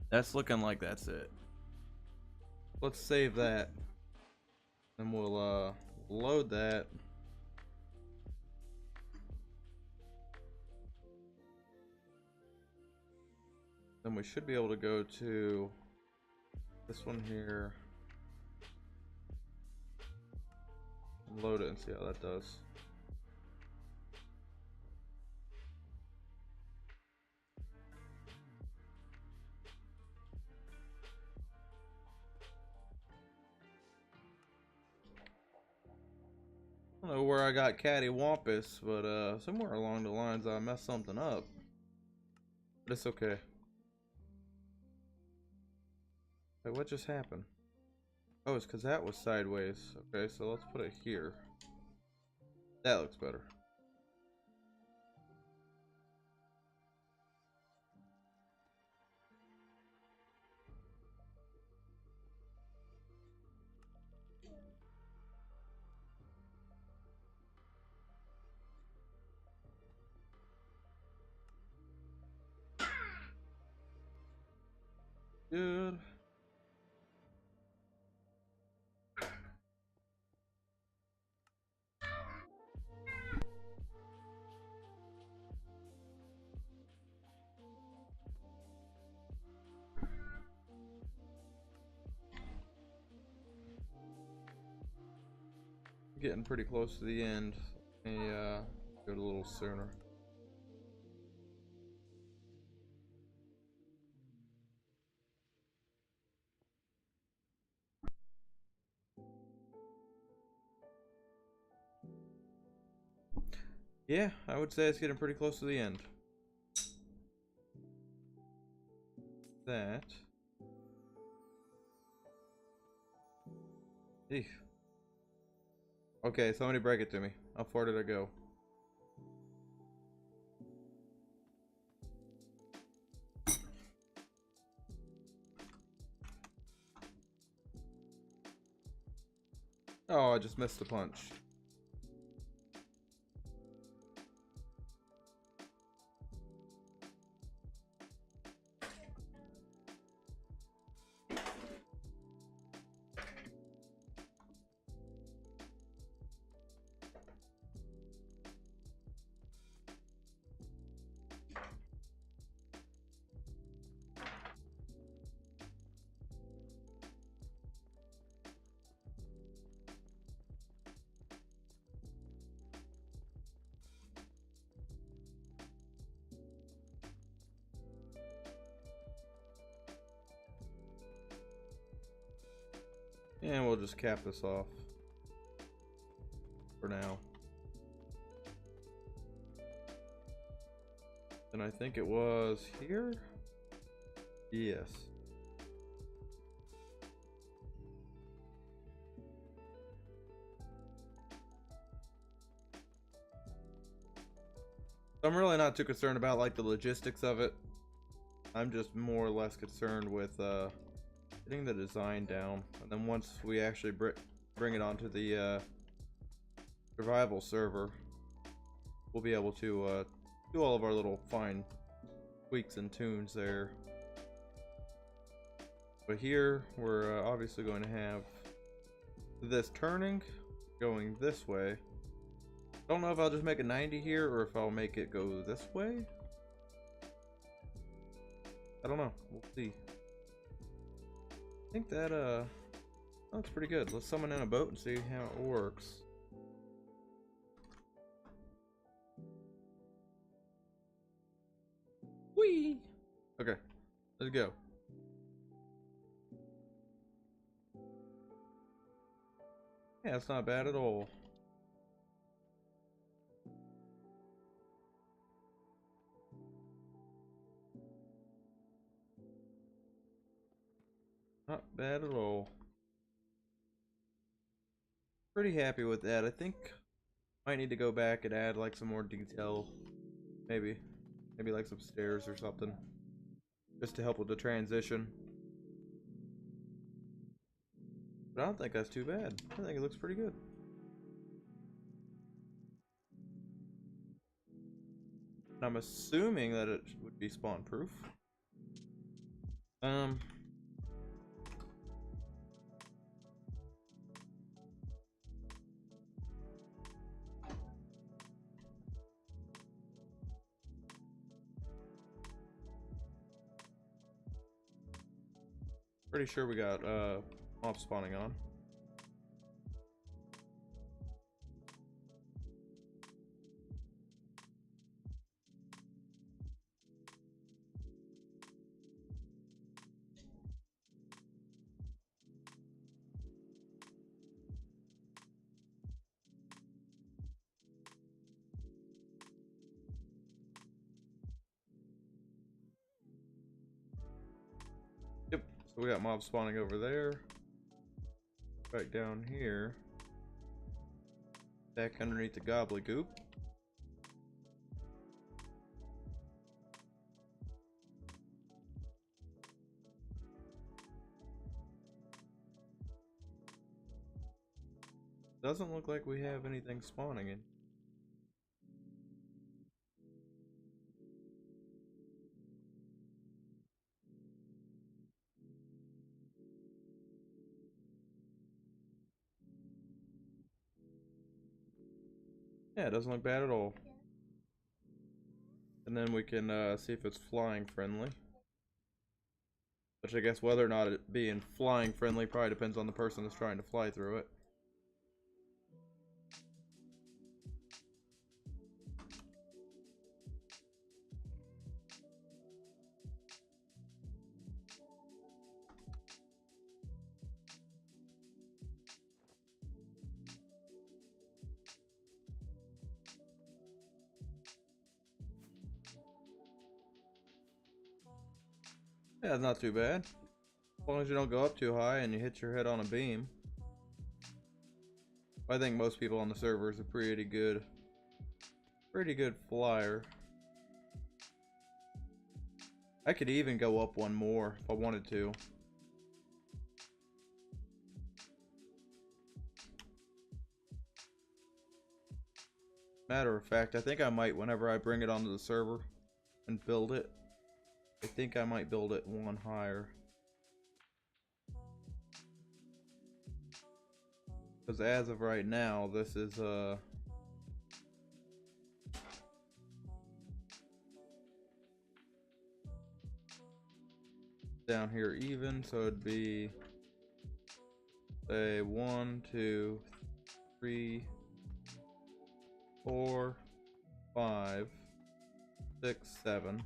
That's looking like that's it. Let's save that. And we'll load that. Then we should be able to go to this one here. And load it and see how that does. I don't know where I got cattywampus, but somewhere along the lines I messed something up. But it's okay. Wait, what just happened? Oh, it's because that was sideways. Okay, so let's put it here. That looks better. Good. Getting pretty close to the end. Let me go a little sooner. Yeah, I would say it's getting pretty close to the end. That. Eesh. Okay, somebody break it to me. How far did I go? Oh, I just missed a punch. And we'll just cap this off for now. And I think it was here? Yes. I'm really not too concerned about like the logistics of it. I'm just more or less concerned with getting the design down, and then once we actually bring it onto the survival server, we'll be able to do all of our little fine tweaks and tunes there. But here we're obviously going to have this turning going this way. Don't know if I'll just make a 90 here or if I'll make it go this way. I don't know. We'll see. I think that that's pretty good. Let's summon in a boat and see how it works. Whee! Okay, let's go. Yeah, it's not bad at all. Not bad at all. Pretty happy with that. I think might need to go back and add like some more detail. Maybe like some stairs or something. Just to help with the transition. But I don't think that's too bad. I think it looks pretty good. And I'm assuming that it would be spawn proof. Pretty sure we got mob spawning on. Yep, so we got mobs spawning over there. Right down here. Back underneath the gobbledygook. Doesn't look like we have anything spawning in. Yeah, it doesn't look bad at all. And then we can see if it's flying friendly. Which I guess whether or not it being flying friendly probably depends on the person that's trying to fly through it. Yeah, it's not too bad. As long as you don't go up too high and you hit your head on a beam. I think most people on the server is a pretty good flyer. I could even go up one more if I wanted to. Matter of fact, I think I might, whenever I bring it onto the server and build it, I think I might build it one higher. Because as of right now, this is down here even, so it'd be say 1, 2, 3, 4, 5, 6, 7.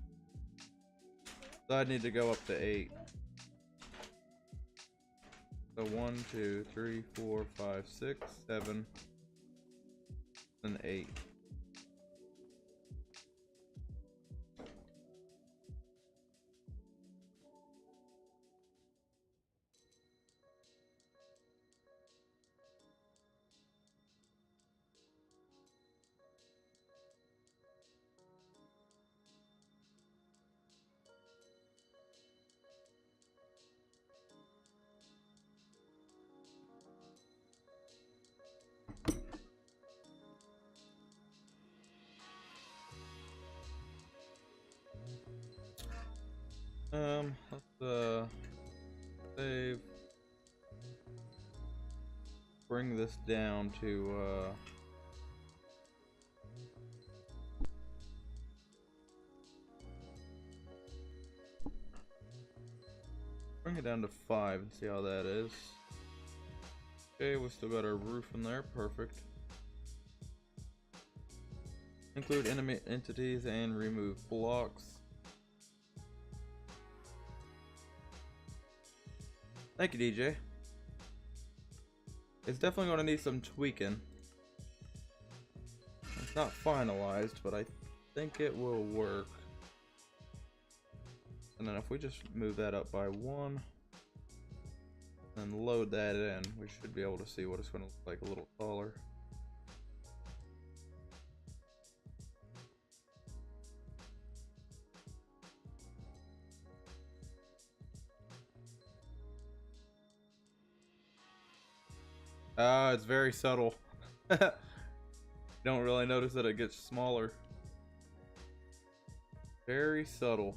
So I'd need to go up to 8. So 1, 2, 3, 4, 5, 6, 7, and 8. Let's save. Bring this down to bring it down to 5 and see how that is. Okay, we still got our roof in there, perfect. Include enemy entities and remove blocks. Thank you, DJ. It's definitely going to need some tweaking. It's not finalized, but I think it will work. And then if we just move that up by 1. and load that in. We should be able to see what it's going to look like a little taller. It's very subtle. Don't really notice that it gets smaller. Very subtle.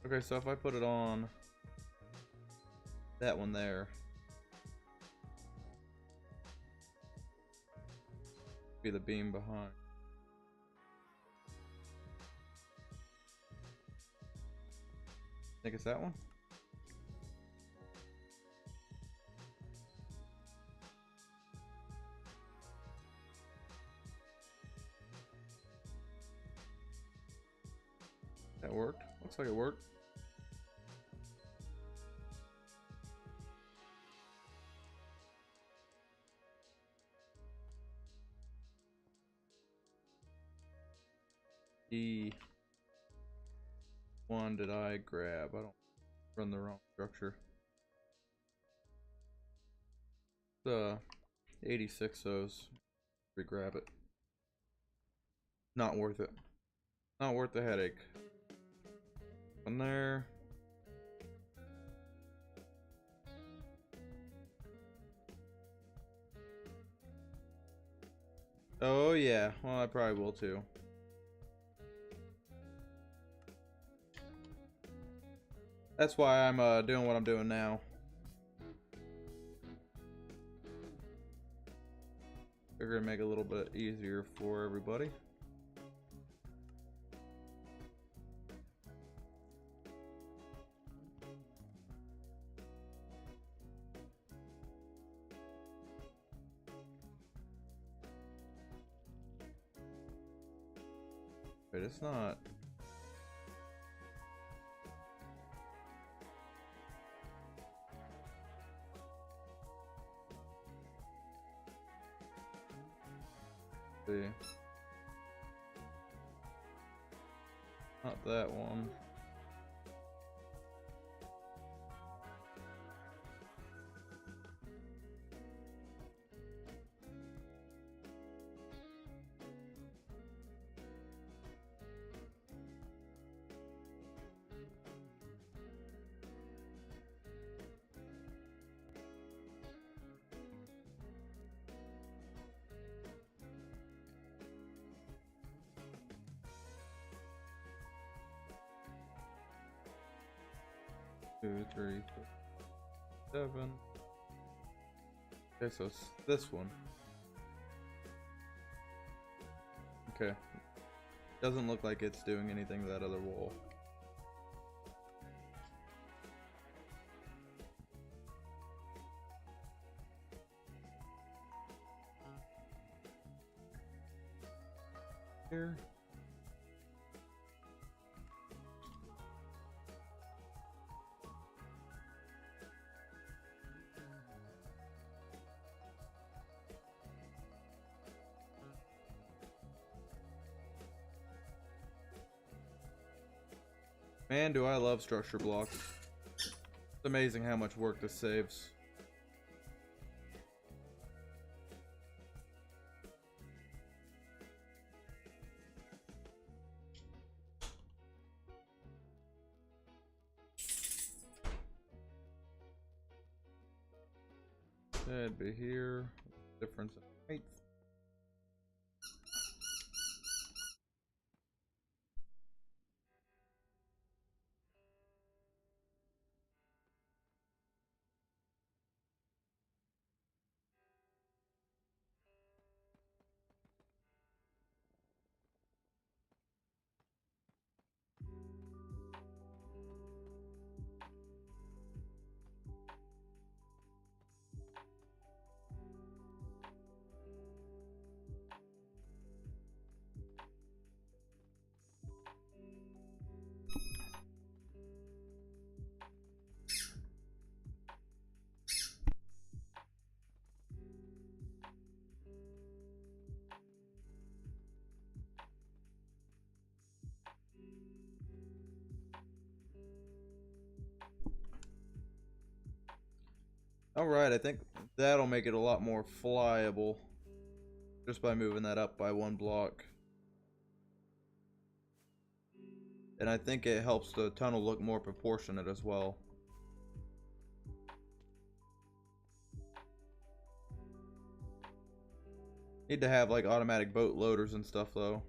Okay, so if I put it on that one there, be the beam behind. Think it's that one? That worked. Looks like it worked. The one did I grab? I don't run the wrong structure. The 86 O's. Re-grab it. Not worth it. Not worth the headache. One there. Oh yeah, well I probably will too. That's why I'm doing what I'm doing now. Figure to make it a little bit easier for everybody. But it's not. See. Not that one. Two, three, four, 7. Okay, so it's this one. Okay. Doesn't look like it's doing anything to that other wall. Here. Man, do I love structure blocks. It's amazing how much work this saves. That'd be here. Difference in height. Alright, I think that'll make it a lot more flyable. Just by moving that up by 1 block. And I think it helps the tunnel look more proportionate as well. Need to have like automatic boat loaders and stuff though.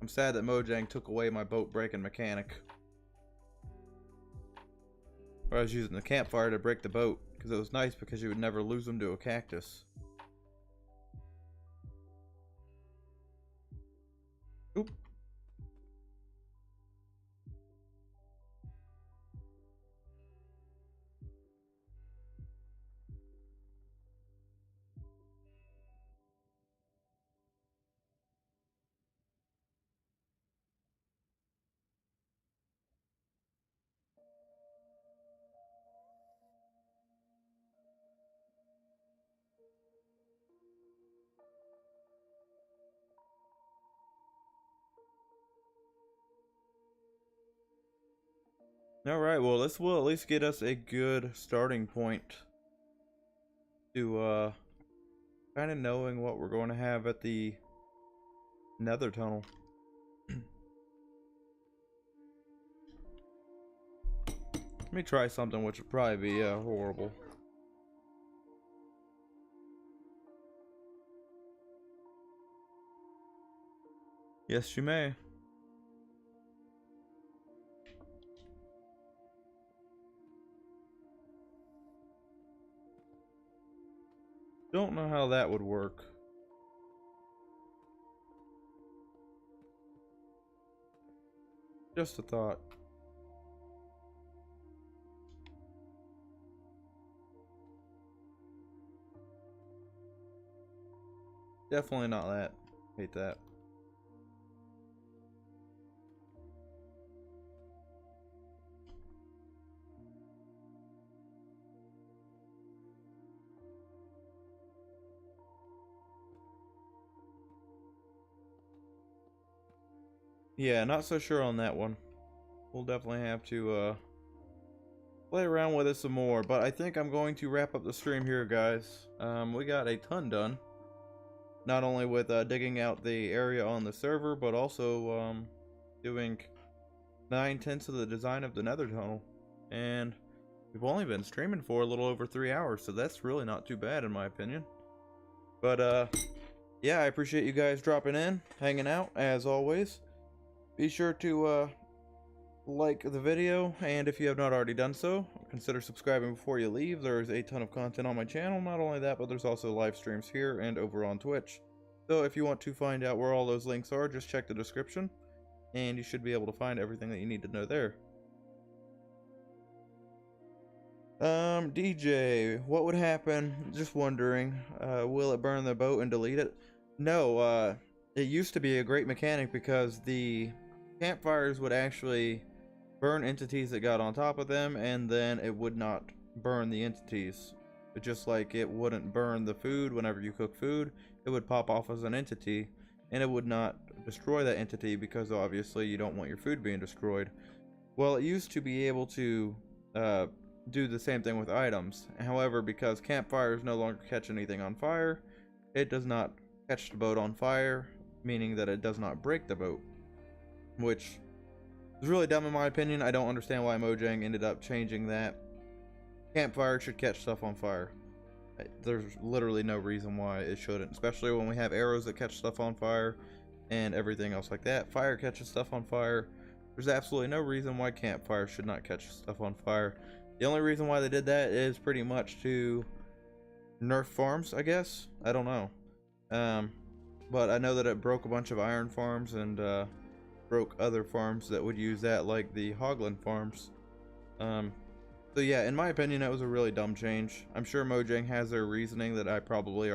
I'm sad that Mojang took away my boat breaking mechanic. I was using the campfire to break the boat because it was nice because you would never lose them to a cactus. Oop. Alright, well this will at least get us a good starting point to kind of knowing what we're going to have at the nether tunnel. Let me try something which would probably be horrible. Yes, you may. Don't know how that would work. Just a thought. Definitely not that. Hate that. Yeah, not so sure on that one. We'll definitely have to play around with it some more, but I think I'm going to wrap up the stream here, guys. We got a ton done. Not only with digging out the area on the server, but also doing 9/10 of the design of the nether tunnel. And we've only been streaming for a little over 3 hours, so that's really not too bad in my opinion. But yeah, I appreciate you guys dropping in, hanging out as always. Be sure to like the video, and if you have not already done so, consider subscribing before you leave. There's a ton of content on my channel. Not only that, but there's also live streams here and over on Twitch. So if you want to find out where all those links are, just check the description, and you should be able to find everything that you need to know there. DJ, what would happen? Just wondering, will it burn the boat and delete it? No, it used to be a great mechanic because the campfires would actually burn entities that got on top of them, and then it would not burn the entities. But just like it wouldn't burn the food whenever you cook food, it would pop off as an entity, and it would not destroy that entity because obviously you don't want your food being destroyed. Well, it used to be able to do the same thing with items. However, because campfires no longer catch anything on fire, it does not catch the boat on fire, meaning that it does not break the boat, which is really dumb in my opinion. I don't understand why Mojang ended up changing that. Campfire should catch stuff on fire. There's literally no reason why it shouldn't, especially when we have arrows that catch stuff on fire and everything else like that. Fire catches stuff on fire. There's absolutely no reason why campfire should not catch stuff on fire. The only reason why they did that is pretty much to nerf farms, I guess. I don't know. But I know that it broke a bunch of iron farms and broke other farms that would use that, like the Hogland farms. So yeah, in my opinion, that was a really dumb change. I'm sure Mojang has their reasoning that I probably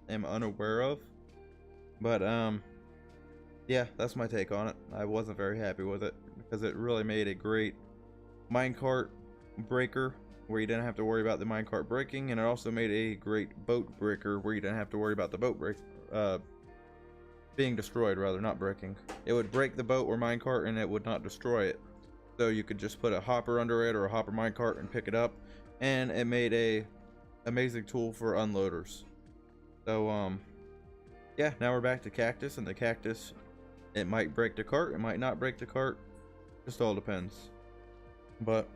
am unaware of. But yeah, that's my take on it. I wasn't very happy with it because it really made a great minecart breaker where you didn't have to worry about the minecart breaking, and it also made a great boat breaker where you didn't have to worry about the boat break being destroyed, rather, not breaking. It would break the boat or minecart and it would not destroy it. So you could just put a hopper under it or a hopper minecart and pick it up, and it made a amazing tool for unloaders. So yeah, now we're back to cactus, and the cactus, it might break the cart, it might not break the cart, just all depends. But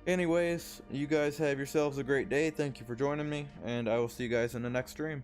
anyways, you guys have yourselves a great day. Thank you for joining me, and I will see you guys in the next stream.